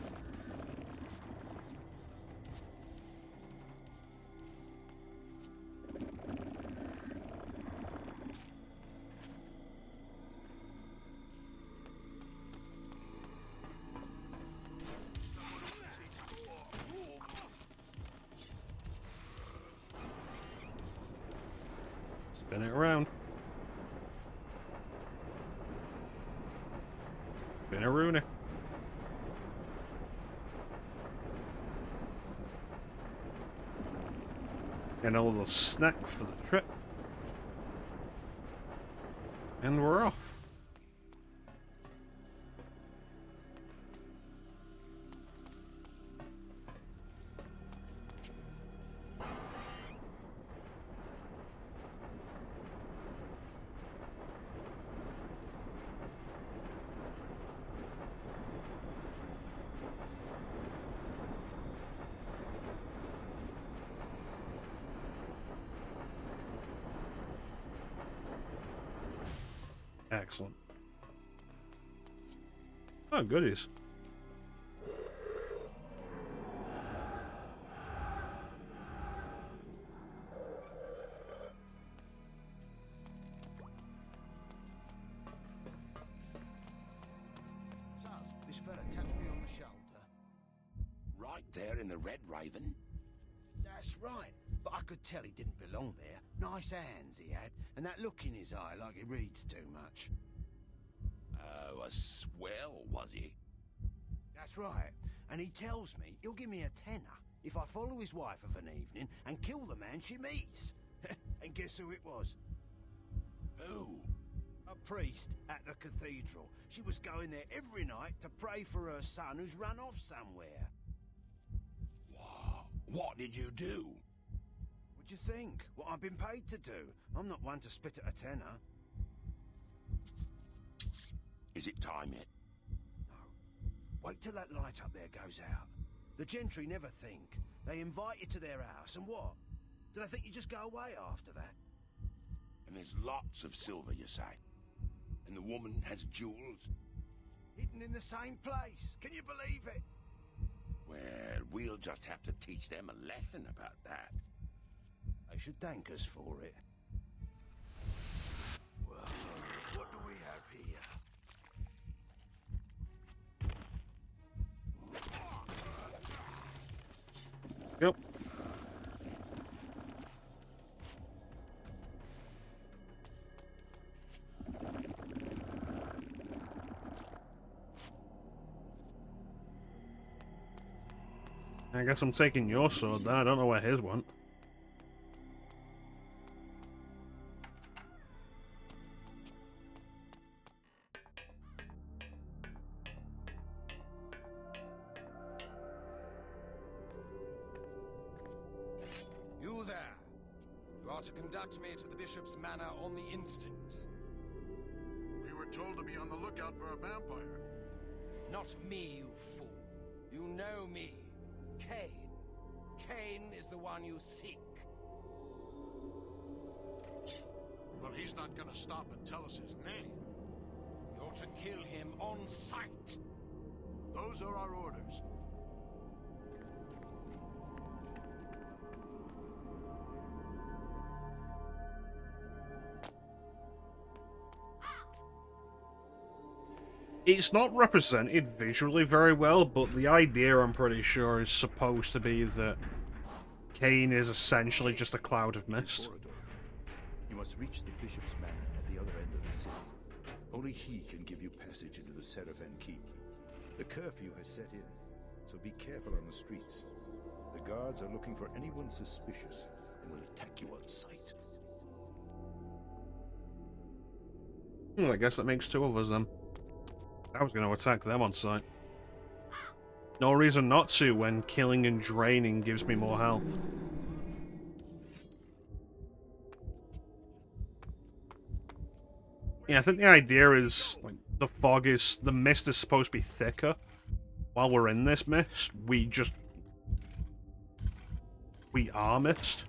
Spin it around. Spin a Rooney. And a little snack for the trip. And we're off. Excellent. Oh, goodies. So, this fella taps me on the shoulder. Right there in the Red Raven? That's right. But I could tell he didn't belong there. Nice hands he had, and that look in his eye like he reads too much. Oh, a swell, was he? That's right. And he tells me he'll give me a tenner if I follow his wife of an evening and kill the man she meets. And guess who it was? Who? A priest at the cathedral. She was going there every night to pray for her son who's run off somewhere. Wow. What did you do? What do you think? What I've been paid to do? I'm not one to spit at a tenner. Is it time yet? No. Wait till that light up there goes out. The gentry never think. They invite you to their house, and what? Do they think you just go away after that? And there's lots of silver, you say? And the woman has jewels? Hidden in the same place. Can you believe it? Well, we'll just have to teach them a lesson about that. They should thank us for it. Well, what do we have here? Yep. I guess I'm taking your sword then. I don't know where his went. You there! You are to conduct me to the bishop's manor on the instant. We were told to be on the lookout for a vampire. Not me, you fool. You know me. Kain. Kain is the one you seek. Well, he's not gonna stop and tell us his name. You're to kill him on sight. Those are our orders. It's not represented visually very well, but the idea, I'm pretty sure, is supposed to be that Kain is essentially just a cloud of mist. You must reach the bishop's manor at the other end of the city. Only he can give you passage into the Seraphin Keep. The curfew has set in, so be careful on the streets. The guards are looking for anyone suspicious and will attack you on sight. I guess that makes two of us then. I was going to attack them on sight. No reason not to when killing and draining gives me more health. Yeah, I think the idea is, like, the mist is supposed to be thicker. While we're in this mist, we are mist.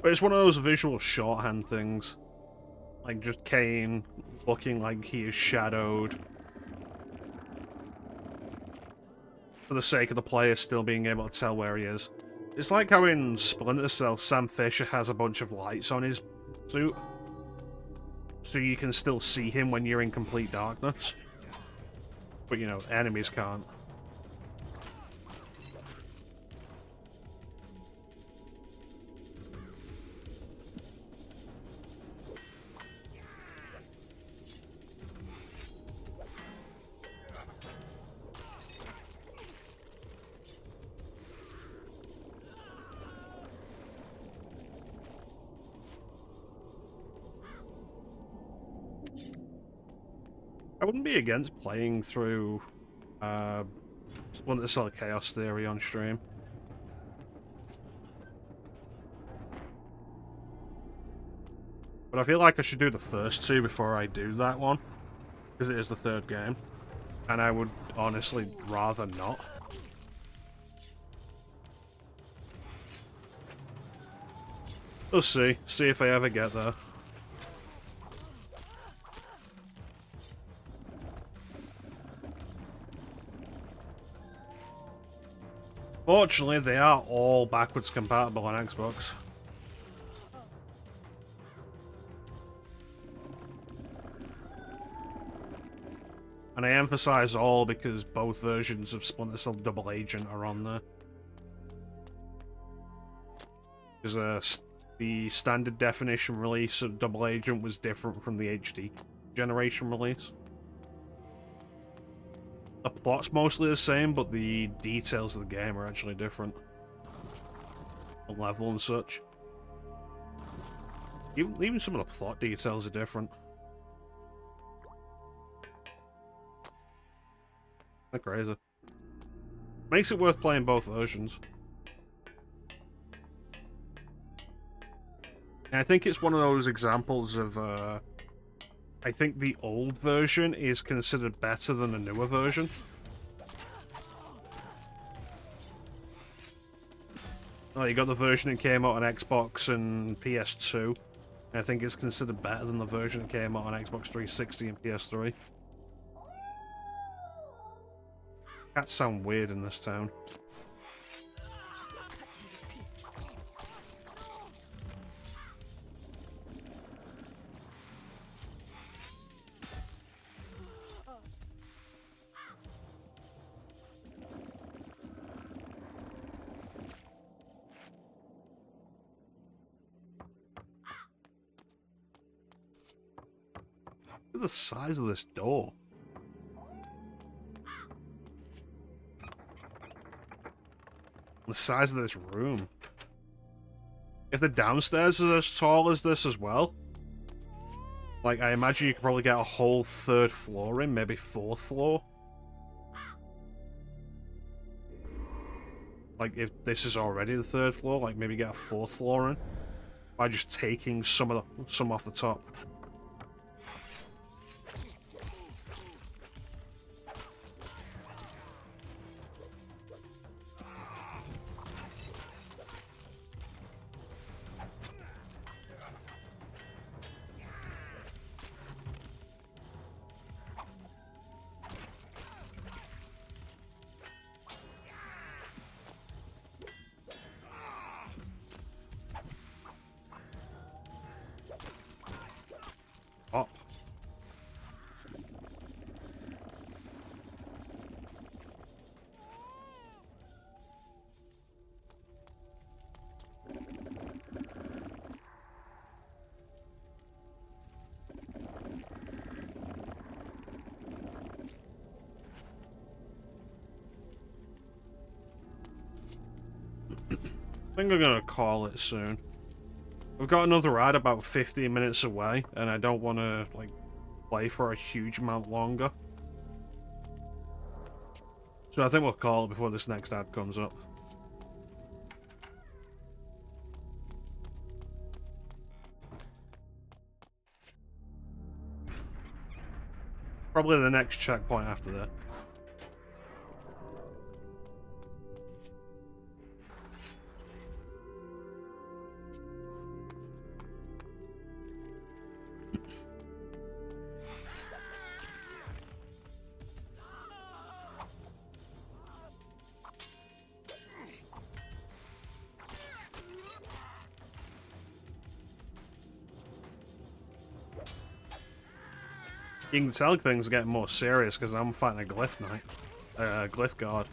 But it's one of those visual shorthand things. Like, just Kain looking like he is shadowed. For the sake of the player still being able to tell where he is. It's like how in Splinter Cell, Sam Fisher has a bunch of lights on his suit. So you can still see him when you're in complete darkness. But, you know, enemies can't. I wouldn't be against playing through Splinter Cell Chaos Theory on stream. But I feel like I should do the first two before I do that one. Because it is the third game. And I would honestly rather not. We'll see. See if I ever get there. Fortunately, they are all backwards compatible on Xbox. And I emphasize all because both versions of Splinter Cell Double Agent are on there. Because the standard definition release of Double Agent was different from the HD generation release. The plot's mostly the same, but the details of the game are actually different. The level and such. Even some of the plot details are different. They're crazy. Makes it worth playing both versions. And I think it's one of those examples of, I think the old version is considered better than the newer version. Oh, you got the version that came out on Xbox and PS2. And I think it's considered better than the version that came out on Xbox 360 and PS3. Cats sound weird in this town. Look at the size of this door. The size of this room. If the downstairs is as tall as this as well, like, I imagine you could probably get a whole third floor in, maybe fourth floor. Like, if this is already the third floor, like, maybe get a fourth floor in by just taking some off the top. Oh. I think I'm gonna call it soon. We've got another ad about 15 minutes away, and I don't want to, like, play for a huge amount longer. So I think we'll call it before this next ad comes up. Probably the next checkpoint after that. You can tell things are getting more serious because I'm fighting a glyph knight. Glyph guard.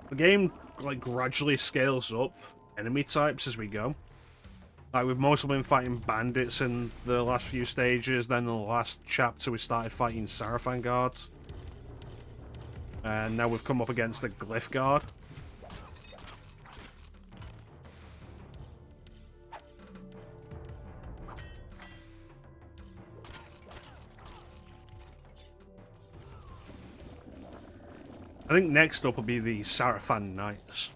The game, like, gradually scales up enemy types as we go. Like, we've mostly been fighting bandits in the last few stages, then in the last chapter we started fighting Sarafan guards. And now we've come up against the Glyph Guard. I think next up will be the Sarafan Knights.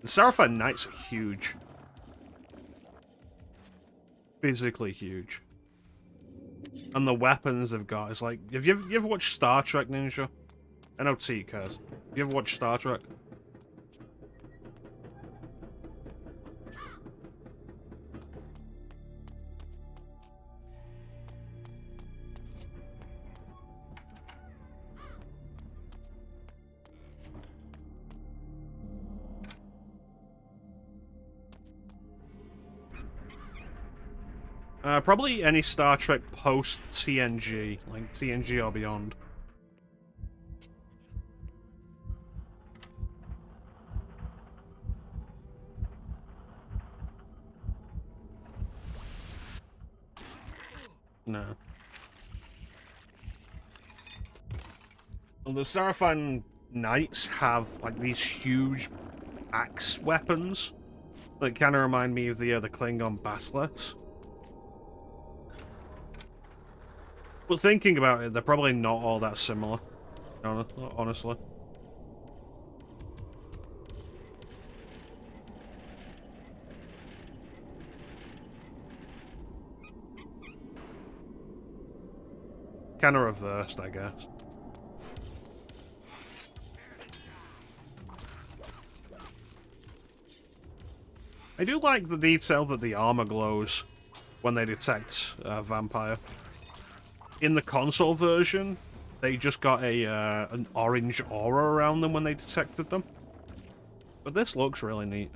The Sarafan Knights are huge. Physically huge. And the weapons they've got is like... Have you ever watched Star Trek, Ninja? I know T cares. Have you ever watched Star Trek? Probably any Star Trek post TNG, like TNG or beyond. No. Well, the Sarafan Knights have like these huge axe weapons that kind of remind me of the Klingon Basilisks. But thinking about it, they're probably not all that similar, honestly. Kind of reversed, I guess. I do like the detail that the armor glows when they detect a vampire. In the console version, they just got an orange aura around them when they detected them. But this looks really neat.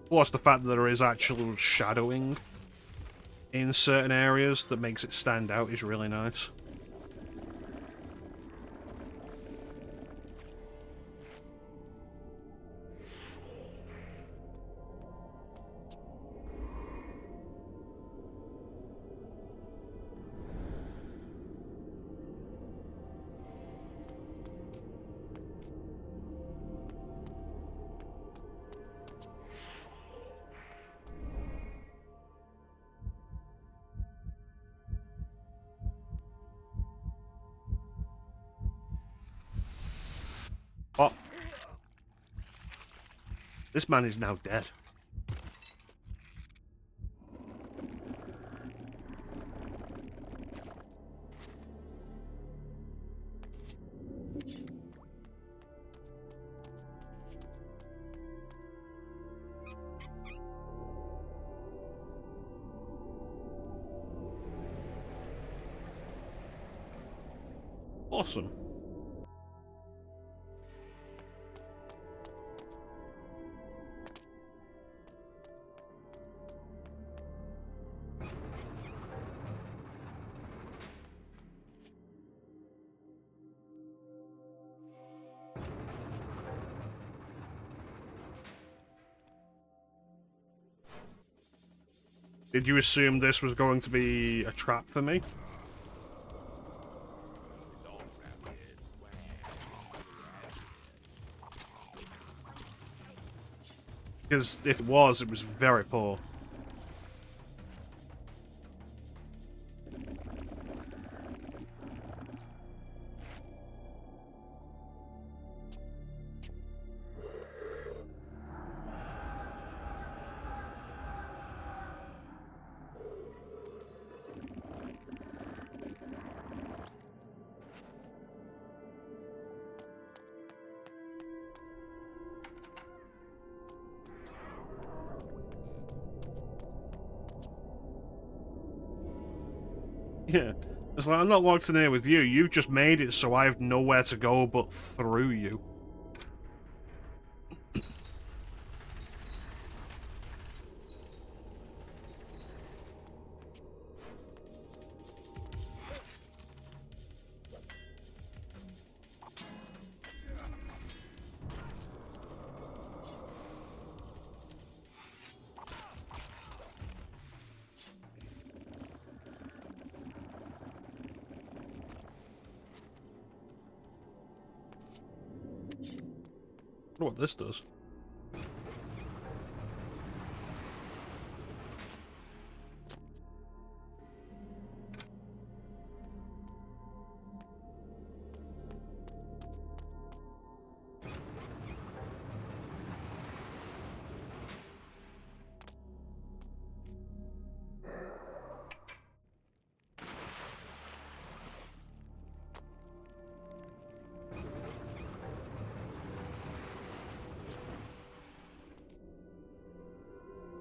Plus the fact that there is actual shadowing in certain areas that makes it stand out is really nice. Oh. This man is now dead. Awesome. Did you assume this was going to be a trap for me? Because if it was very poor. Yeah. It's like, I'm not locked in here with you. You've just made it so I have nowhere to go but through you. I wonder what this does.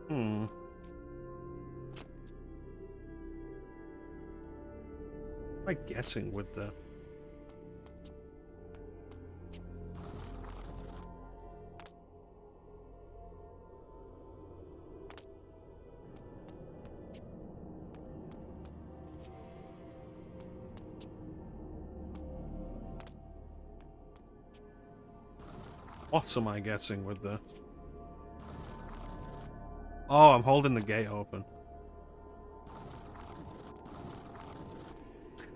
Hmm. What am I guessing with the... What am I guessing with the... Oh, I'm holding the gate open.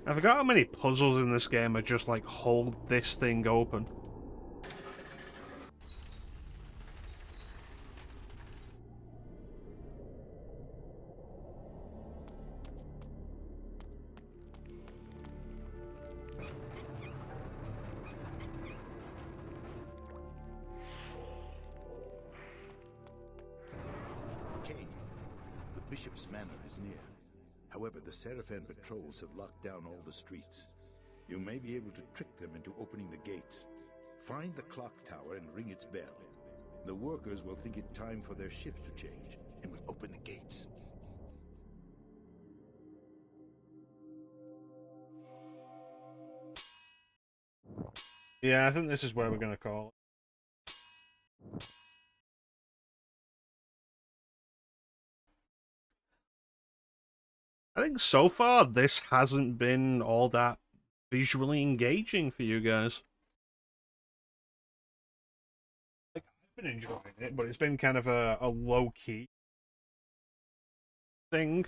I forgot how many puzzles in this game are just like, hold this thing open. Kain, the bishop's manor is near. However, the Seraphan patrols have locked down all the streets. You may be able to trick them into opening the gates. Find the clock tower and ring its bell. The workers will think it time for their shift to change and will open the gates. Yeah, I think this is where we're gonna call it. I think so far this hasn't been all that visually engaging for you guys. Like, I've been enjoying it, but it's been kind of a low-key thing.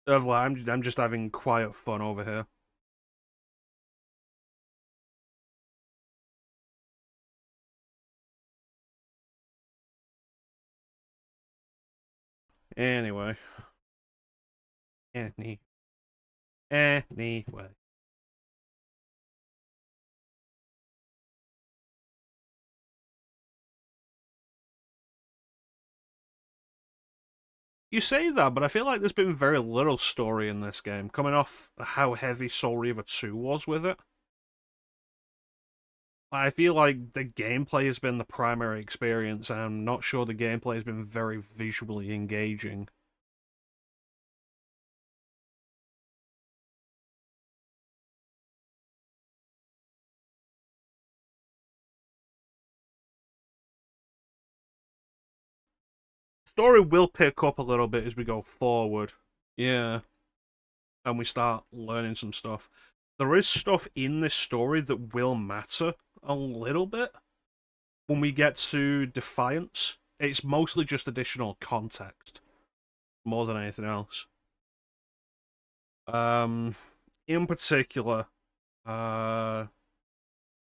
I'm just having quiet fun over here. Anyway. Anyway. You say that, but I feel like there's been very little story in this game, coming off how heavy Soul Reaver 2 was with it. I feel like the gameplay has been the primary experience, and I'm not sure the gameplay has been very visually engaging. Story will pick up a little bit as we go forward. Yeah. And we start learning some stuff. There is stuff in this story that will matter a little bit when we get to Defiance. It's mostly just additional context, more than anything else. In particular, you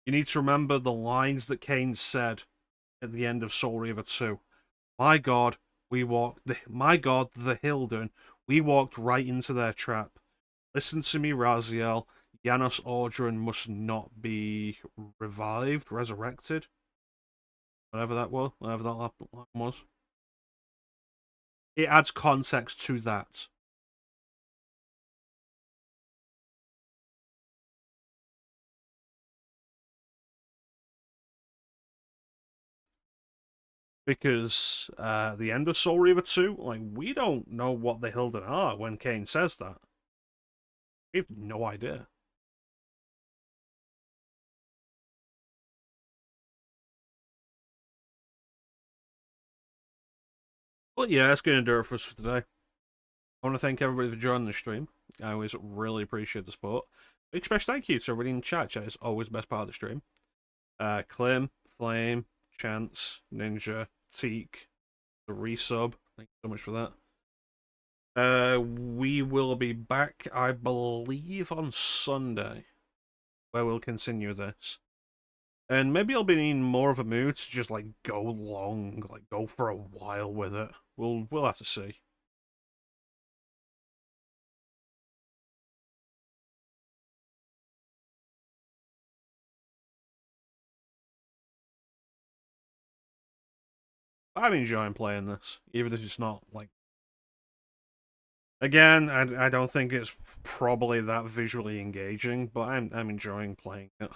need to remember the lines that Kain said at the end of Soul Reaver 2. My God, the Hilden, we walked right into their trap. Listen to me, Raziel. Janos Audron must not be resurrected. Whatever that was, whatever that line was. It adds context to that. Because the end of Soul Reaver 2, like, we don't know what the Hilden are when Kain says that. I have no idea. But yeah, that's going to do it for us for today. I want to thank everybody for joining the stream. I always really appreciate the support. Big special thank you to everybody in the chat. Chat is always the best part of the stream. Clem, Flame, Chance, Ninja, Teak, the resub. Thank you so much for that. We will be back, I believe, on Sunday, where we'll continue this. And maybe I'll be in more of a mood to just like go long, like go for a while with it. We'll have to see. I'm enjoying playing this, even if it's not like. Again, I don't think it's probably that visually engaging, but I'm enjoying playing it.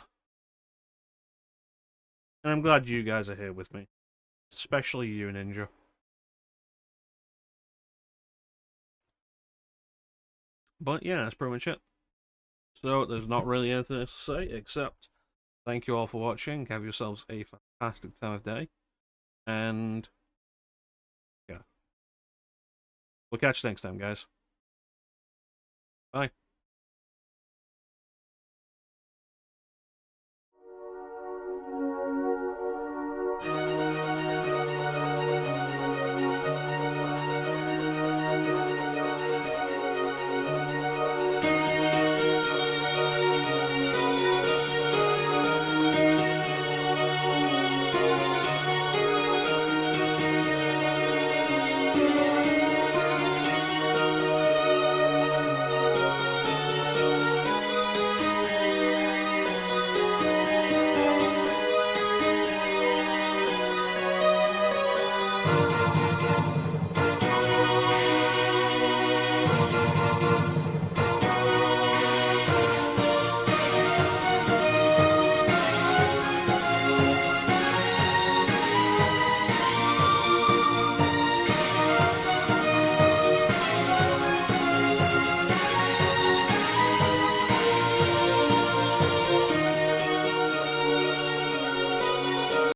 And I'm glad you guys are here with me. Especially you, Ninja. But yeah, that's pretty much it. So there's not really anything else to say, except thank you all for watching. Have yourselves a fantastic time of day. And yeah. We'll catch you next time, guys. Bye.